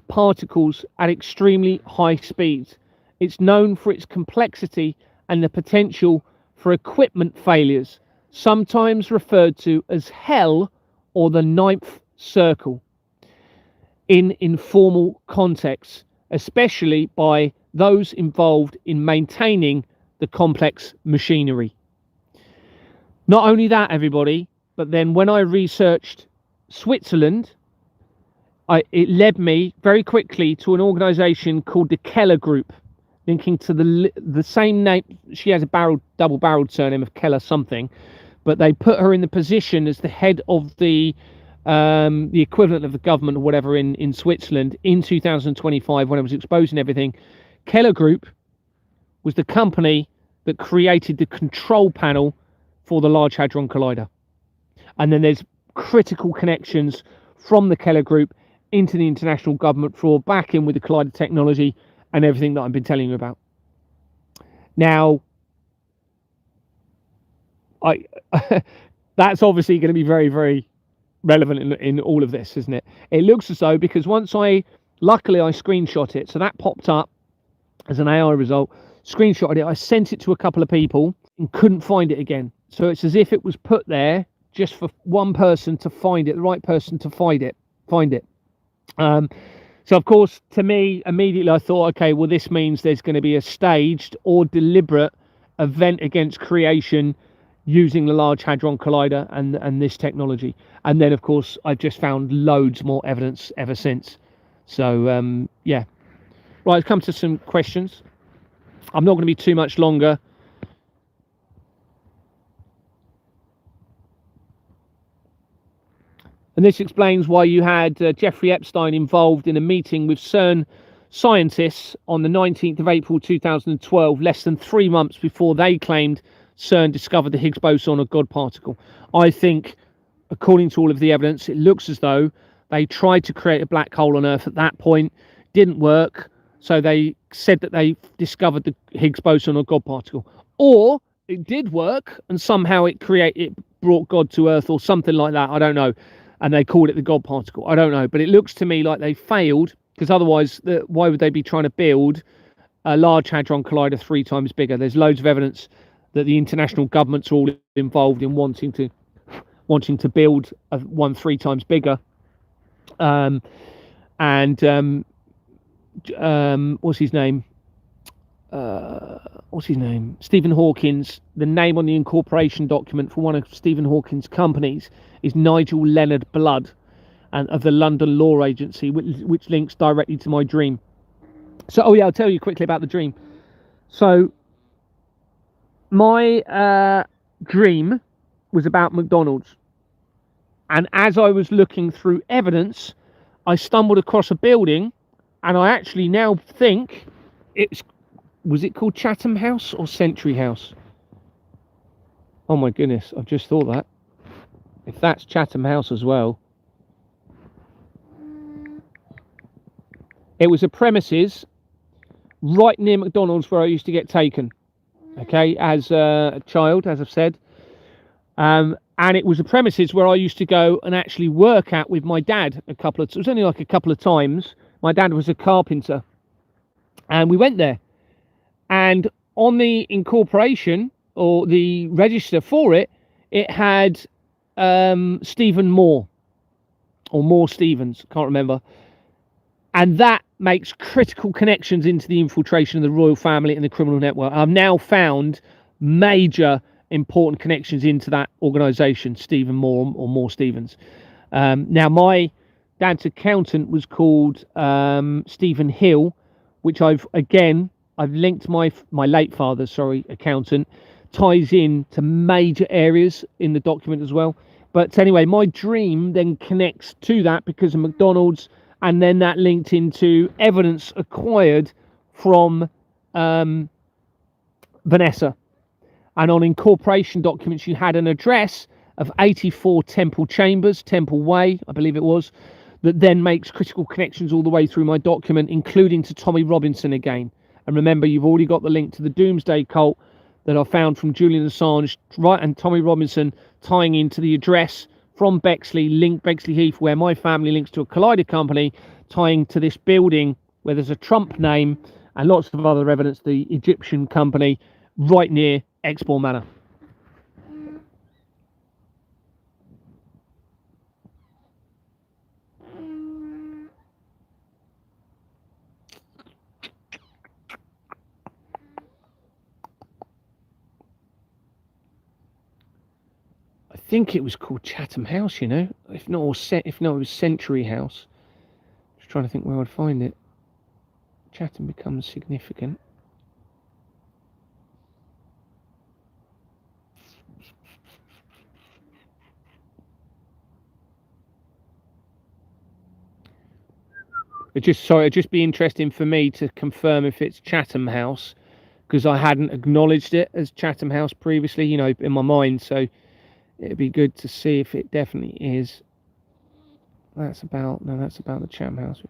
particles at extremely high speeds. It's known for its complexity and the potential for equipment failures, sometimes referred to as hell or the ninth circle in informal contexts, especially by those involved in maintaining the complex machinery. Not only that, everybody, but then when I researched Switzerland, it led me very quickly to an organization called the Keller Group, linking to the same name. She has a double-barreled surname of Keller something, but they put her in the position as the head of the equivalent of the government or whatever in Switzerland in 2025 when I was exposing everything. Keller Group was the company that created the control panel for the Large Hadron Collider. And then there's critical connections from the Keller Group into the international government for backing with the collider technology and everything that I've been telling you about. Now, that's obviously going to be very, very relevant in all of this, isn't it? It looks as though, because luckily I screenshot it, so that popped up as an AI result, screenshotted it, I sent it to a couple of people and couldn't find it again. So it's as if it was put there just for one person to find it, the right person to find it. So of course, to me, immediately I thought, okay, well, this means there's going to be a staged or deliberate event against creation using the Large Hadron Collider and this technology. And then, of course, I've just found loads more evidence ever since. So, yeah. Right, let's come to some questions. I'm not going to be too much longer. And this explains why you had Jeffrey Epstein involved in a meeting with CERN scientists on the 19th of April 2012, less than 3 months before they claimed CERN discovered the Higgs boson or God particle. I think, according to all of the evidence, it looks as though they tried to create a black hole on Earth at that point, didn't work, so they said that they discovered the Higgs boson or God particle. Or it did work, and somehow it brought God to Earth or something like that, I don't know. And they called it the God particle. I don't know. But it looks to me like they failed, because otherwise, why would they be trying to build a Large Hadron Collider 3 times bigger? There's loads of evidence that the international governments are all involved in wanting to build one 3 times bigger. What's his name? Stephen Hawking's, the name on the incorporation document for one of Stephen Hawking's companies is Nigel Leonard Blood, and of the London Law Agency, which links directly to my dream. So, I'll tell you quickly about the dream. So, my dream was about McDonald's, and as I was looking through evidence, I stumbled across a building, and I actually now think was it called Chatham House or Century House? Oh my goodness, I've just thought that. If that's Chatham House as well. It was a premises right near McDonald's where I used to get taken. Okay, as a child, as I've said. And it was a premises where I used to go and actually work at with my dad it was only like a couple of times. My dad was a carpenter. And we went there. And on the incorporation or the register for it, it had Stephen Moore or Moore Stevens, can't remember. And that makes critical connections into the infiltration of the royal family and the criminal network. I've now found major important connections into that organisation, Stephen Moore or Moore Stevens. Now, my dad's accountant was called Stephen Hill, which I've linked my late father's accountant, ties in to major areas in the document as well. But anyway, my dream then connects to that because of McDonald's, and then that linked into evidence acquired from Vanessa. And on incorporation documents, you had an address of 84 Temple Chambers, Temple Way, I believe it was, that then makes critical connections all the way through my document, including to Tommy Robinson again. And remember, you've already got the link to the Doomsday Cult that I found from Julian Assange, right, and Tommy Robinson tying into the address from Bexley Heath, where my family links to a collider company, tying to this building where there's a Trump name and lots of other evidence, the Egyptian company, right near Exmoor Manor. I think it was called Chatham House, you know, if not, it was Century House. Just trying to think where I'd find it. Chatham becomes significant. It'd just be interesting for me to confirm if it's Chatham House, because I hadn't acknowledged it as Chatham House previously, you know, in my mind. So it'd be good to see if it definitely is. That's about the Chatham House.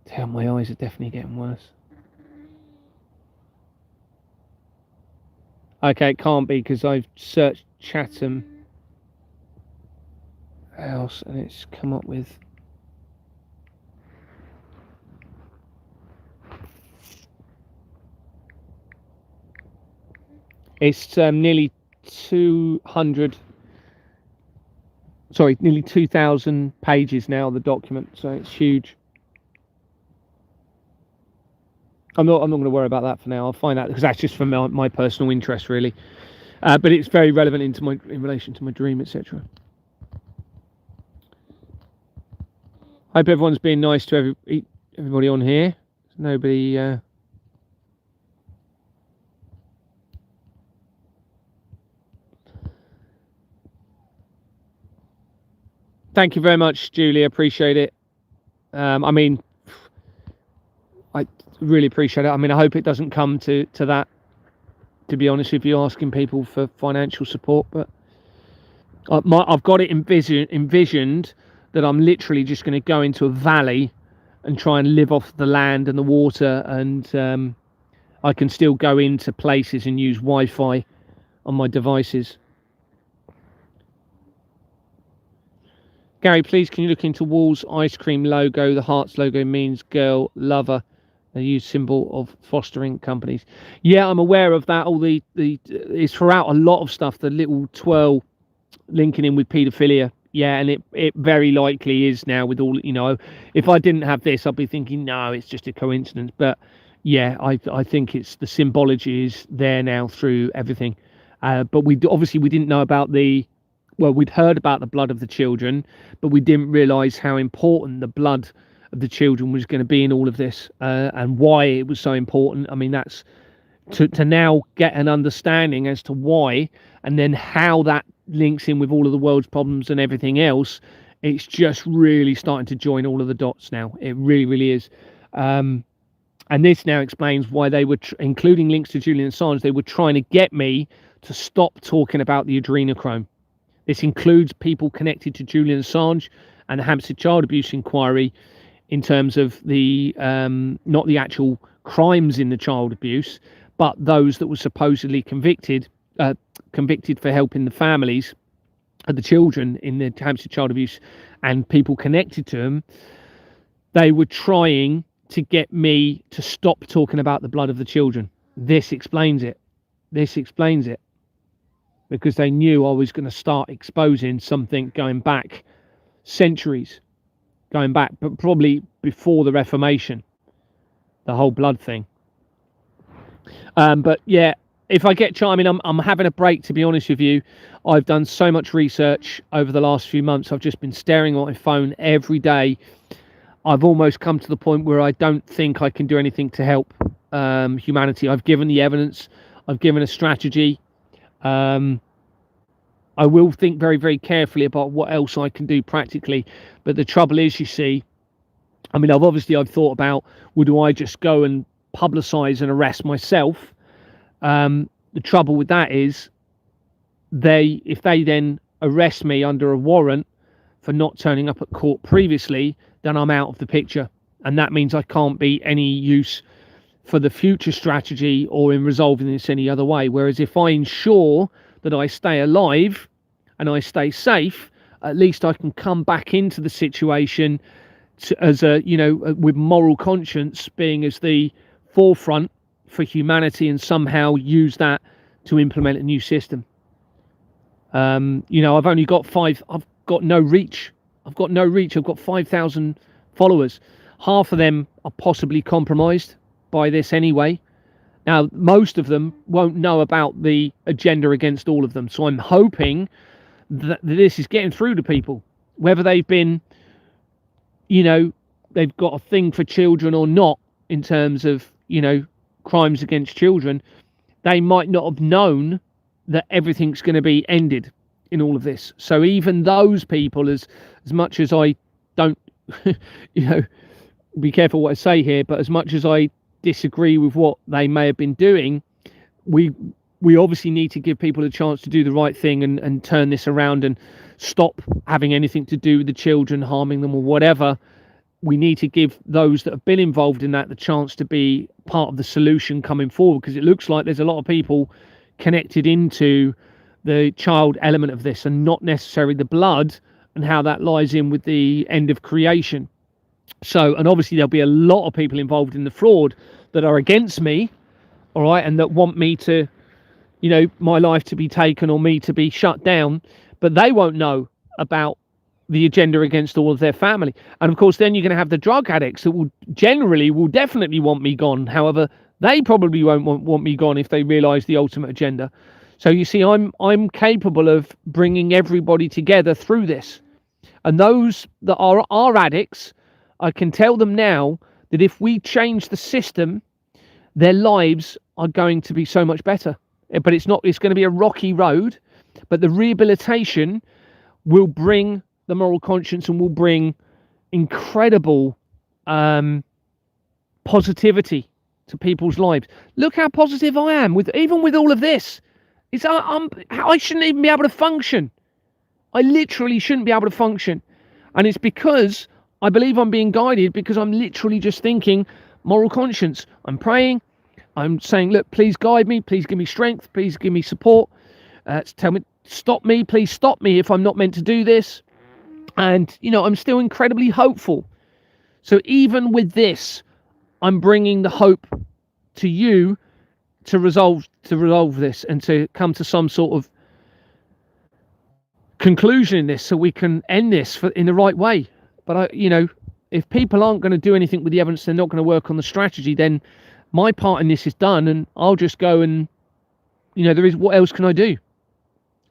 Damn, my eyes are definitely getting worse. Okay, it can't be, because I've searched Chatham House and it's come up with. It's nearly 200. Sorry, nearly 2,000 pages now, the document, so it's huge. I'm not going to worry about that for now. I'll find out, because that's just for my personal interest, really. But it's very relevant in relation to my dream, etc. Hope everyone's being nice to everybody on here. Nobody. Thank you very much, Julie. Appreciate it. I mean, I really appreciate it. I mean, I hope it doesn't come to that, to be honest with you, asking people for financial support. But I've got it envisioned that I'm literally just going to go into a valley and try and live off the land and the water, and I can still go into places and use Wi-Fi on my devices. Gary, please, can you look into Wall's ice cream logo? The hearts logo means girl lover. They use symbol of fostering companies. Yeah, I'm aware of that. All it's throughout a lot of stuff. The little twirl linking in with paedophilia. Yeah, and it very likely is now with all, you know. If I didn't have this, I'd be thinking, no, it's just a coincidence. But yeah, I think it's the symbology is there now through everything. But we didn't know about we'd heard about the blood of the children, but we didn't realise how important the blood of the children was going to be in all of this, and why it was so important. I mean, that's to now get an understanding as to why, and then how that links in with all of the world's problems and everything else. It's just really starting to join all of the dots now. It really, really is. And this now explains why they were, including links to Julian Assange, they were trying to get me to stop talking about the adrenochrome. This includes people connected to Julian Assange and the Hampstead child abuse inquiry, in terms of the not the actual crimes in the child abuse, but those that were supposedly convicted for helping the families of the children in the Hampstead child abuse and people connected to them. They were trying to get me to stop talking about the blood of the children. This explains it. Because they knew I was going to start exposing something going back centuries, but probably before the Reformation, the whole blood thing. But yeah, if I get I mean, I'm having a break, to be honest with you. I've done so much research over the last few months. I've just been staring at my phone every day. I've almost come to the point where I don't think I can do anything to help humanity. I've given the evidence. I've given a strategy. I will think very, very carefully about what else I can do practically. But the trouble is, you see, I mean, I've thought about, well, do I just go and publicise and arrest myself? The trouble with that is, if they then arrest me under a warrant for not turning up at court previously, then I'm out of the picture, and that means I can't be any use for the future strategy or in resolving this any other way. Whereas if I ensure that I stay alive and I stay safe, at least I can come back into the situation as a, with moral conscience being as the forefront for humanity, and somehow use that to implement a new system. I've only got I've got no reach. I've got 5,000 followers. Half of them are possibly compromised by this anyway. Now, most of them won't know about the agenda against all of them. So I'm hoping that this is getting through to people, whether they've been, they've got a thing for children or not, in terms of, crimes against children. They might not have known that everything's going to be ended in all of this. So even those people, as much as I don't, be careful what I say here, but as much as I disagree with what they may have been doing, we obviously need to give people a chance to do the right thing and turn this around and stop having anything to do with the children, harming them or whatever. We need to give those that have been involved in that the chance to be part of the solution coming forward, because it looks like there's a lot of people connected into the child element of this, and not necessarily the blood, and how that lies in with the end of creation. So, and obviously there'll be a lot of people involved in the fraud that are against me, all right, and that want me to, my life to be taken or me to be shut down, but they won't know about the agenda against all of their family. And of course, then you're going to have the drug addicts that will definitely want me gone. However, they probably won't want me gone if they realize the ultimate agenda. So you see, I'm capable of bringing everybody together through this. And those that are addicts, I can tell them now that if we change the system, their lives are going to be so much better. But it's going to be a rocky road, but the rehabilitation will bring the moral conscience and will bring incredible positivity to people's lives. Look how positive I am even with all of this. I shouldn't even be able to function. I literally shouldn't be able to function. And it's because I believe I'm being guided, because I'm literally just thinking moral conscience. I'm praying. I'm saying, look, please guide me. Please give me strength. Please give me support. Tell me, stop me. Please stop me if I'm not meant to do this. And, I'm still incredibly hopeful. So even with this, I'm bringing the hope to you to resolve this and to come to some sort of conclusion in this, so we can end this in the right way. But if people aren't going to do anything with the evidence, they're not going to work on the strategy, then my part in this is done, and I'll just go and, what else can I do?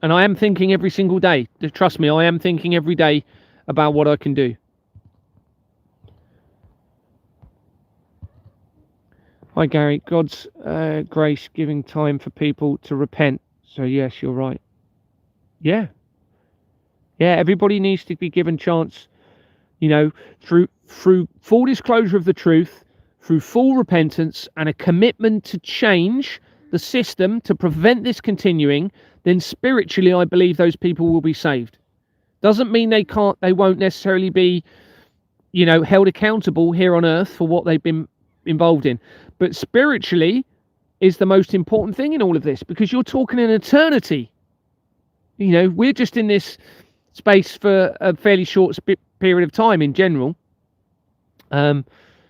And I am thinking every single day. Trust me, I am thinking every day about what I can do. Hi, Gary. God's grace giving time for people to repent. So, yes, you're right. Yeah, everybody needs to be given chance, through full disclosure of the truth, through full repentance and a commitment to change the system to prevent this continuing. Then spiritually, I believe those people will be saved. Doesn't mean they won't necessarily be, held accountable here on earth for what they've been involved in. But spiritually is the most important thing in all of this, because you're talking an eternity. We're just in this space for a fairly short period of time in general.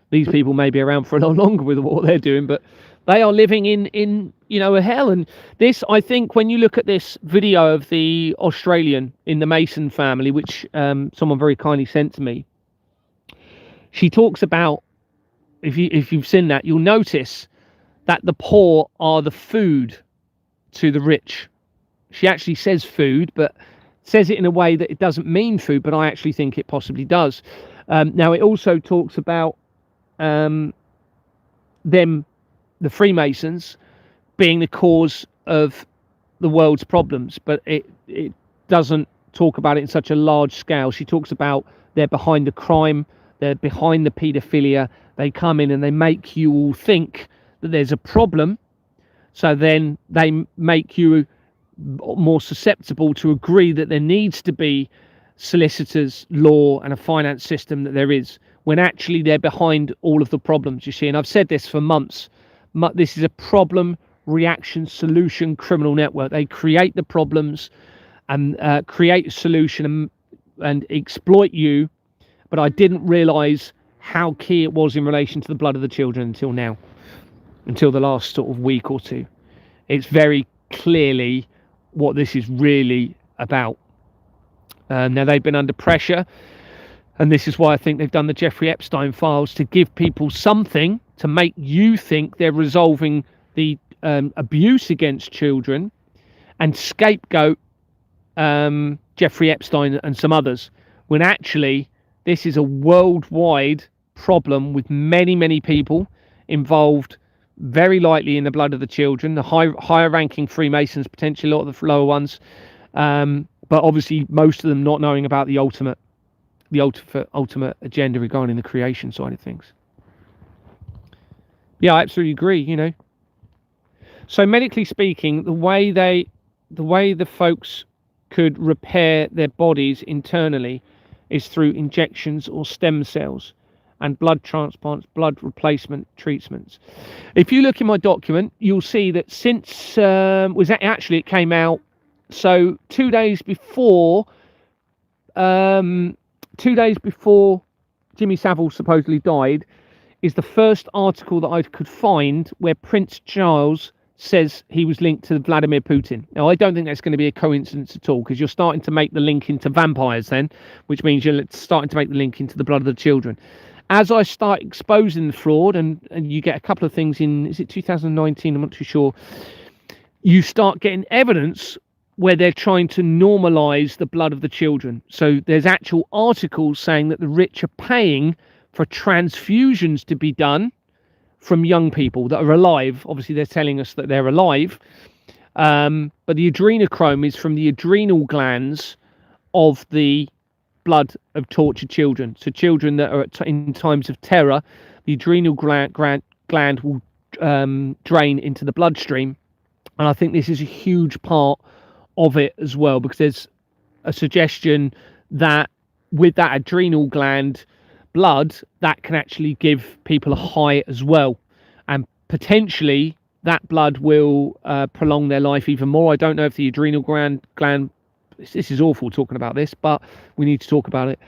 These people may be around for a lot longer with what they're doing, but they are living in a hell. And this, I think, when you look at this video of the Australian in the Mason family, which someone very kindly sent to me, she talks about, if you've seen that, you'll notice that the poor are the food to the rich. She actually says food, but says it in a way that it doesn't mean food, but I actually think it possibly does. Now, it also talks about them, the Freemasons, being the cause of the world's problems, but it doesn't talk about it in such a large scale. She talks about they're behind the crime, they're behind the paedophilia. They come in and they make you all think that there's a problem, so then they make you more susceptible to agree that there needs to be solicitors, law, and a finance system that there is, when actually they're behind all of the problems, you see. And I've said this for months. This is a problem, reaction, solution criminal network. They create the problems and create a solution and exploit you but I didn't realise how key it was in relation to the blood of the children until now, until the last sort of week or two. It's very clearly what this is really about. Now, they've been under pressure, and this is why I think they've done the Jeffrey Epstein files, to give people something to make you think they're resolving the abuse against children and scapegoat Jeffrey Epstein and some others, when actually this is a worldwide problem with many, many people involved, very likely in the blood of the children, the higher ranking Freemasons, potentially a lot of the lower ones, but obviously most of them not knowing about the ultimate agenda regarding the creation side of things. Yeah, I absolutely agree, you know. So medically speaking, the way the folks could repair their bodies internally is through injections or stem cells and blood transplants, blood replacement treatments. If you look in my document, you'll see that since it came out, so 2 days before Jimmy Savile supposedly died, is the first article that I could find where Prince Charles says he was linked to Vladimir Putin. Now, I don't think that's going to be a coincidence at all, because you're starting to make the link into vampires then, which means you're starting to make the link into the blood of the children. As I start exposing the fraud, and you get a couple of things in, is it 2019? I'm not too sure. You start getting evidence where they're trying to normalize the blood of the children. So there's actual articles saying that the rich are paying for transfusions to be done from young people that are alive. Obviously, they're telling us that they're alive. But the adrenochrome is from the adrenal glands of the blood of tortured children. So children that are in times of terror, the adrenal gland will drain into the bloodstream. And I think this is a huge part of it as well, because there's a suggestion that with that adrenal gland blood, that can actually give people a high as well, and potentially that blood will prolong their life even more. I don't know if the adrenal gland, this is awful talking about this, but we need to talk about it.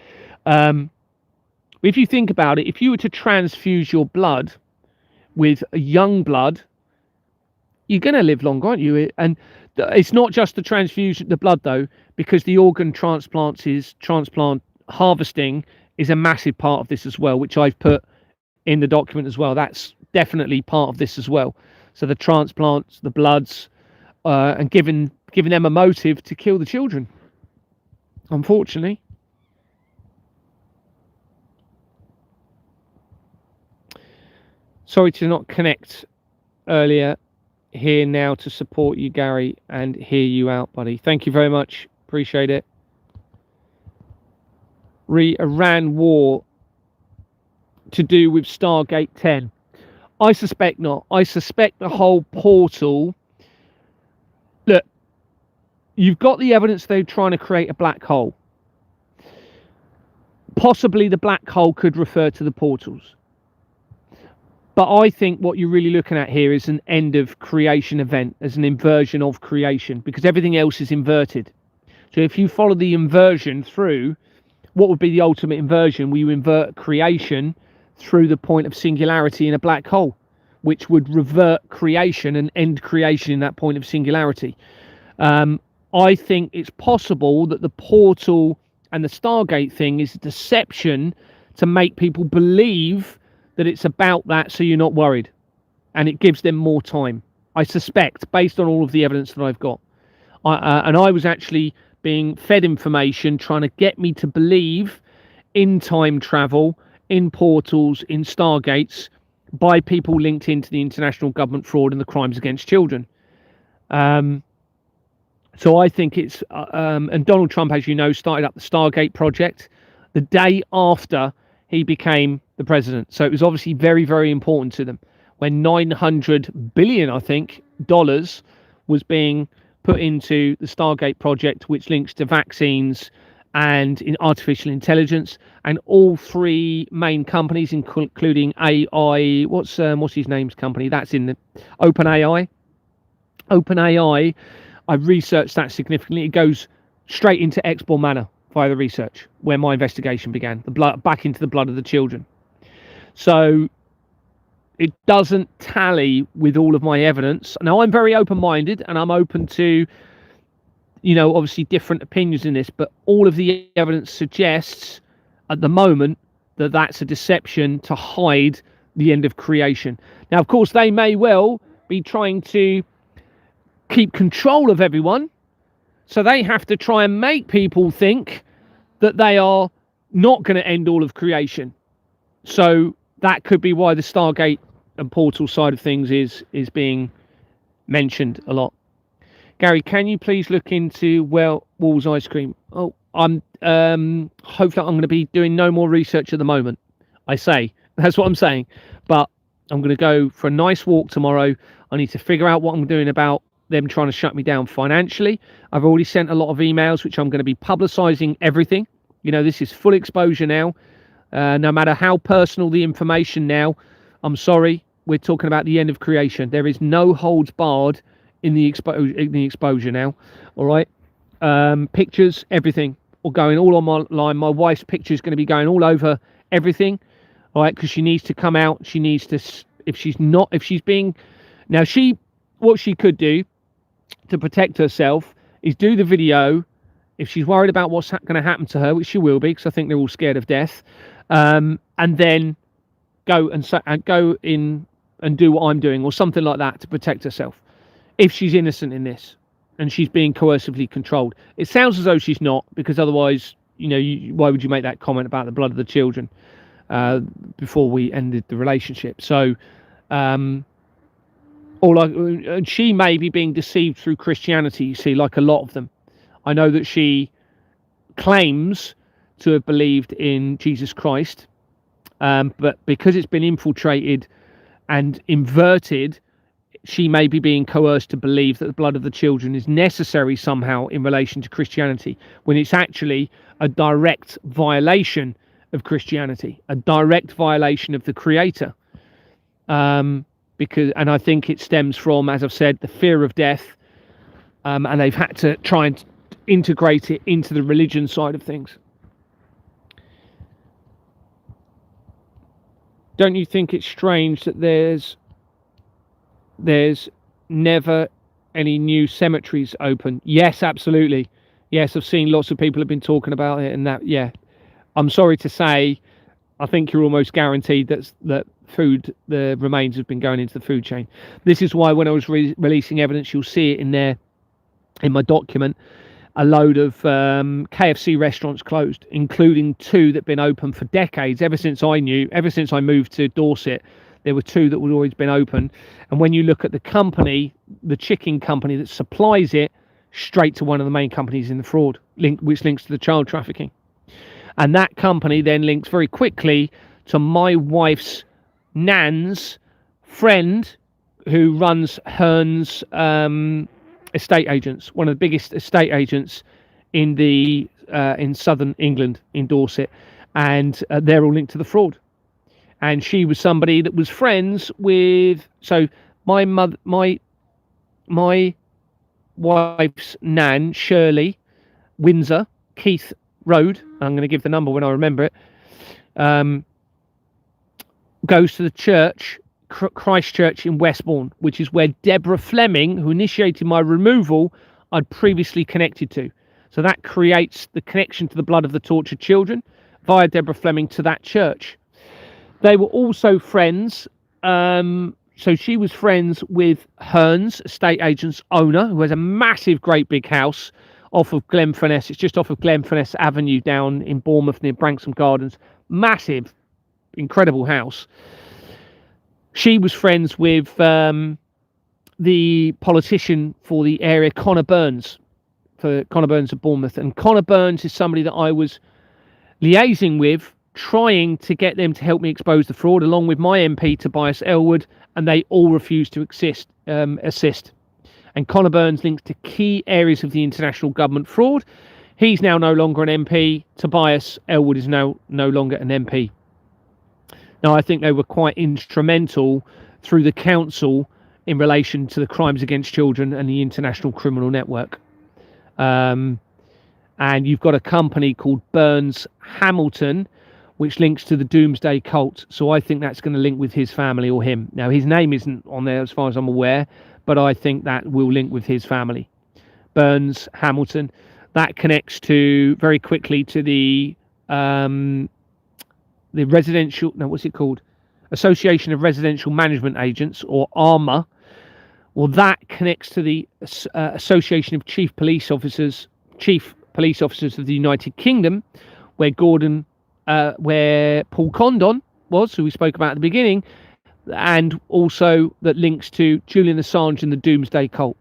If you think about it, if you were to transfuse your blood with a young blood, you're going to live long, aren't you? And it's not just the transfusion, the blood though, because the organ transplant harvesting is a massive part of this as well, which I've put in the document as well. That's definitely part of this as well. So the transplants, the bloods, and giving them a motive to kill the children, unfortunately. Sorry to not connect earlier. Here now to support you, Gary, and hear you out, buddy. Thank you very much. Appreciate it. Iran war to do with Stargate 10. I suspect not. I suspect the whole portal. Look, you've got the evidence they're trying to create a black hole. Possibly the black hole could refer to the portals. But I think what you're really looking at here is an end of creation event, as an inversion of creation, because everything else is inverted. So if you follow the inversion through, what would be the ultimate inversion? We invert creation through the point of singularity in a black hole, which would revert creation and end creation in that point of singularity. I think it's possible that the portal and the Stargate thing is a deception to make people believe that it's about that, so you're not worried, and it gives them more time. I suspect, based on all of the evidence that I've got. And I was actually being fed information trying to get me to believe in time travel, in portals, in Stargates, by people linked into the international government fraud and the crimes against children. So I think it's and Donald Trump, as you know, started up the Stargate project the day after he became the president. So it was obviously very, very important to them when $900 billion, I think, dollars was being put into the Stargate project, which links to vaccines and in artificial intelligence, and all three main companies, including AI. What's his name's company? That's in the OpenAI. OpenAI. I've researched that significantly. It goes straight into export manner. via the research, where my investigation began, the blood back into the blood of the children. So it doesn't tally with all of my evidence. Now, I'm very open-minded, and I'm open to, obviously different opinions in this, but all of the evidence suggests at the moment that that's a deception to hide the end of creation. Now, of course, they may well be trying to keep control of everyone, so they have to try and make people think that they are not going to end all of creation. So that could be why the Stargate and portal side of things is being mentioned a lot. Gary, can you please look into Wall's ice cream? Oh, I'm hopefully I'm going to be doing no more research at the moment. That's what I'm saying. But I'm going to go for a nice walk tomorrow. I need to figure out what I'm doing about them trying to shut me down financially. I've already sent a lot of emails, which I'm going to be publicizing everything. This is full exposure now. No matter how personal the information now, I'm sorry, we're talking about the end of creation. There is no holds barred in the exposure now. All right. Pictures, everything, all going all on my line. My wife's picture is going to be going all over everything. All right, because she needs to come out. She needs to, what she could do to protect herself is do the video. If she's worried about what's going to happen to her, which she will be, because I think they're all scared of death, and then go in and do what I'm doing, or something like that, to protect herself, if she's innocent in this and she's being coercively controlled. It sounds as though she's not, because otherwise, why would you make that comment about the blood of the children before we ended the relationship? So she may be being deceived through Christianity, you see, like a lot of them. I know that she claims to have believed in Jesus Christ, but because it's been infiltrated and inverted, she may be being coerced to believe that the blood of the children is necessary somehow in relation to Christianity, when it's actually a direct violation of Christianity, a direct violation of the Creator. And I think it stems from, as I've said, the fear of death, and they've had to try and integrate it into the religion side of things. Don't you think it's strange that there's never any new cemeteries open? Yes, absolutely. Yes, I've seen lots of people have been talking about it, and that, yeah. I'm sorry to say, I think you're almost guaranteed that the remains have been going into the food chain. This is why when I was releasing evidence, you'll see it in there, in my document, a load of KFC restaurants closed, including 2 that have been open for decades. Ever since I moved to Dorset, there were 2 that had always been open. And when you look at the company, the chicken company that supplies it, straight to one of the main companies in the fraud, which links to the child trafficking. And that company then links very quickly to my wife's nan's friend, who runs Hearn's estate agents, one of the biggest estate agents in southern England, in Dorset, and they're all linked to the fraud. And she was somebody that was friends with, so my wife's nan, Shirley Windsor, Keith Road, I'm going to give the number when I remember it, goes to the church, Christ Church in Westbourne, which is where Deborah Fleming, who initiated my removal, I'd previously connected to. So that creates the connection to the blood of the tortured children via Deborah Fleming to that church. They were also friends. So she was friends with Hearn's, estate agent's owner, who has a massive, great big house off of Glenferness. It's just off of Glenferness Avenue down in Bournemouth near Branksome Gardens. Massive, incredible house. She was friends with the politician for the area, Connor Burns of Bournemouth. And Connor Burns is somebody that I was liaising with, trying to get them to help me expose the fraud, along with my MP Tobias Elwood, and they all refused to assist. And Connor Burns links to key areas of the international government fraud. He's now no longer an MP. Tobias Elwood is now no longer an MP. Now, I think they were quite instrumental through the council in relation to the crimes against children and the international criminal network. And And you've got a company called Burns Hamilton, which links to the Doomsday Cult. So I think that's going to link with his family or him. Now, his name isn't on there as far as I'm aware, but I think that will link with his family. Burns Hamilton. That connects to, very quickly, to the residential, no, what's it called? Association of Residential Management Agents, or ARMA. Well, that connects to the Association of Chief Police Officers of the United Kingdom, where where Paul Condon was, who we spoke about at the beginning, and also that links to Julian Assange and the Doomsday Cult.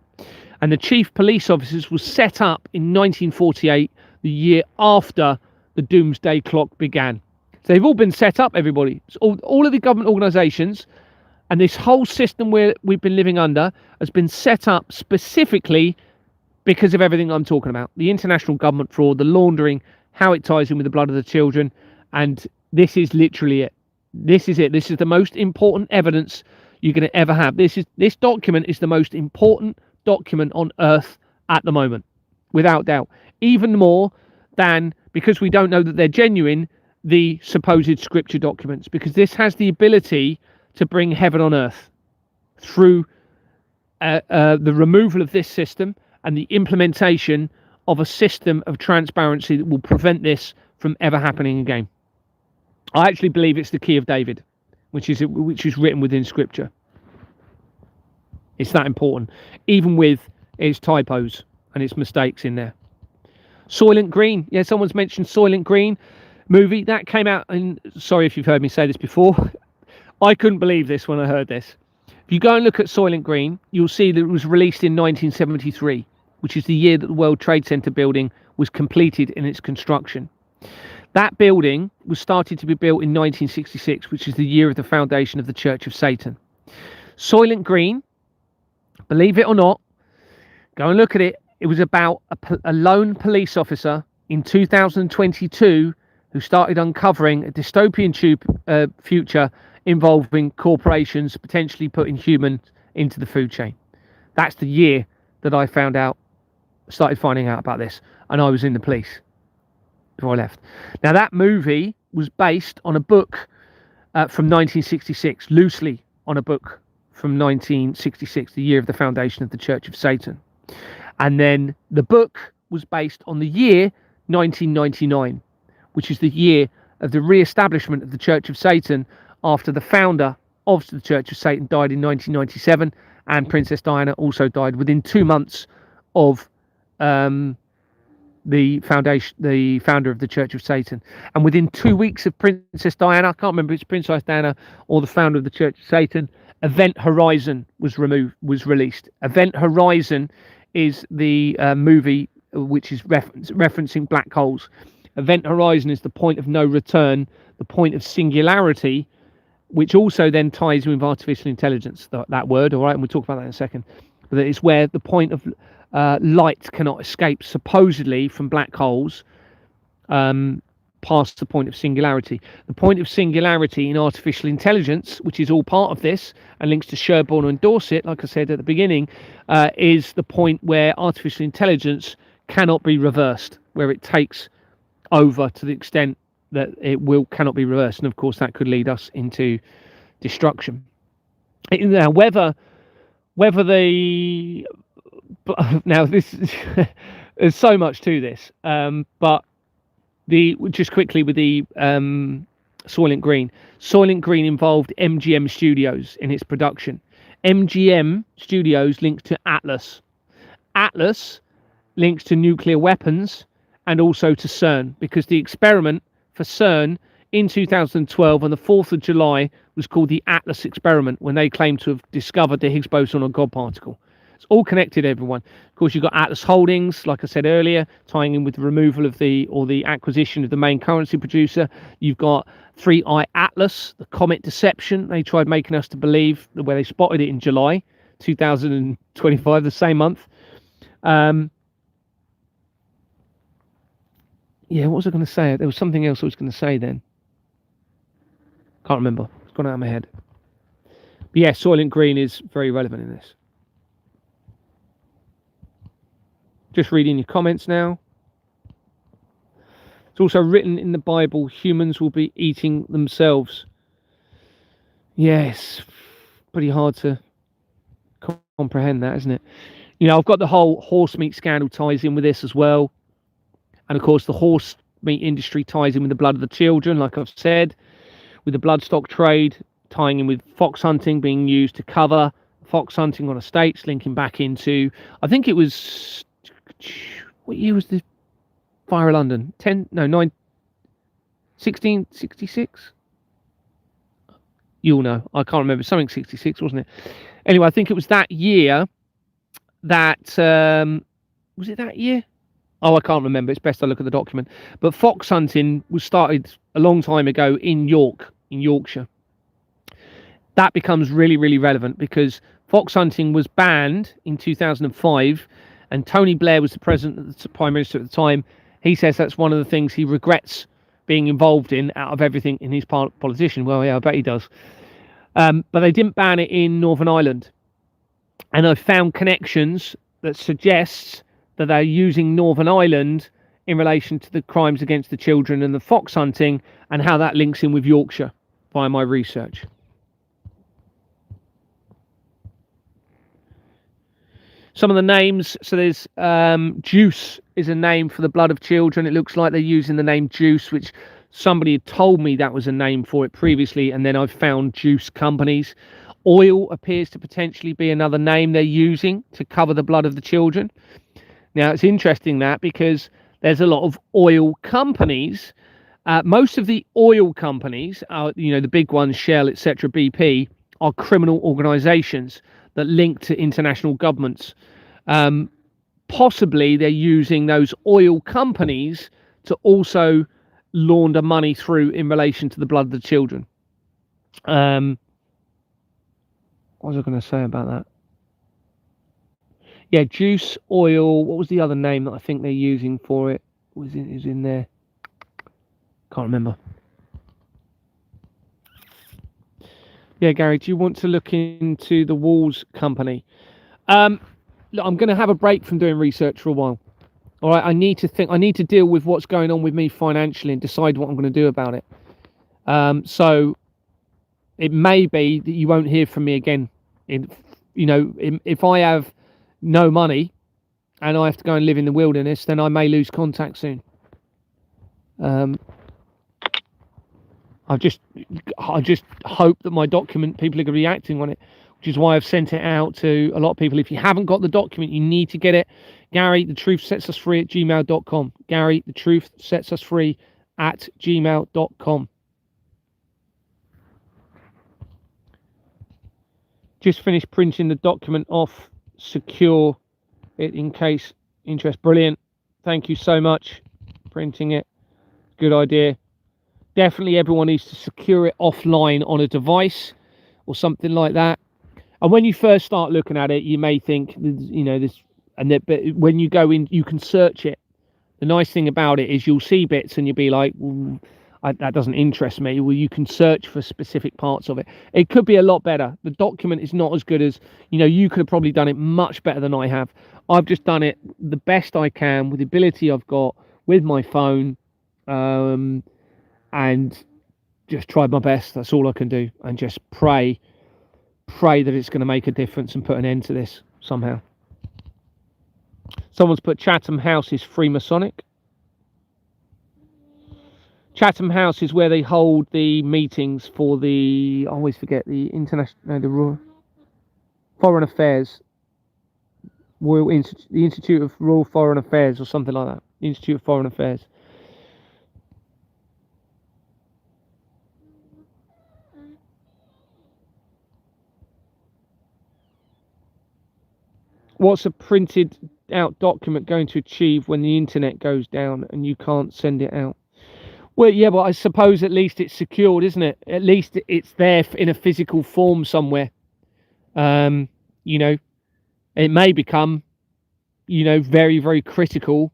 And the Chief Police Officers was set up in 1948, the year after the Doomsday Clock began. So they've all been set up, everybody. So all of the government organisations and this whole system where we've been living under has been set up specifically because of everything I'm talking about. The international government fraud, the laundering, how it ties in with the blood of the children. And this is literally it. This is it. This is the most important evidence you're going to ever have. This document is the most important document on earth at the moment, without doubt. Even more than, because we don't know that they're genuine, the supposed scripture documents, because this has the ability to bring heaven on earth through the removal of this system and the implementation of a system of transparency that will prevent this from ever happening again. I actually believe it's the key of David, which is written within scripture. It's that important, even with its typos and its mistakes in there. Soylent Green, yeah, someone's mentioned Soylent Green movie that came out, and sorry if you've heard me say this before, I couldn't believe this when I heard this. If you go and look at Soylent Green, you'll see that it was released in 1973, which is the year that the World Trade Center building was completed in its construction. That building was started to be built in 1966, which is the year of the foundation of the Church of Satan. Soylent Green, believe it or not, go and look at it. It was about a lone police officer in 2022 who started uncovering a dystopian future involving corporations potentially putting humans into the food chain. That's the year that I started finding out about this, and I was in the police before I left. Now, that movie was based on a book from 1966, loosely on a book from 1966, the year of the foundation of the Church of Satan. And then the book was based on the year 1999, which is the year of the re-establishment of the Church of Satan after the founder of the Church of Satan died in 1997, and Princess Diana also died within 2 months of the founder of the Church of Satan. And within 2 weeks of Princess Diana, I can't remember if it's Princess Diana or the founder of the Church of Satan, Event Horizon was released. Event Horizon is the movie which is referencing black holes. Event Horizon is the point of no return, the point of singularity, which also then ties with artificial intelligence, that word, all right, and we'll talk about that in a second. But it's where the point of light cannot escape, supposedly, from black holes past the point of singularity. The point of singularity in artificial intelligence, which is all part of this and links to Sherborne and Dorset, like I said at the beginning, is the point where artificial intelligence cannot be reversed, where it takes over to the extent that it cannot be reversed, and of course that could lead us into destruction. Now, whether now this there's so much to this, but just quickly with the Soylent Green involved MGM Studios in its production. MGM Studios linked to Atlas links to nuclear weapons and also to CERN, because the experiment for CERN in 2012 on the 4th of July was called the Atlas experiment, when they claimed to have discovered the Higgs boson or God particle. It's all connected, everyone. Of course, you've got Atlas Holdings, like I said earlier, tying in with the removal of the acquisition of the main currency producer. You've got 3i Atlas, the comet deception. They tried making us to believe that, where they spotted it in July 2025, the same month. Yeah, what was I going to say? There was something else I was going to say then. Can't remember. It's gone out of my head. But yeah, Soylent Green is very relevant in this. Just reading your comments now. It's also written in the Bible, humans will be eating themselves. Yes, pretty hard to comprehend that, isn't it? You know, I've got the whole horse meat scandal ties in with this as well. And of course, the horse meat industry ties in with the blood of the children, like I've said, with the bloodstock trade, tying in with fox hunting being used to cover fox hunting on estates, linking back into, I think it was, what year was the fire of London? 1666? You'll know. I can't remember. Something 66, wasn't it? Anyway, I think it was that year that, was it that year? Oh, I can't remember. It's best I look at the document. But fox hunting was started a long time ago in Yorkshire. That becomes really, really relevant because fox hunting was banned in 2005, and Tony Blair was the Prime Minister at the time. He says that's one of the things he regrets being involved in out of everything in his politician. Well, yeah, I bet he does. But they didn't ban it in Northern Ireland. And I've found connections that suggests that they're using Northern Ireland in relation to the crimes against the children and the fox hunting, and how that links in with Yorkshire via my research. Some of the names, so there's juice is a name for the blood of children. It looks like they're using the name juice, which somebody had told me that was a name for it previously, and then I've found juice companies. Oil appears to potentially be another name they're using to cover the blood of the children. Now, it's interesting that because there's a lot of oil companies. Most of the oil companies, you know, the big ones, Shell, etc., BP, are criminal organizations that link to international governments. Possibly they're using those oil companies to also launder money through in relation to the blood of the children. What was I going to say about that? Yeah, juice, oil. What was the other name that I think they're using for it? Is in there? Can't remember. Yeah, Gary, do you want to look into the Walls Company? Look, I'm going to have a break from doing research for a while. All right, I need to think. I need to deal with what's going on with me financially and decide what I'm going to do about it. So it may be that you won't hear from me again. If I have no money and I have to go and live in the wilderness, then I may lose contact soon. I just hope that my document, people are going to be acting on it, which is why I've sent it out to a lot of people. If you haven't got the document, you need to get it. Gary, the truth sets us free at gmail.com. Gary, the truth sets us free at gmail.com. Just finished printing the document off. Secure it in case interest. Brilliant. Thank you so much. Printing it. Good idea. Definitely everyone needs to secure it offline on a device or something like that. And when you first start looking at it, you may think, you know, this, and that, but when you go in, you can search it. The nice thing about it is you'll see bits and you'll be like, that doesn't interest me. Well, you can search for specific parts of it. It could be a lot better. The document is not as good as, you know, you could have probably done it much better than I have. I've just done it the best I can with the ability I've got with my phone, and just tried my best. That's all I can do, and just pray that it's going to make a difference and put an end to this somehow. Someone's put Chatham House is Freemasonic. Chatham House is where they hold the meetings for the, I always forget, the Foreign Affairs, the Institute of Royal Foreign Affairs or something like that. Institute of Foreign Affairs. What's a printed out document going to achieve when the internet goes down and you can't send it out? Well, yeah, but I suppose at least it's secured, isn't it? At least it's there in a physical form somewhere. You know, it may become, you know, very, very critical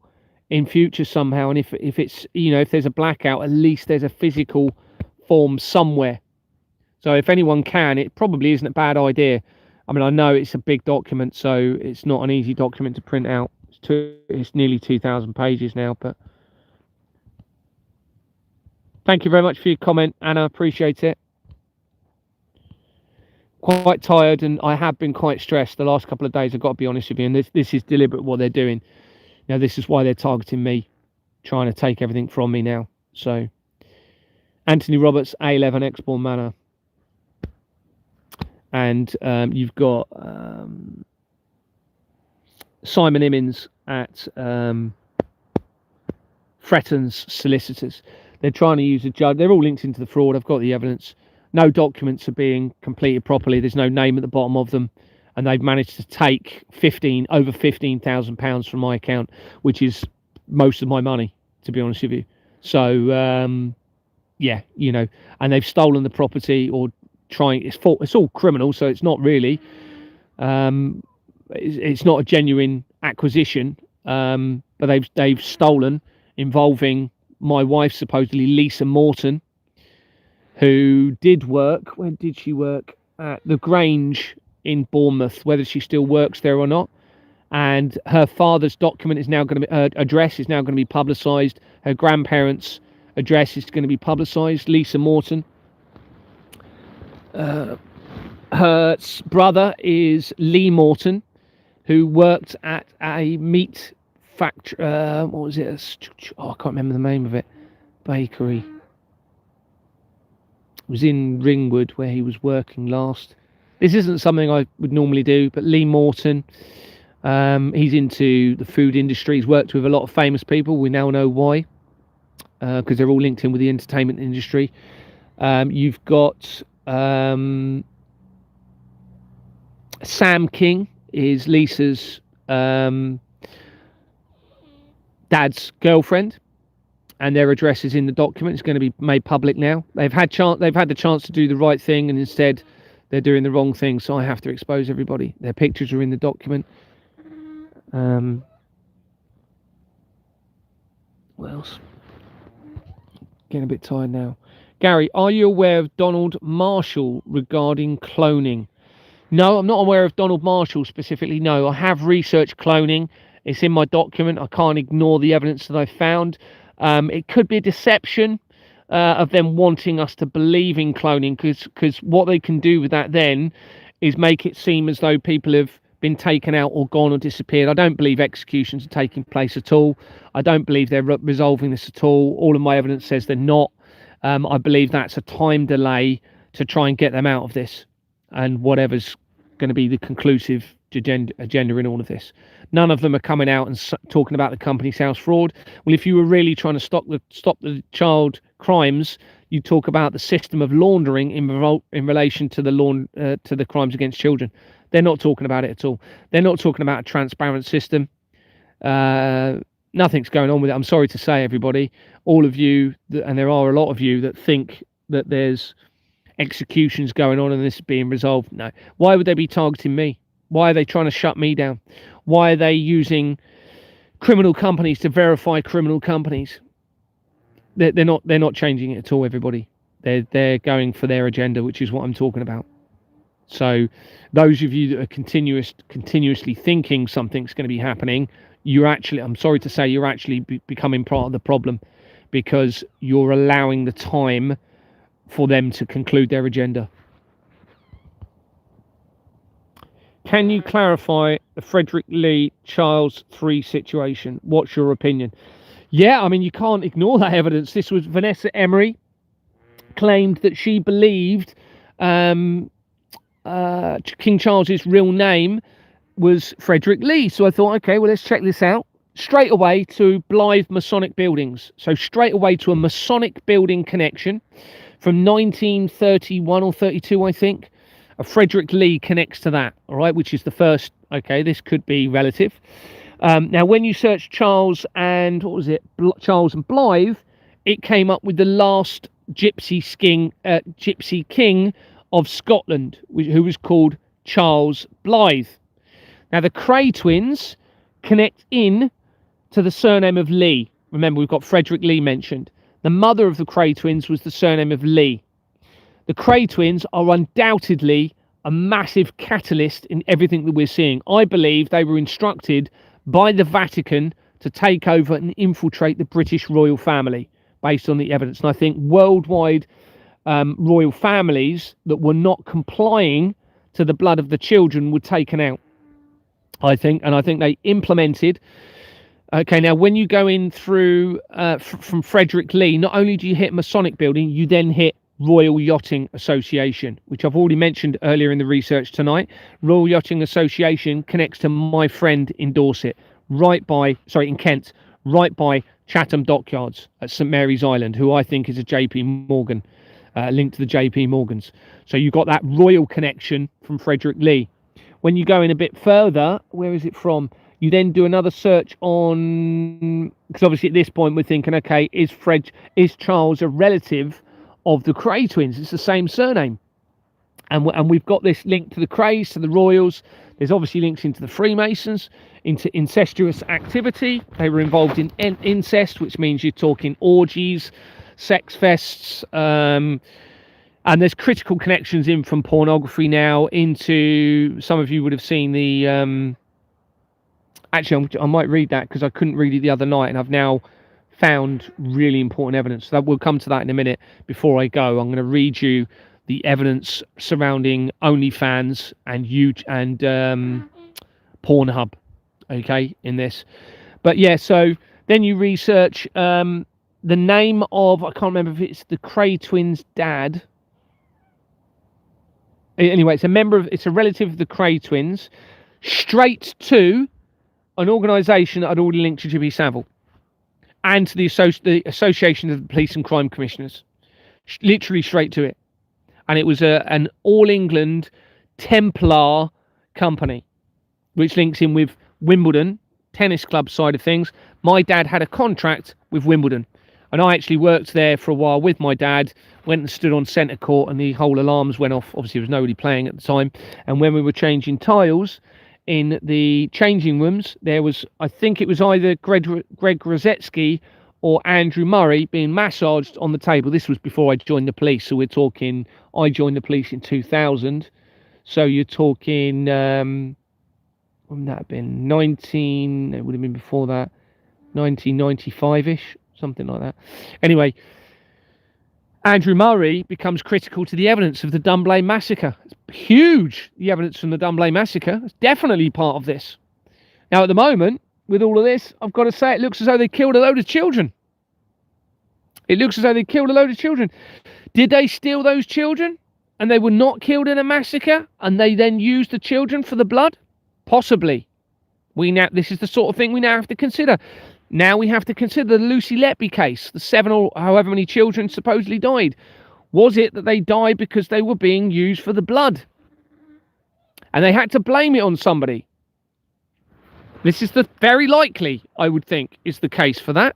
in future somehow. And if it's, you know, if there's a blackout, at least there's a physical form somewhere. So if anyone can, it probably isn't a bad idea. I mean, I know it's a big document, so it's not an easy document to print out. It's nearly 2,000 pages now, but Thank you very much for your comment, Anna. Appreciate it. Quite tired, and I have been quite stressed the last couple of days. I've got to be honest with you, and this is deliberate what they're doing. Now, this is why they're targeting me, trying to take everything from me now. So, Anthony Roberts, A11, Exbourne Manor. And you've got Simon Immins at Fretton's Solicitors. They're trying to use a judge. They're all linked into the fraud. I've got the evidence. No documents are being completed properly. There's no name at the bottom of them. And they've managed to take over £15,000 from my account, which is most of my money, to be honest with you. So, yeah, you know, and they've stolen the property or trying. It's all criminal, so it's not really. It's not a genuine acquisition, but they've stolen, involving my wife, supposedly Lisa Morton, who did work. When did she work? At the Grange in Bournemouth, whether she still works there or not. And her father's document is now going to be, her address is now going to be publicised. Her grandparents' address is going to be publicised. Lisa Morton. Her brother is Lee Morton, who worked at a meat factory. What was it? I can't remember the name of it. Bakery. It was in Ringwood where he was working last. This isn't something I would normally do, but Lee Morton, he's into the food industry. He's worked with a lot of famous people. We now know why, because they're all linked in with the entertainment industry. You've got Sam King is Lisa's dad's girlfriend, and their address is in the document. It's going to be made public now. They've had the chance to do the right thing, and instead they're doing the wrong thing. So I have to expose everybody. Their pictures are in the document. What else? Getting a bit tired now. Gary, are you aware of Donald Marshall regarding cloning? No, I'm not aware of Donald Marshall specifically. No, I have researched cloning. It's in my document. I can't ignore the evidence that I found. It could be a deception of them wanting us to believe in cloning, because what they can do with that then is make it seem as though people have been taken out or gone or disappeared. I don't believe executions are taking place at all. I don't believe they're resolving this at all. All of my evidence says they're not. I believe that's a time delay to try and get them out of this, and whatever's going to be the conclusive agenda in all of this. None of them are coming out and talking about the company's house fraud. Well, if you were really trying to stop the child crimes, you talk about the system of laundering in relation to the crimes against children. They're not talking about it at all. They're not talking about a transparent system. Nothing's going on with it. I'm sorry to say, everybody, all of you, and there are a lot of you that think that there's executions going on and this is being resolved. No. Why would they be targeting me? Why are they trying to shut me down? Why are they using criminal companies to verify criminal companies? They're not changing it at all, everybody. They're going for their agenda, which is what I'm talking about. So those of you that are continuously thinking something's going to be happening, I'm sorry to say, you're actually becoming part of the problem, because you're allowing the time for them to conclude their agenda. Can you clarify the Frederick Lee Charles III situation? What's your opinion? Yeah, I mean, you can't ignore that evidence. This was Vanessa Emery claimed that she believed King Charles's real name was Frederick Lee. So I thought, okay, well, let's check this out. Straight away to Blythe Masonic Buildings. So straight away to a Masonic building connection from 1931 or 32, I think. A Frederick Lee connects to that, all right, which is the first. Okay, this could be relative. Now, when you search Charles and Charles and Blythe, it came up with the last Gypsy King of Scotland, who was called Charles Blythe. Now, the Cray twins connect in to the surname of Lee. Remember, we've got Frederick Lee mentioned. The mother of the Cray twins was the surname of Lee. The Cray twins are undoubtedly a massive catalyst in everything that we're seeing. I believe they were instructed by the Vatican to take over and infiltrate the British royal family. based on the evidence. And I think worldwide royal families that were not complying to the blood of the children were taken out, I think. And I think they implemented. Okay, now when you go in through from Frederick Lee, not only do you hit Masonic Building, you then hit Royal Yachting Association, which I've already mentioned earlier in the research tonight. Royal Yachting Association connects to my friend in Dorset, in Kent, right by Chatham Dockyards at St Mary's Island, who I think is a JP Morgan, linked to the JP Morgans. So you've got that royal connection from Frederick Lee. When you go in a bit further, where is it from? You then do another search on, because obviously at this point we're thinking, okay, is Charles a relative of the Cray twins? It's the same surname, and we've got this link to the Crays, to the Royals. There's obviously links into the Freemasons, into incestuous activity. They were involved in incest, which means you're talking orgies, sex fests, and there's critical connections in from pornography now into, some of you would have seen the actually I might read that because I couldn't read it the other night, and I've now found really important evidence. So we'll come to that in a minute. Before I go, I'm going to read you the evidence surrounding OnlyFans and Pornhub, okay, in this. But yeah, so then you research the name of, I can't remember if it's the Cray twins' dad. Anyway, it's a relative of the Cray twins, straight to an organisation that I'd already linked to Jimmy Savile and to the Association of the Police and Crime Commissioners, literally straight to it. And it was an All England Templar company, which links in with Wimbledon tennis club side of things. My dad had a contract with Wimbledon, and I actually worked there for a while with my dad. Went and stood on centre court, and the whole alarms went off. Obviously, there was nobody playing at the time. And when we were changing tiles in the changing rooms, there was, I think it was either Greg Rosetsky or Andrew Murray being massaged on the table. This was before I joined the police, so we're talking, I joined the police in 2000, so you're talking wouldn't that have been it would have been before that, 1995ish, something like that. Anyway, Andrew Murray becomes critical to the evidence of the Dunblane massacre. It's huge, the evidence from the Dunblane massacre. It's definitely part of this. Now, at the moment, with all of this, I've got to say, it looks as though they killed a load of children. It looks as though they killed a load of children. Did they steal those children and they were not killed in a massacre, and they then used the children for the blood? Possibly. This is the sort of thing we now have to consider. Now we have to consider the Lucy Letby case, the 7 or however many children supposedly died. Was it that they died because they were being used for the blood, and they had to blame it on somebody? This is the very likely, I would think, is the case for that.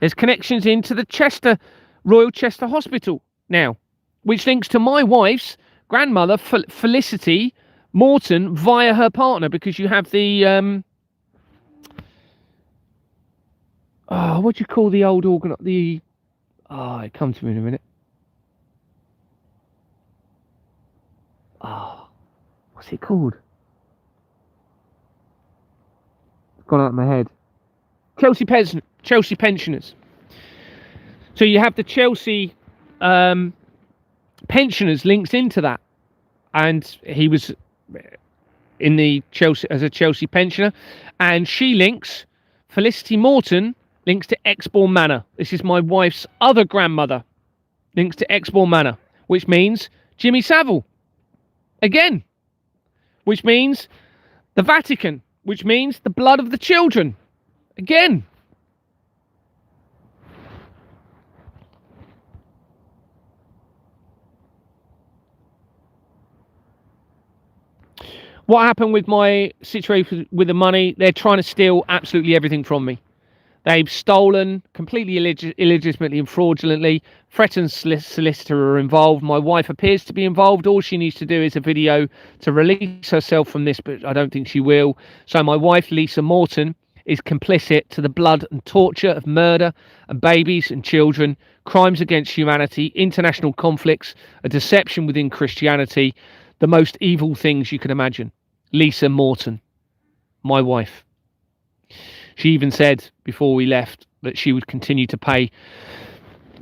There's connections into the Royal Chester Hospital now, which links to my wife's grandmother, Felicity Morton, via her partner, because you have the what do you call the old organ? It comes to me in a minute. What's it called? It's gone out of my head. Chelsea pensioners. So you have the Chelsea pensioners links into that, and he was in the Chelsea as a Chelsea pensioner, and she links, Felicity Morton links to Exbourne Manor. This is my wife's other grandmother, links to Exbourne Manor, which means Jimmy Savile again, which means the Vatican, which means the blood of the children again. What happened with my situation with the money? They're trying to steal absolutely everything from me. They've stolen completely illegitimately and fraudulently. Fretton's solicitor are involved. My wife appears to be involved. All she needs to do is a video to release herself from this, but I don't think she will. So my wife, Lisa Morton, is complicit to the blood and torture of murder and babies and children, crimes against humanity, international conflicts, a deception within Christianity, the most evil things you can imagine. Lisa Morton, my wife. She even said before we left that she would continue to pay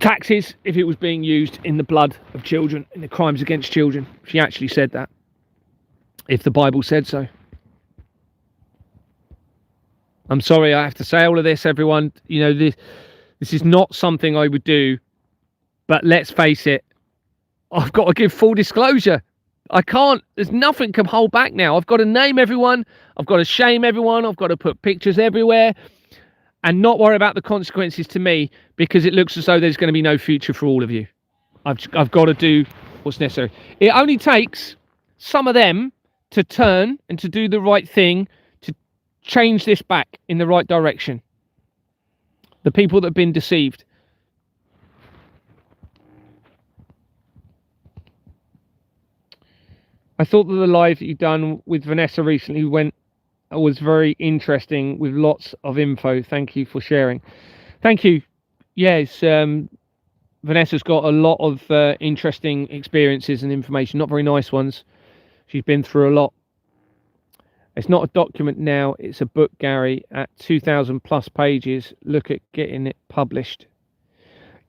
taxes if it was being used in the blood of children, in the crimes against children. She actually said that, if the Bible said so. I'm sorry I have to say all of this, everyone. You know, this is not something I would do, but let's face it, I've got to give full disclosure. I can't, there's nothing can hold back now. I've got to name everyone, I've got to shame everyone, I've got to put pictures everywhere and not worry about the consequences to me, because it looks as though there's going to be no future for all of you. I've got to do what's necessary. It only takes some of them to turn and to do the right thing, to change this back in the right direction. The people that have been deceived. I thought that the live that you've done with Vanessa recently was very interesting, with lots of info. Thank you for sharing. Thank you. Yes, Vanessa's got a lot of interesting experiences and information, not very nice ones. She's been through a lot. It's not a document now, it's a book, Gary, at 2,000 plus pages. Look at getting it published.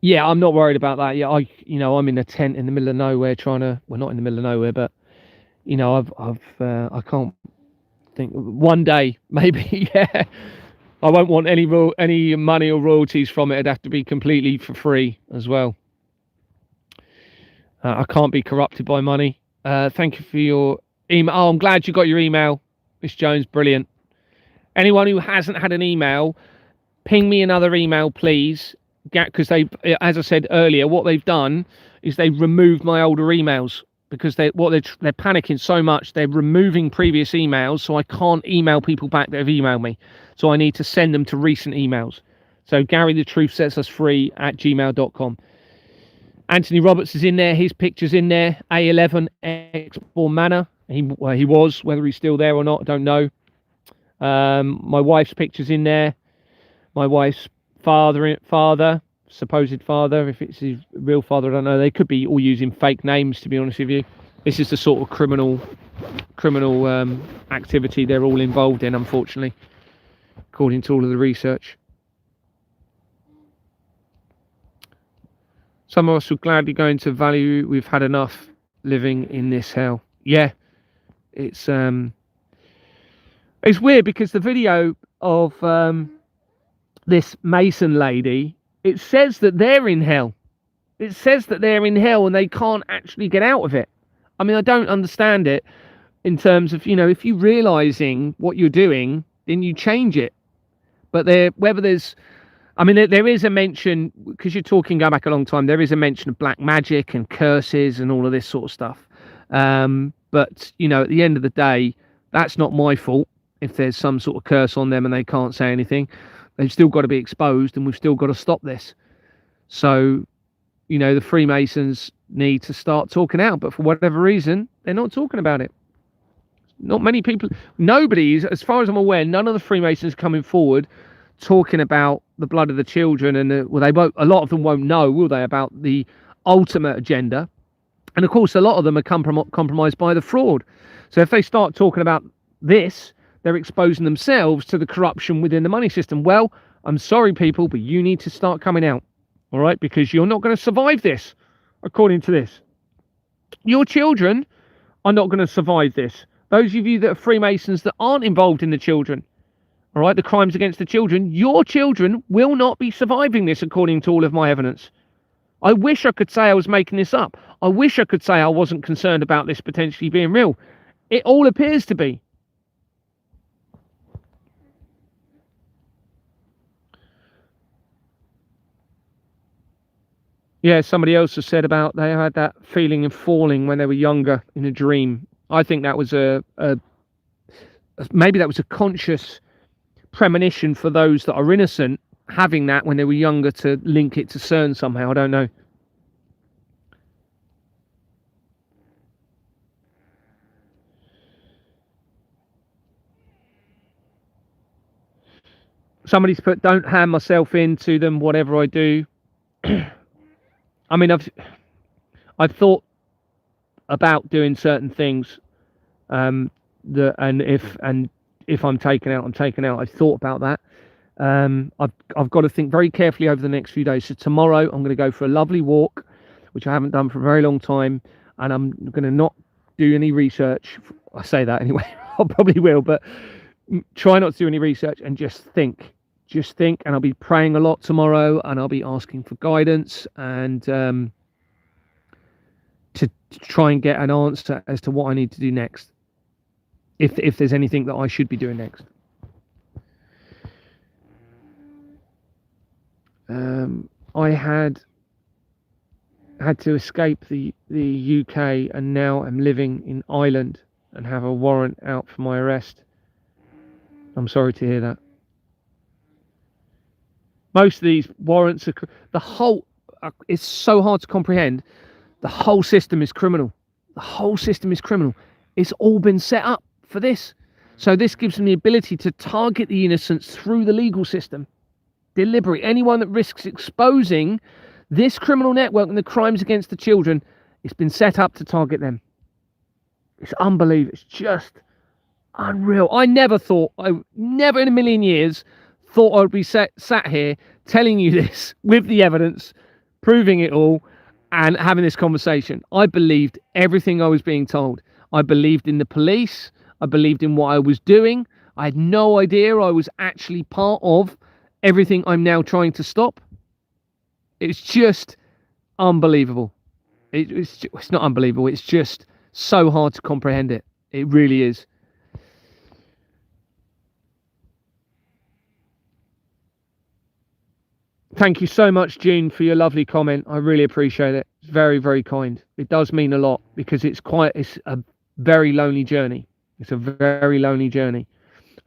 Yeah, I'm not worried about that. Yeah, I'm in a tent in the middle of nowhere trying to, well, not in the middle of nowhere, but you know, I can't think, one day maybe. Yeah, I won't want any money or royalties from it. It'd have to be completely for free as well. I can't be corrupted by money. Thank you for your email. Oh, I'm glad you got your email, Miss Jones. Brilliant. Anyone who hasn't had an email, ping me another email, please. Because they, as I said earlier, what they've done is they've removed my older emails, because they're panicking so much. They're removing previous emails, so I can't email people back that have emailed me. So I need to send them to recent emails. So Gary the Truth Sets Us Free at gmail.com. Anthony Roberts is in there. His picture's in there. A11 Expo Manor. He was. Whether he's still there or not, I don't know. My wife's picture's in there. My wife's father, supposed father. If it's his real father, I don't know. They could be all using fake names, to be honest with you. This is the sort of criminal activity they're all involved in, unfortunately, according to all of the research. Some of us will gladly go into value. We've had enough living in this hell. Yeah, it's weird, because the video of this Mason lady, it says that they're in hell. It says that they're in hell and they can't actually get out of it. I mean, I don't understand it in terms of, you know, if you're realizing what you're doing, then you change it. But there is a mention, because you're talking going back a long time, there is a mention of black magic and curses and all of this sort of stuff. But, you know, at the end of the day, that's not my fault if there's some sort of curse on them and they can't say anything. They've still got to be exposed, and we've still got to stop this. So, you know, the Freemasons need to start talking out, but for whatever reason, they're not talking about it. Not many people, nobody, as far as I'm aware, none of the Freemasons coming forward talking about the blood of the children, and they won't, a lot of them won't know, will they, about the ultimate agenda. And of course, a lot of them are compromised by the fraud. So if they start talking about this, they're exposing themselves to the corruption within the money system. Well, I'm sorry, people, but you need to start coming out, all right? Because you're not going to survive this, according to this. Your children are not going to survive this. Those of you that are Freemasons that aren't involved in the children, all right, the crimes against the children, your children will not be surviving this, according to all of my evidence. I wish I could say I was making this up. I wish I could say I wasn't concerned about this potentially being real. It all appears to be. Yeah, somebody else has said about they had that feeling of falling when they were younger in a dream. I think that was maybe that was a conscious premonition for those that are innocent, having that when they were younger, to link it to CERN somehow. I don't know. Somebody's put, don't hand myself into them, whatever I do. I mean, I've thought about doing certain things, and if I'm taken out, I'm taken out. I've thought about that, I've got to think very carefully over the next few days. So tomorrow I'm going to go for a lovely walk, which I haven't done for a very long time, and I'm going to not do any research. I say that anyway. I probably will, but try not to do any research and just think. And I'll be praying a lot tomorrow, and I'll be asking for guidance and to try and get an answer as to what I need to do next, if there's anything that I should be doing next. I had to escape the UK, and now I'm living in Ireland and have a warrant out for my arrest. I'm sorry to hear that. Most of these warrants are it's so hard to comprehend. The whole system is criminal. It's all been set up for this. So this gives them the ability to target the innocents through the legal system. Deliberate. Anyone that risks exposing this criminal network and the crimes against the children, it's been set up to target them. It's unbelievable. It's just unreal. I never in a million years thought I would be sat here telling you this with the evidence, proving it all, and having this conversation. I believed everything I was being told. I believed in the police. I believed in what I was doing. I had no idea I was actually part of everything I'm now trying to stop. It's just unbelievable. It's not unbelievable. It's just so hard to comprehend it. It really is. Thank you so much, June, for your lovely comment. I really appreciate it. It's very, very kind. It does mean a lot, because it's a very lonely journey. It's a very lonely journey.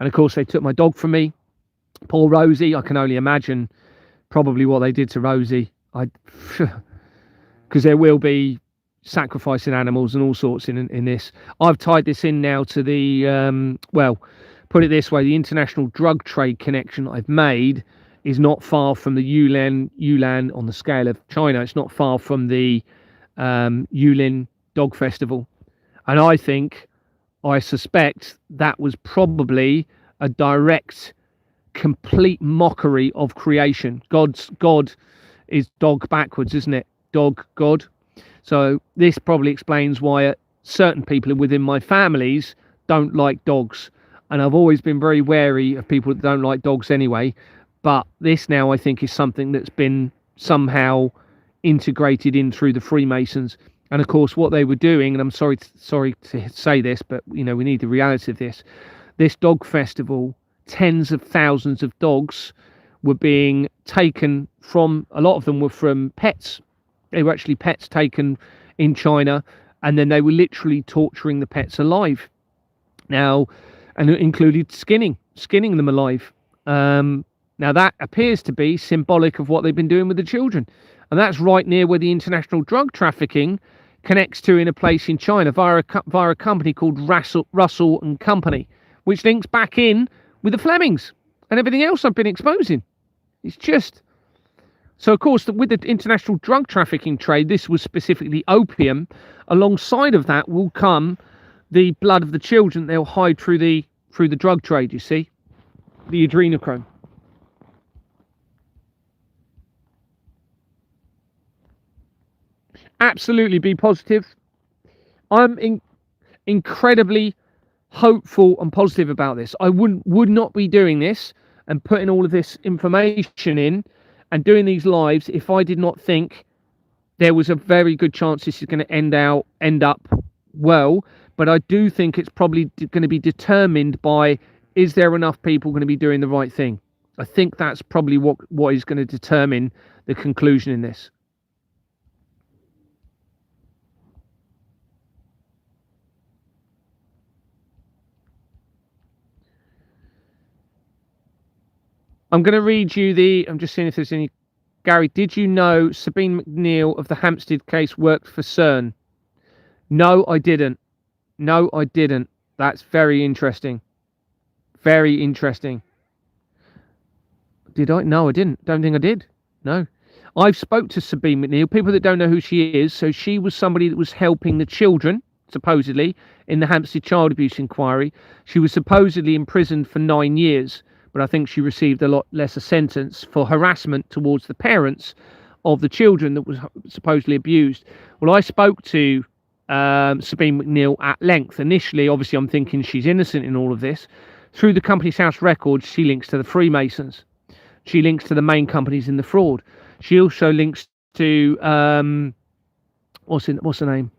And of course, they took my dog from me. Poor Rosie. I can only imagine probably what they did to Rosie. Because there will be sacrificing animals and all sorts in this. I've tied this in now to the, put it this way, the international drug trade connection I've made is not far from the Yulin on the scale of China. It's not far from the Yulin Dog Festival. And I suspect that was probably a direct, complete mockery of creation. God is dog backwards, isn't it? Dog, God. So this probably explains why certain people within my families don't like dogs. And I've always been very wary of people that don't like dogs anyway. But this now, I think, is something that's been somehow integrated in through the Freemasons. And of course, what they were doing, and I'm sorry to say this, but we need the reality of this. This dog festival, tens of thousands of dogs were being taken from. A lot of them were from pets. They were actually pets taken in China, and then they were literally torturing the pets alive. Now, and it included skinning them alive. Now, that appears to be symbolic of what they've been doing with the children. And that's right near where the international drug trafficking connects to, in a place in China via a company called Russell and Company, which links back in with the Flemings and everything else I've been exposing. It's just... So, of course, with the international drug trafficking trade, this was specifically opium. Alongside of that will come the blood of the children they'll hide through the drug trade, you see, the adrenochrome. Absolutely be positive. I'm incredibly hopeful and positive about this. I would not be doing this and putting all of this information in and doing these lives if I did not think there was a very good chance this is going to end up well. But I do think it's probably going to be determined by, is there enough people going to be doing the right thing? I think that's probably what is going to determine the conclusion in this. I'm going to read you I'm just seeing if there's any. Gary, did you know Sabine McNeill of the Hampstead case worked for CERN? No, I didn't. That's very interesting. Very interesting. Did I? No, I didn't. Don't think I did. No. I've spoke to Sabine McNeill. People that don't know who she is. So she was somebody that was helping the children, supposedly, in the Hampstead child abuse inquiry. She was supposedly imprisoned for 9 years. but I think she received a lot less a sentence for harassment towards the parents of the children that was supposedly abused. Well, I spoke to Sabine McNeill at length. Initially, obviously, I'm thinking she's innocent in all of this. Through the Companies House records, she links to the Freemasons. She links to the main companies in the fraud. She also links to what's her name?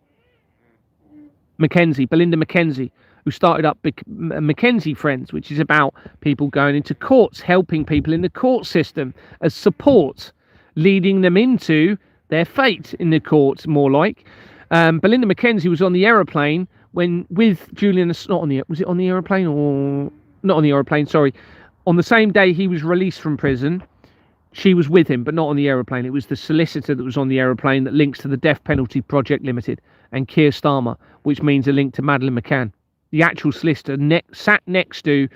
Belinda Mackenzie, who started up Mackenzie Friends, which is about people going into courts, helping people in the court system as support, leading them into their fate in the courts, more like. Belinda Mackenzie was on the aeroplane with Julian. Was it on the aeroplane or not on the aeroplane? Sorry, on the same day he was released from prison. She was with him, but not on the aeroplane. It was the solicitor that was on the aeroplane that links to the Death Penalty Project Limited and Keir Starmer, which means a link to Madeleine McCann. The actual solicitor sat next to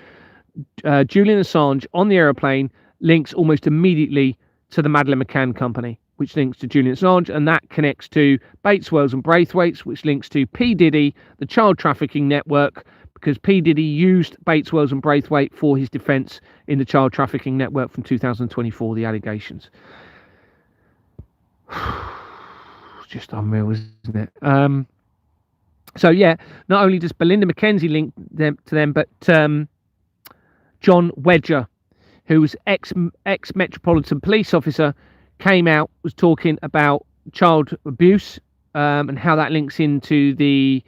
Julian Assange on the aeroplane, links almost immediately to the Madeleine McCann company, which links to Julian Assange, and that connects to Bates, Wells and Braithwaite's, which links to P. Diddy, the child trafficking network, because P. Diddy used Bates, Wells and Braithwaite for his defence in the child trafficking network from 2024, the allegations. Just unreal, isn't it? So, yeah, not only does Belinda Mackenzie link to them, but John Wedger, who was ex-Metropolitan Police officer, came out, was talking about child abuse and how that links into the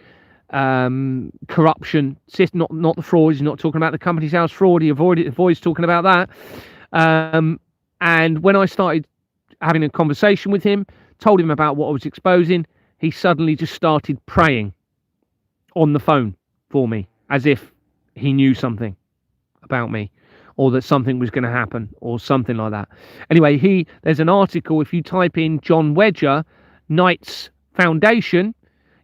corruption system, not the fraud. He's not talking about the Companies House fraud. He avoids talking about that. And when I started having a conversation with him, told him about what I was exposing, he suddenly just started praying on the phone for me, as if he knew something about me, or that something was going to happen, or something like that. Anyway, there's an article. If you type in John Wedger, Knights Foundation,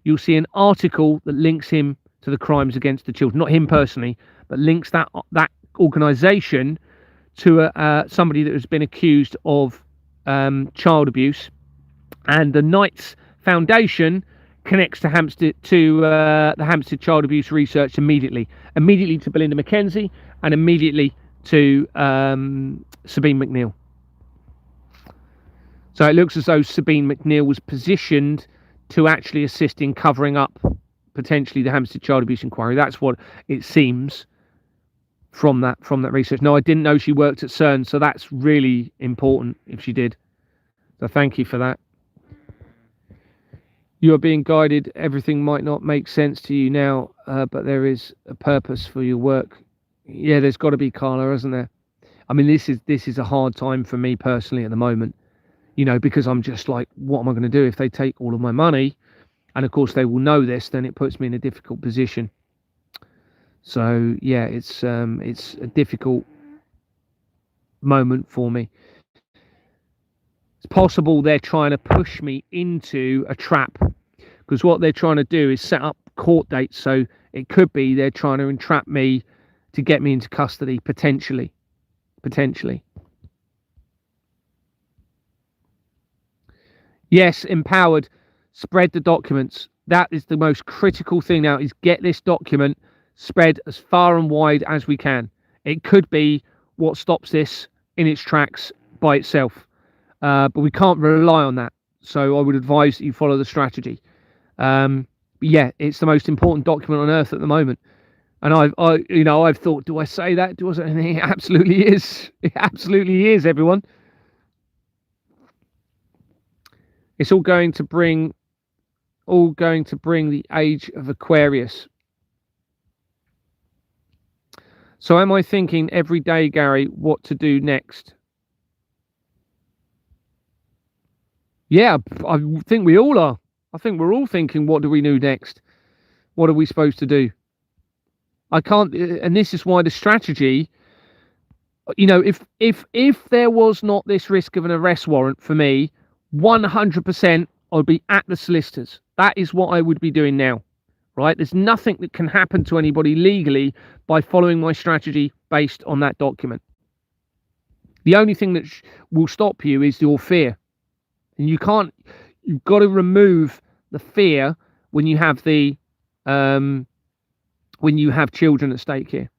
you'll see an article that links him to the crimes against the children. Not him personally, but links that organisation to somebody that has been accused of child abuse. And the Knights Foundation connects to the Hampstead Child Abuse Research immediately to Belinda Mackenzie, and immediately to Sabine McNeill. So it looks as though Sabine McNeill was positioned to actually assist in covering up potentially the Hampstead Child Abuse Inquiry. That's what it seems from that research. No, I didn't know she worked at CERN, so that's really important if she did. So thank you for that. You are being guided. Everything might not make sense to you now, but there is a purpose for your work. Yeah, there's got to be, Carla, isn't there? I mean, this is a hard time for me personally at the moment, because I'm just like, what am I going to do if they take all of my money? And of course they will know this, then it puts me in a difficult position. So yeah, it's a difficult moment for me. It's possible they're trying to push me into a trap, because what they're trying to do is set up court dates. So it could be they're trying to entrap me to get me into custody, potentially. Yes, empowered. Spread the documents. That is the most critical thing now, is get this document spread as far and wide as we can. It could be what stops this in its tracks by itself. But we can't rely on that. So I would advise that you follow the strategy. Yeah, it's the most important document on earth at the moment. And I've thought, do I say that? Do I say anything? It absolutely is. It absolutely is, everyone. It's all going to bring the age of Aquarius. So am I thinking every day, Gary, what to do next? Yeah, I think we all are. I think we're all thinking, what do we do next? What are we supposed to do? I can't, and this is why the strategy, if there was not this risk of an arrest warrant for me, 100% I'd be at the solicitors. That is what I would be doing now, right? There's nothing that can happen to anybody legally by following my strategy based on that document. The only thing that will stop you is your fear. And you've got to remove the fear when you have when you have children at stake here.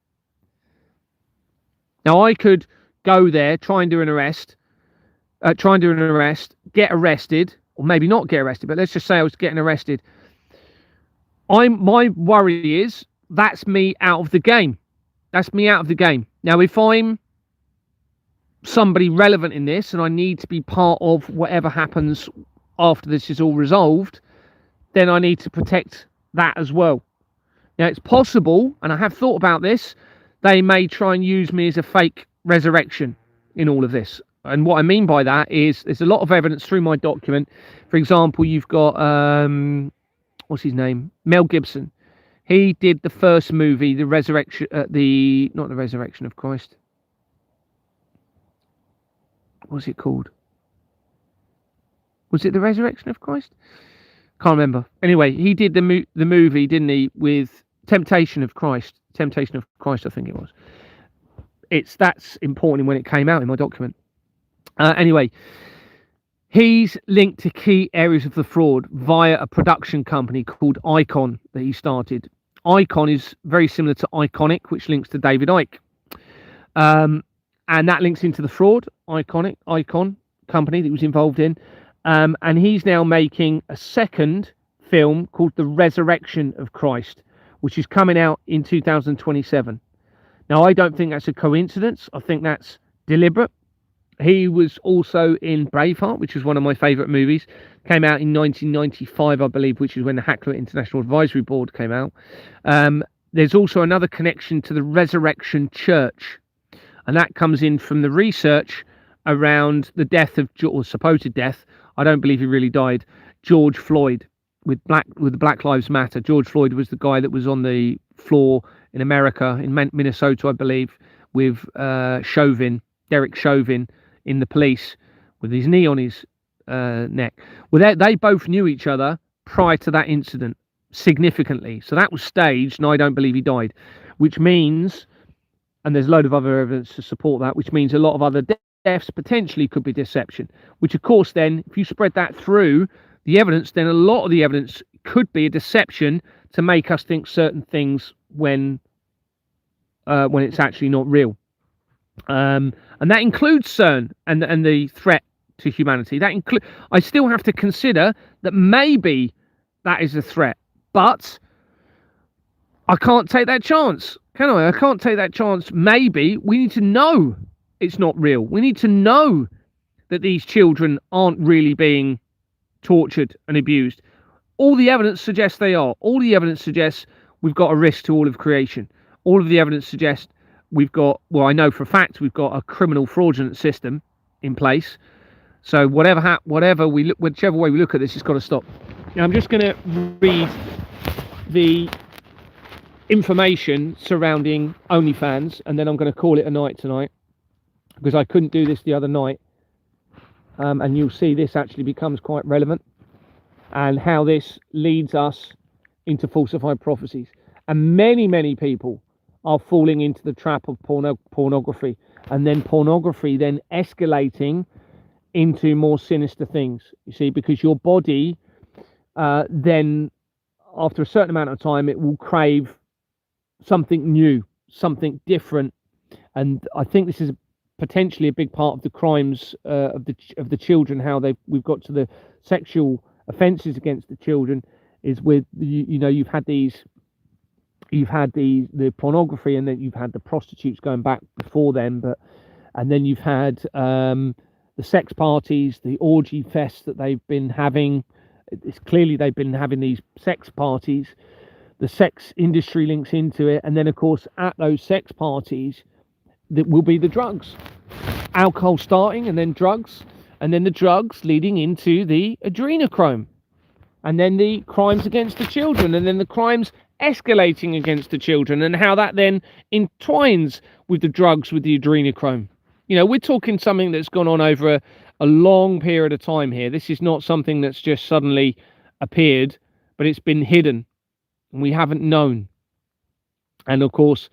Now, I could go there, try and do an arrest, get arrested, or maybe not get arrested, but let's just say I was getting arrested. My worry is that's me out of the game. That's me out of the game. Now, if I'm somebody relevant in this and I need to be part of whatever happens after this is all resolved, then I need to protect that as well. Now, it's possible, and I have thought about this, they may try and use me as a fake resurrection in all of this. And what I mean by that is there's a lot of evidence through my document. For example, you've got, what's his name? Mel Gibson. He did the first movie, the resurrection, not the Resurrection of Christ. What's it called? Was it the Resurrection of Christ? Can't remember. Anyway, he did the movie, didn't he, with Temptation of Christ, I think it was. That's important when it came out in my document. Anyway, he's linked to key areas of the fraud via a production company called Icon that he started. Icon is very similar to Iconic, which links to David Icke. And that links into the fraud, Icon company that he was involved in. And he's now making a second film called The Resurrection of Christ, which is coming out in 2027. Now, I don't think that's a coincidence. I think that's deliberate. He was also in Braveheart, which was one of my favourite movies. Came out in 1995, I believe, which is when the Hackler International Advisory Board came out. There's also another connection to the Resurrection Church, and that comes in from the research around the death of, or supposed death, I don't believe he really died, George Floyd with Black Lives Matter. George Floyd was the guy that was on the floor in America, in Minnesota, I believe, with Derek Chauvin in the police with his knee on his neck. Well, they both knew each other prior to that incident significantly. So that was staged, and I don't believe he died, which means, and there's a load of other evidence to support that, which means a lot of other deaths potentially could be deception, which of course then, if you spread that through the evidence, then a lot of the evidence could be a deception to make us think certain things when it's actually not real. And that includes CERN and the threat to humanity. I still have to consider that maybe that is a threat, but I can't take that chance, can I? I can't take that chance. Maybe we need to know it's not real. We need to know that these children aren't really being tortured and abused. All the evidence suggests they are. All the evidence suggests we've got a risk to all of creation. All of the evidence suggests we've got, well, I know for a fact we've got a criminal fraudulent system in place. So whichever way we look at this, it's got to stop. Now, I'm just going to read the information surrounding OnlyFans, and then I'm going to call it a night tonight, because I couldn't do this the other night. And you'll see this actually becomes quite relevant, and how this leads us into falsified prophecies. And many people are falling into the trap of pornography, and then pornography then escalating into more sinister things, you see, because your body then, after a certain amount of time, it will crave something new, something different. And I think this is potentially a big part of the crimes of the children, how we've got to the sexual offences against the children, is with you've had the pornography, and then you've had the prostitutes going back before them, and then you've had the sex parties, the orgy fests that they've been having. It's clearly they've been having these sex parties. The sex industry links into it, and then of course at those sex parties that will be the drugs, alcohol starting, and then drugs, and then the drugs leading into the adrenochrome, and then the crimes against the children, and then the crimes escalating against the children, and how that then entwines with the drugs, with the adrenochrome. We're talking something that's gone on over a long period of time here. This is not something that's just suddenly appeared, but it's been hidden and we haven't known. And of course,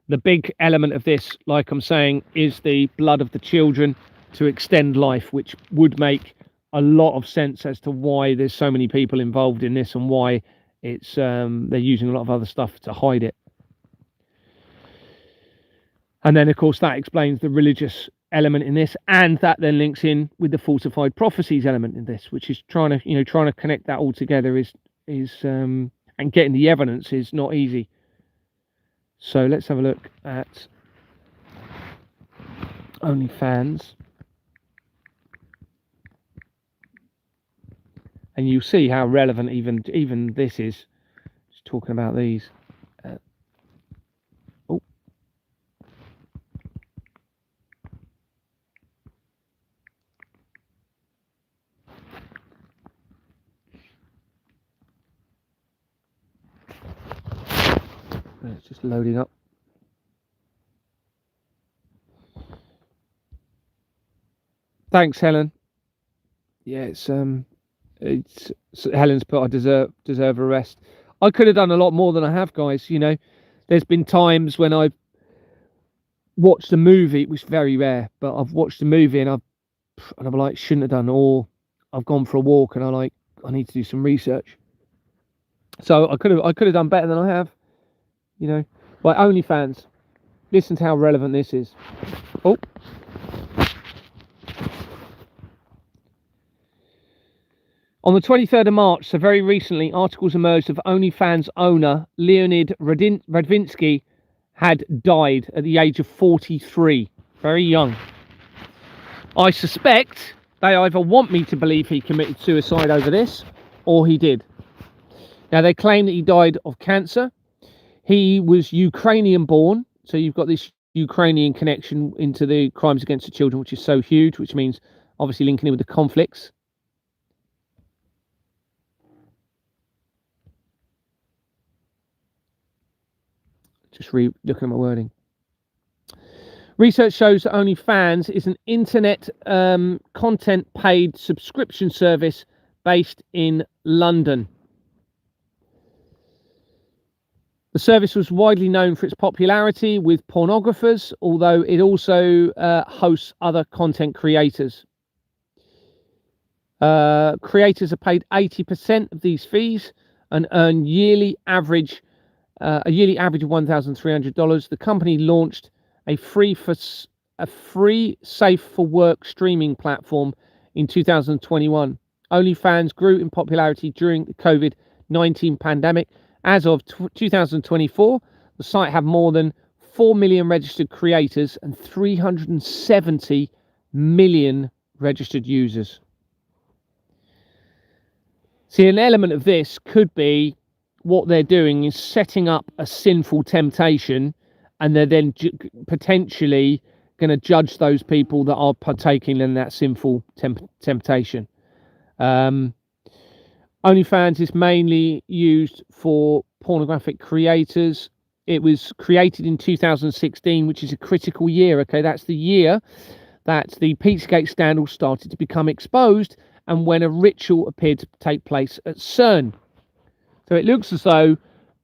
the big element of this, like I'm saying, is the blood of the children to extend life, which would make a lot of sense as to why there's so many people involved in this, and why it's they're using a lot of other stuff to hide it. And then, of course, that explains the religious element in this, and that then links in with the falsified prophecies element in this, which is trying to connect that all together and getting the evidence is not easy. So let's have a look at OnlyFans, and you'll see how relevant even this is. Just talking about these. It's just loading up. Thanks, Helen. Yeah, it's Helen's put I deserve a rest. I could have done a lot more than I have, guys. There's been times when I've watched a movie. It was very rare, but I've watched a movie and I'm like, shouldn't have done, or I've gone for a walk and I need to do some research. So I could have done better than I have. Like OnlyFans. Listen to how relevant this is. Oh. On the 23rd of March, so very recently, articles emerged of OnlyFans owner Leonid Radvinsky had died at the age of 43. Very young. I suspect they either want me to believe he committed suicide over this, or he did. Now, they claim that he died of cancer. He was Ukrainian born, so you've got this Ukrainian connection into the crimes against the children, which is so huge, which means obviously linking it with the conflicts. Just looking at my wording. Research shows that OnlyFans is an internet content paid subscription service based in London. The service was widely known for its popularity with pornographers, although it also hosts other content creators. Creators are paid 80% of these fees and earn a yearly average of $1,300. The company launched a free safe for work streaming platform in 2021. OnlyFans grew in popularity during the COVID-19 pandemic. As of 2024, the site had more than 4 million registered creators and 370 million registered users. See, an element of this could be what they're doing is setting up a sinful temptation, and they're then potentially going to judge those people that are partaking in that sinful temptation. OnlyFans is mainly used for pornographic creators. It was created in 2016, which is a critical year. Okay, that's the year that the Pizzagate scandal started to become exposed and when a ritual appeared to take place at CERN. So it looks as though,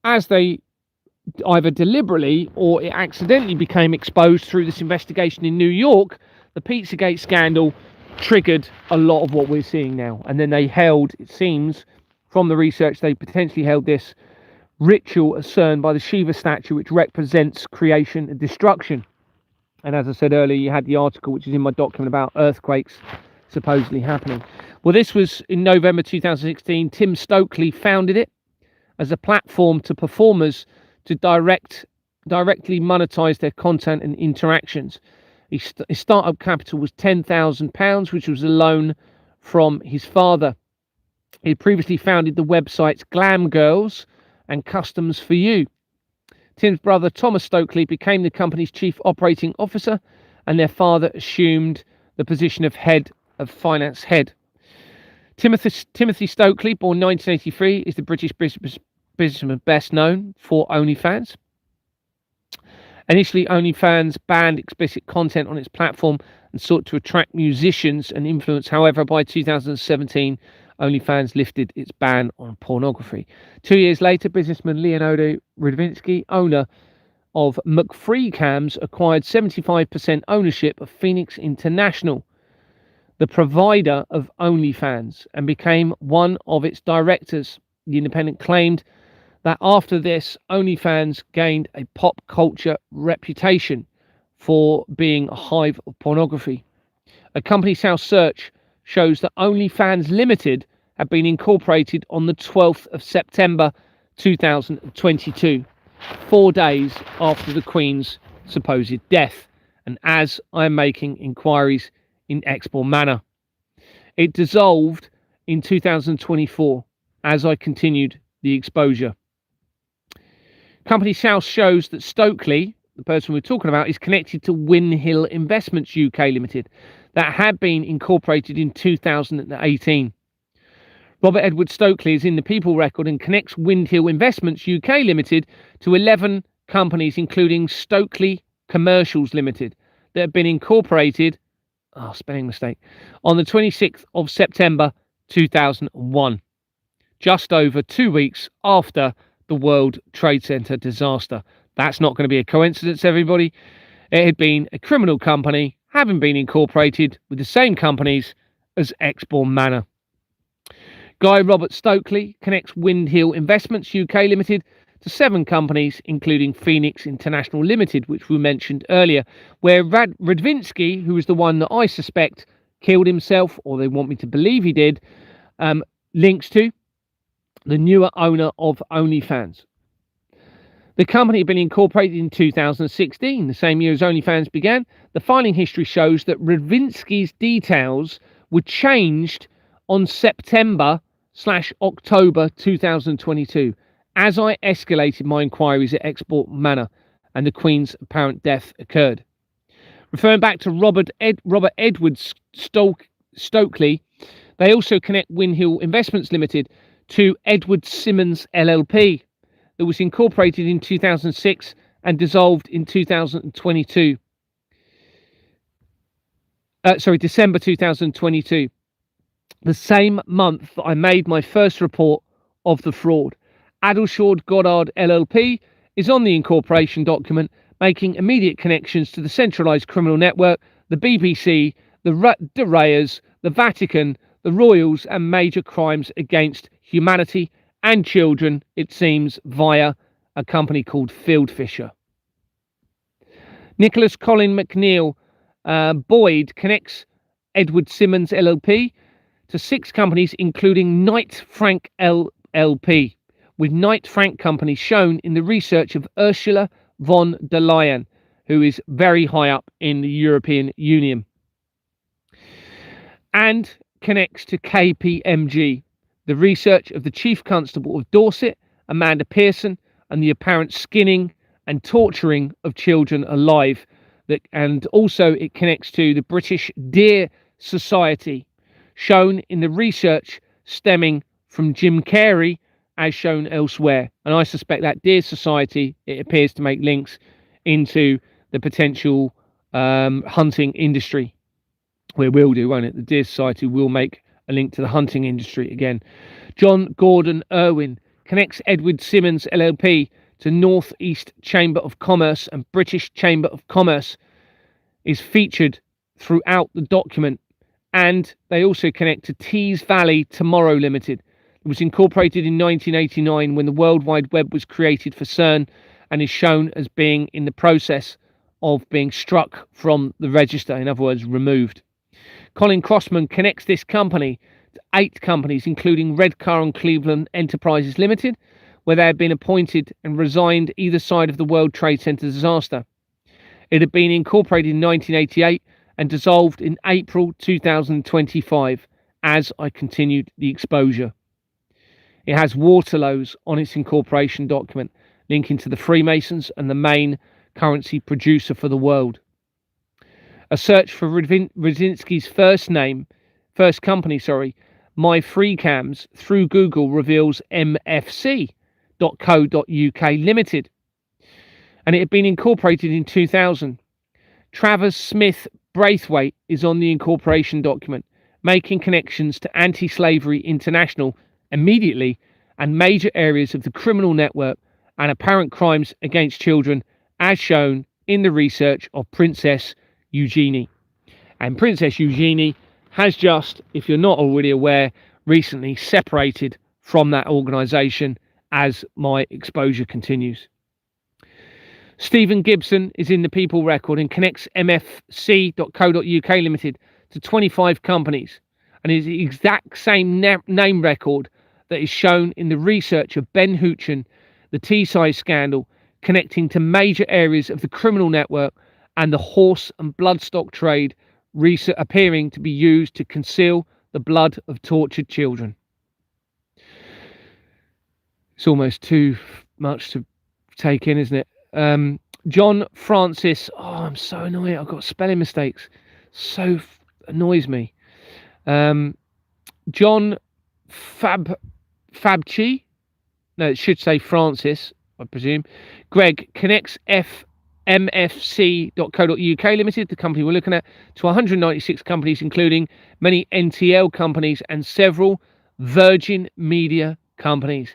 as they either deliberately or it accidentally became exposed through this investigation in New York, the Pizzagate scandal triggered a lot of what we're seeing now. And then they held, it seems, from the research, they potentially held this ritual at CERN by the Shiva statue, which represents creation and destruction. And as I said earlier, you had the article, which is in my document, about earthquakes supposedly happening. Well, this was in November 2016. Tim Stokely founded it as a platform to performers to directly monetize their content and interactions. His startup capital was £10,000, which was a loan from his father. He previously founded the websites Glam Girls and Customs for You. Tim's brother Thomas Stokely became the company's chief operating officer, and their father assumed the position of finance head. Timothy Stokely, born 1983, is the British businessman best known for OnlyFans. Initially, OnlyFans banned explicit content on its platform and sought to attract musicians and influence. However, by 2017, OnlyFans lifted its ban on pornography. 2 years later, businessman Leonid Radvinsky, owner of McFree Cams, acquired 75% ownership of Phoenix International, the provider of OnlyFans, and became one of its directors. The Independent claimed that after this, OnlyFans gained a pop culture reputation for being a hive of pornography. A Companies House search shows that OnlyFans Limited have been incorporated on the 12th of September 2022, 4 days after the Queen's supposed death, and as I am making inquiries in Exmoor Manor. It dissolved in 2024 as I continued the exposure. Companies House shows that Stokely, the person we're talking about, is connected to Windhill Investments UK Limited that had been incorporated in 2018. Robert Edward Stokely is in the People Record and connects Windhill Investments UK Limited to 11 companies, including Stokely Commercials Limited, that have been incorporated, spelling mistake, on the 26th of September 2001, just over 2 weeks after the World Trade Center disaster. That's not going to be a coincidence, everybody. It had been a criminal company, having been incorporated with the same companies as Exmoor Manor. Guy Robert Stokely connects Windhill Investments UK Limited to 7 companies, including Phoenix International Limited, which we mentioned earlier, where Radvinsky, who was the one that I suspect killed himself, or they want me to believe he did, links to the newer owner of OnlyFans. The company had been incorporated in 2016, the same year as OnlyFans began. The filing history shows that Radvinsky's details were changed on September/October 2022, as I escalated my inquiries at Exmoor Manor and the Queen's apparent death occurred. Referring back to Robert Edward Stokely, they also connect Windhill Investments Limited to Edward Simmons LLP, that was incorporated in 2006 and dissolved in 2022. December 2022. The same month that I made my first report of the fraud. Adelshawd Goddard LLP is on the incorporation document, making immediate connections to the centralised criminal network, the BBC, the De Reyes, the Vatican, the Royals, and major crimes against humanity and children, it seems, via a company called Fieldfisher. Nicholas Colin McNeil Boyd connects Edward Simmons LLP to 6 companies, including Knight Frank LLP, with Knight Frank Company shown in the research of Ursula von der Leyen, who is very high up in the European Union, and connects to KPMG, the research of the Chief Constable of Dorset, Amanda Pearson, and the apparent skinning and torturing of children alive. And also it connects to the British Deer Society, shown in the research stemming from Jim Carrey, as shown elsewhere. And I suspect that Deer Society, it appears to make links into the potential hunting industry. We will do, won't it? The Deer Society will make a link to the hunting industry again. John Gordon Irwin connects Edward Simmons LLP to North East Chamber of Commerce, and British Chamber of Commerce is featured throughout the document. And they also connect to Tees Valley Tomorrow Limited. It was incorporated in 1989 when the World Wide Web was created for CERN, and is shown as being in the process of being struck from the register, in other words, removed. Colin Crossman connects this company to 8 companies, including Redcar and Cleveland Enterprises Limited, where they had been appointed and resigned either side of the World Trade Center disaster. It had been incorporated in 1988 and dissolved in April 2025 as I continued the exposure. It has Waterloo's on its incorporation document, linking to the Freemasons and the main currency producer for the world. A search for Radzinski's first company, My Free Cams, through Google reveals mfc.co.uk Limited, and it had been incorporated in 2000. Travers Smith Braithwaite is on the incorporation document, making connections to Anti-Slavery International immediately, and major areas of the criminal network and apparent crimes against children, as shown in the research of Princess Eugenie. And Princess Eugenie has just, if you're not already aware, recently separated from that organisation as my exposure continues. Stephen Gibson is in the People Record and connects mfc.co.uk Limited to 25 companies, and is the exact same name record that is shown in the research of Ben Hoochin, the Teesside scandal, connecting to major areas of the criminal network and the horse and bloodstock trade, appearing to be used to conceal the blood of tortured children. It's almost too much to take in, isn't it? John Francis. Oh, I'm so annoyed. I've got spelling mistakes. So annoys me. John Fabchi. No, it should say Francis, I presume. Greg connects mfc.co.uk Limited, the company we're looking at, to 196 companies, including many NTL companies and several Virgin Media companies.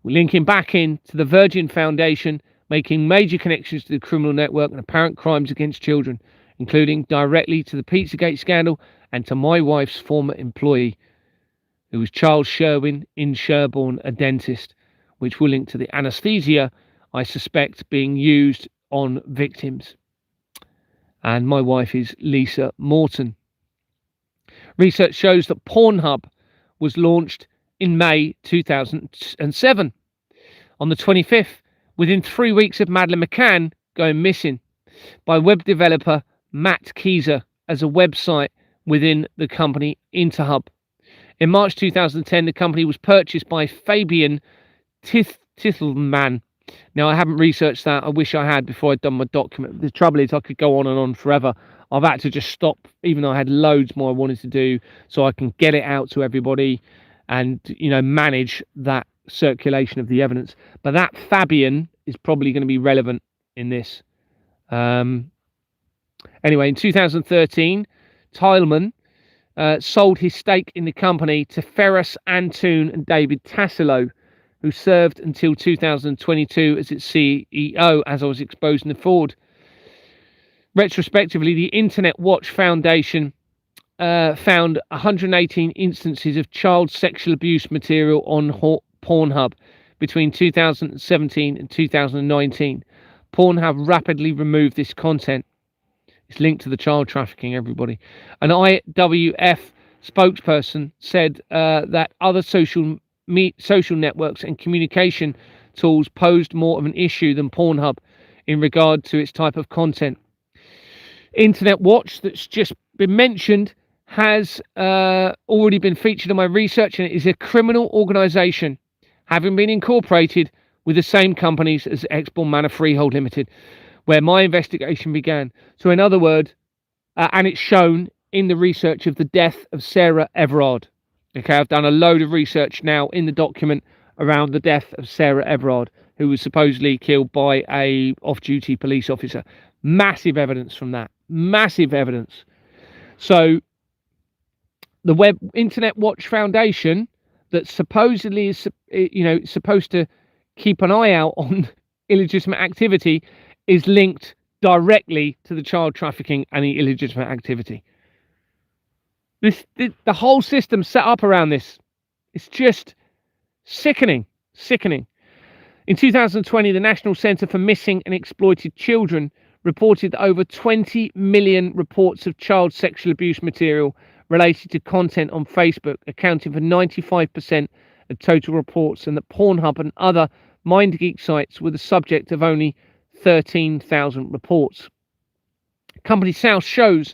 We're linking back in to the Virgin Foundation, making major connections to the criminal network and apparent crimes against children, including directly to the Pizzagate scandal and to my wife's former employee, who was Charles Sherwin in Sherborne, a dentist, which will link to the anaesthesia I suspect being used on victims. And my wife is Lisa Morton. Research shows that Pornhub was launched in May 2007. On the 25th, within 3 weeks of Madeleine McCann going missing, by web developer Matt Keyser as a website within the company Interhub. In March 2010, the company was purchased by Fabian Tittelman. Now, I haven't researched that. I wish I had before I'd done my document. The trouble is I could go on and on forever. I've had to just stop, even though I had loads more I wanted to do, so I can get it out to everybody and, manage that circulation of the evidence. But that Fabian is probably going to be relevant in this. Anyway, in 2013, Tileman sold his stake in the company to Ferris Antoon and David Tassilo, who served until 2022 as its CEO, as I was exposing the fraud. Retrospectively, the Internet Watch Foundation found 118 instances of child sexual abuse material on Pornhub between 2017 and 2019. Pornhub rapidly removed this content. It's linked to the child trafficking, everybody. An IWF spokesperson said that other social networks and communication tools posed more of an issue than Pornhub in regard to its type of content. Internet Watch, that's just been mentioned, has already been featured in my research, and it is a criminal organisation, having been incorporated with the same companies as Exbourne Manor Freehold Limited, where my investigation began. So in other words, and it's shown in the research of the death of Sarah Everard. Okay, I've done a load of research now in the document around the death of Sarah Everard, who was supposedly killed by a off-duty police officer. Massive evidence from that. Massive evidence. So the Internet Watch Foundation, that supposedly is, supposed to keep an eye out on illegitimate activity, is linked directly to the child trafficking and the illegitimate activity. The whole system set up around this, it's just sickening. In 2020, the National Centre for Missing and Exploited Children reported that over 20 million reports of child sexual abuse material related to content on Facebook, accounting for 95% of total reports, and that Pornhub and other MindGeek sites were the subject of only 13,000 reports. Company South shows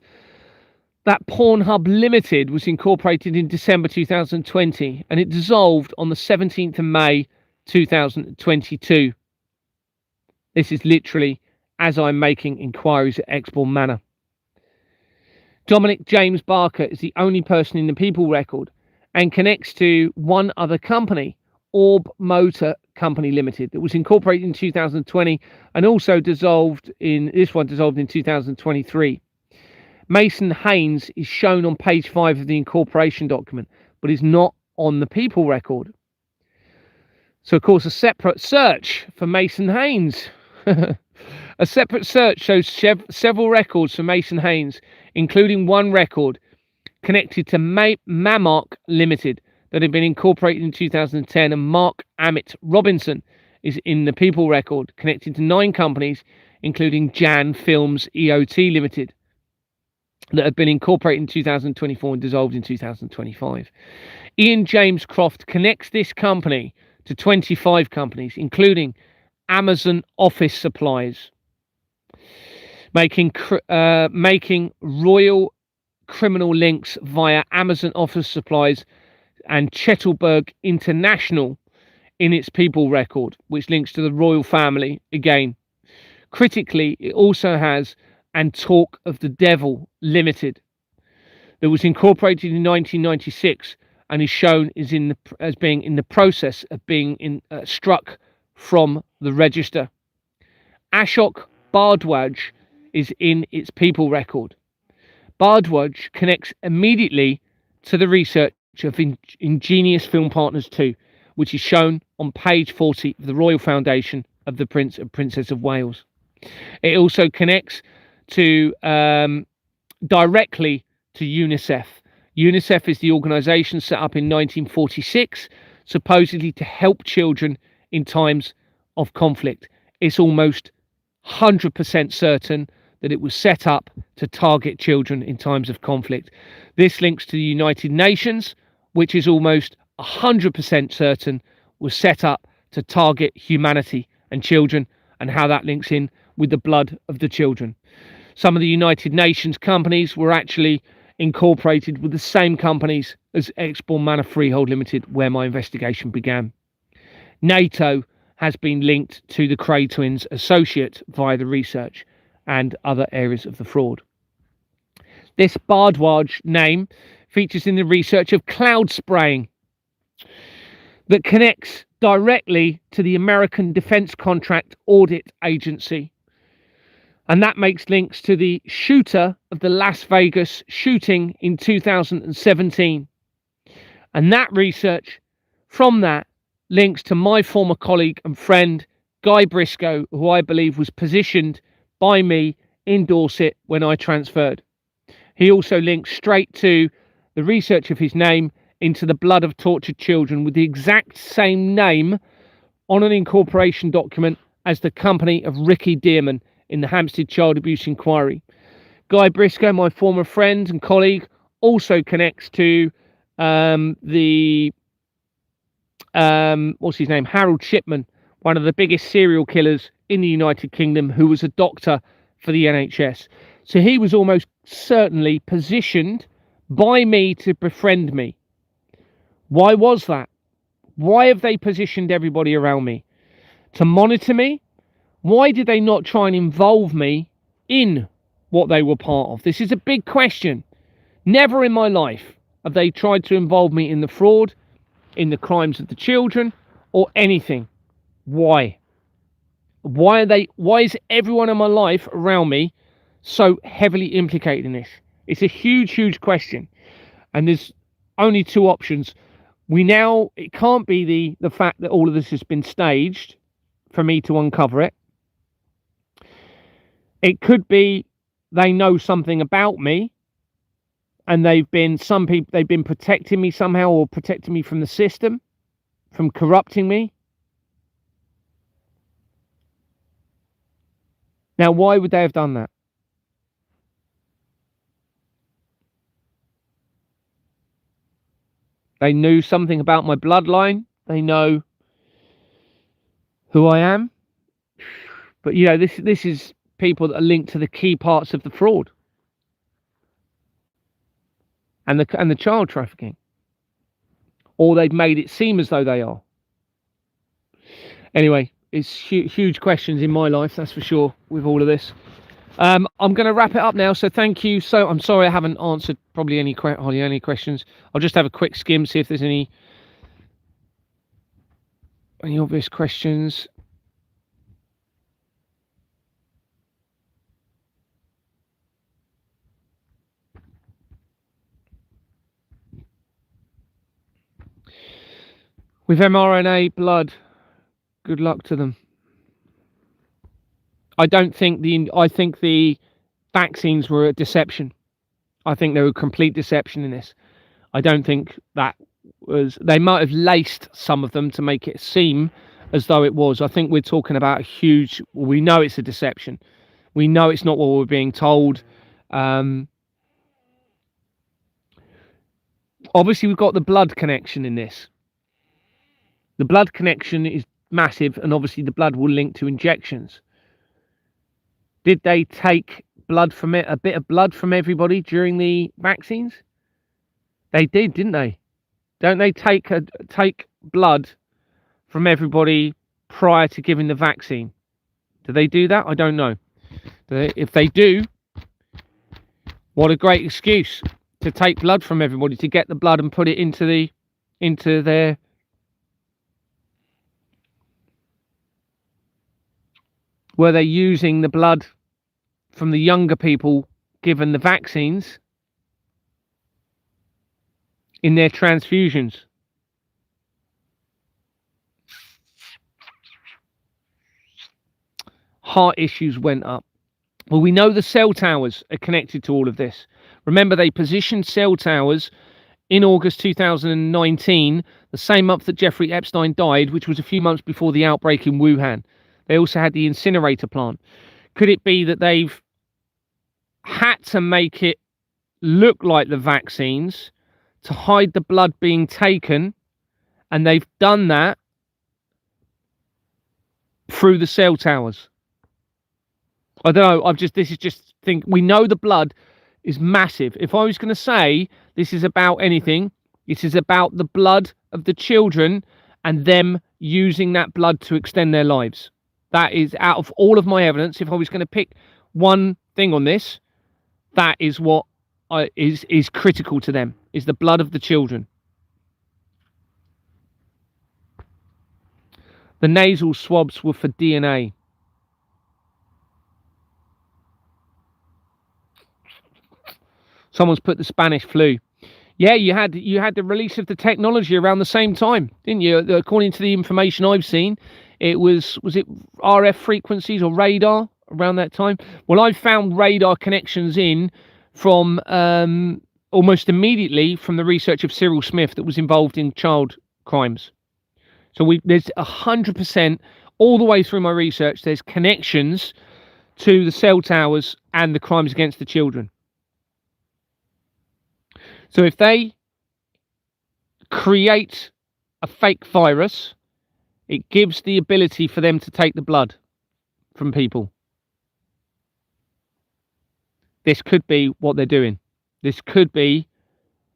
that Pornhub Limited was incorporated in December 2020, and it dissolved on the 17th of May 2022. This is literally as I'm making inquiries at Exbourne Manor. Dominic James Barker is the only person in the People Record and connects to one other company, Orb Motor Company Limited, that was incorporated in 2020 and also dissolved in 2023. Mason Haynes is shown on page 5 of the incorporation document, but is not on the People Record. So, of course, a separate search for Mason Haynes. A separate search shows several records for Mason Haynes, including one record connected to Mamark Limited that had been incorporated in 2010, and Mark Amit Robinson is in the People Record, connected to 9 companies, including Jan Films EOT Limited, that have been incorporated in 2024 and dissolved in 2025. Ian James Croft connects this company to 25 companies, including Amazon Office Supplies, making royal criminal links via Amazon Office Supplies and Chettelberg International in its people record, which links to the royal family again. Critically, it also has And Talk of the Devil Limited, that was incorporated in 1996 and is shown as being in the process of being struck from the register. Ashok Bhardwaj is in its people record. Bhardwaj connects immediately to the research of Ingenious Film Partners 2, which is shown on page 40 of the Royal Foundation of the Prince and Princess of Wales. It also connects to directly to UNICEF. UNICEF is the organisation set up in 1946, supposedly to help children in times of conflict. It's almost 100% certain that it was set up to target children in times of conflict. This links to the United Nations, which is almost 100% certain was set up to target humanity and children, and how that links in with the blood of the children. Some of the United Nations companies were actually incorporated with the same companies as Exborn Manor Freehold Limited, where my investigation began. NATO has been linked to the Cray twins associate via the research and other areas of the fraud. This Bhardwaj name features in the research of cloud spraying that connects directly to the American Defense Contract Audit Agency. And that makes links to the shooter of the Las Vegas shooting in 2017. And that research from that links to my former colleague and friend, Guy Briscoe, who I believe was positioned by me in Dorset when I transferred. He also links straight to the research of his name into the blood of tortured children with the exact same name on an incorporation document as the company of Ricky Dearman in the Hampstead Child Abuse Inquiry. Guy Briscoe, my former friend and colleague, also connects to what's his name? Harold Shipman, one of the biggest serial killers in the United Kingdom, who was a doctor for the NHS. So he was almost certainly positioned by me to befriend me. Why was that? Why have they positioned everybody around me? To monitor me? Why did they not try and involve me in what they were part of? This is a big question. Never in my life have they tried to involve me in the fraud, in the crimes of the children, or anything. Why? Why is everyone in my life around me so heavily implicated in this? It's a huge, huge question. And there's only two options. It can't be the fact that all of this has been staged for me to uncover it. It could be they know something about me and they've been protecting me somehow, or protecting me from the system, from corrupting me. Now, why would they have done that? They knew something about my bloodline. They know who I am. But, you know, this is people that are linked to the key parts of the fraud and the child trafficking. Or they've made it seem as though they are. Anyway, it's huge questions in my life, that's for sure, with all of this. I'm going to wrap it up now, so thank you. So I'm sorry I haven't answered probably any questions. I'll just have a quick skim, see if there's any obvious questions. With mRNA blood, good luck to them. I think the vaccines were a deception. I think they were a complete deception in this. I don't think that was... They might have laced some of them to make it seem as though it was. I think we're talking about a huge, we know it's a deception. We know it's not what we're being told. Obviously, we've got the blood connection in this. The blood connection is massive, and obviously the blood will link to injections. Did they take blood from it, a bit of blood from everybody during the vaccines? They did, didn't they? Don't they take blood from everybody prior to giving the vaccine? Do they do that? I don't know. If they do, what a great excuse to take blood from everybody, to get the blood and put it into their were they using the blood from the younger people given the vaccines in their transfusions? Heart issues went up. Well, we know the cell towers are connected to all of this. Remember, they positioned cell towers in August 2019, the same month that Jeffrey Epstein died, which was a few months before the outbreak in Wuhan. They also had the incinerator plant. Could it be that they've had to make it look like the vaccines to hide the blood being taken, and they've done that through the cell towers? I don't know. This is just think. We know the blood is massive. If I was going to say this is about anything, it is about the blood of the children and them using that blood to extend their lives. That is, out of all of my evidence, if I was going to pick one thing on this, that is what is critical to them, is the blood of the children. The nasal swabs were for DNA. Someone's put the Spanish flu. Yeah, you had the release of the technology around the same time, didn't you? According to the information I've seen, it was it RF frequencies or radar around that time? Well, I found radar connections in from almost immediately from the research of Cyril Smith that was involved in child crimes. So there's 100% all the way through my research. There's connections to the cell towers and the crimes against the children. So if they create a fake virus, it gives the ability for them to take the blood from people. This could be what they're doing. This could be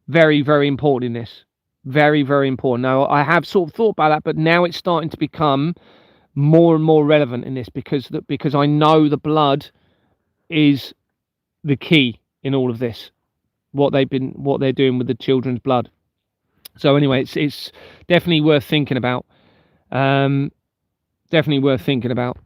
very, very important in this. Very, very important. Now, I have sort of thought about that, but now it's starting to become more and more relevant in this because I know the blood is the key in all of this. What they're doing with the children's blood. So anyway, it's definitely worth thinking about. Definitely worth thinking about.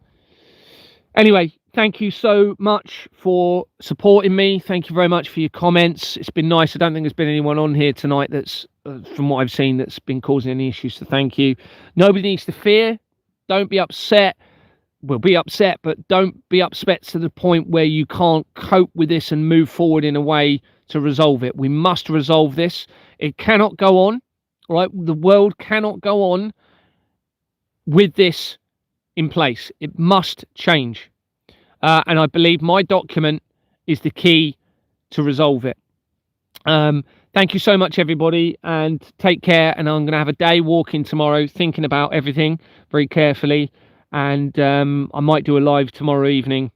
Anyway, thank you so much for supporting me. Thank you very much for your comments. It's been nice. I don't think there's been anyone on here tonight that's, from what I've seen, that's been causing any issues. So thank you. Nobody needs to fear. Don't be upset. Well, be upset, but don't be upset to the point where you can't cope with this and move forward in a way to resolve it. We must resolve this. It cannot go on, right? The world cannot go on with this in place. It must change. And I believe my document is the key to resolve it. Thank you so much, everybody, and take care. And I'm going to have a day walking tomorrow, thinking about everything very carefully. And I might do a live tomorrow evening,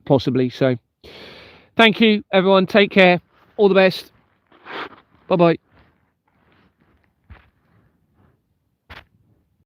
possibly. So thank you, everyone. Take care. All the best. Bye-bye.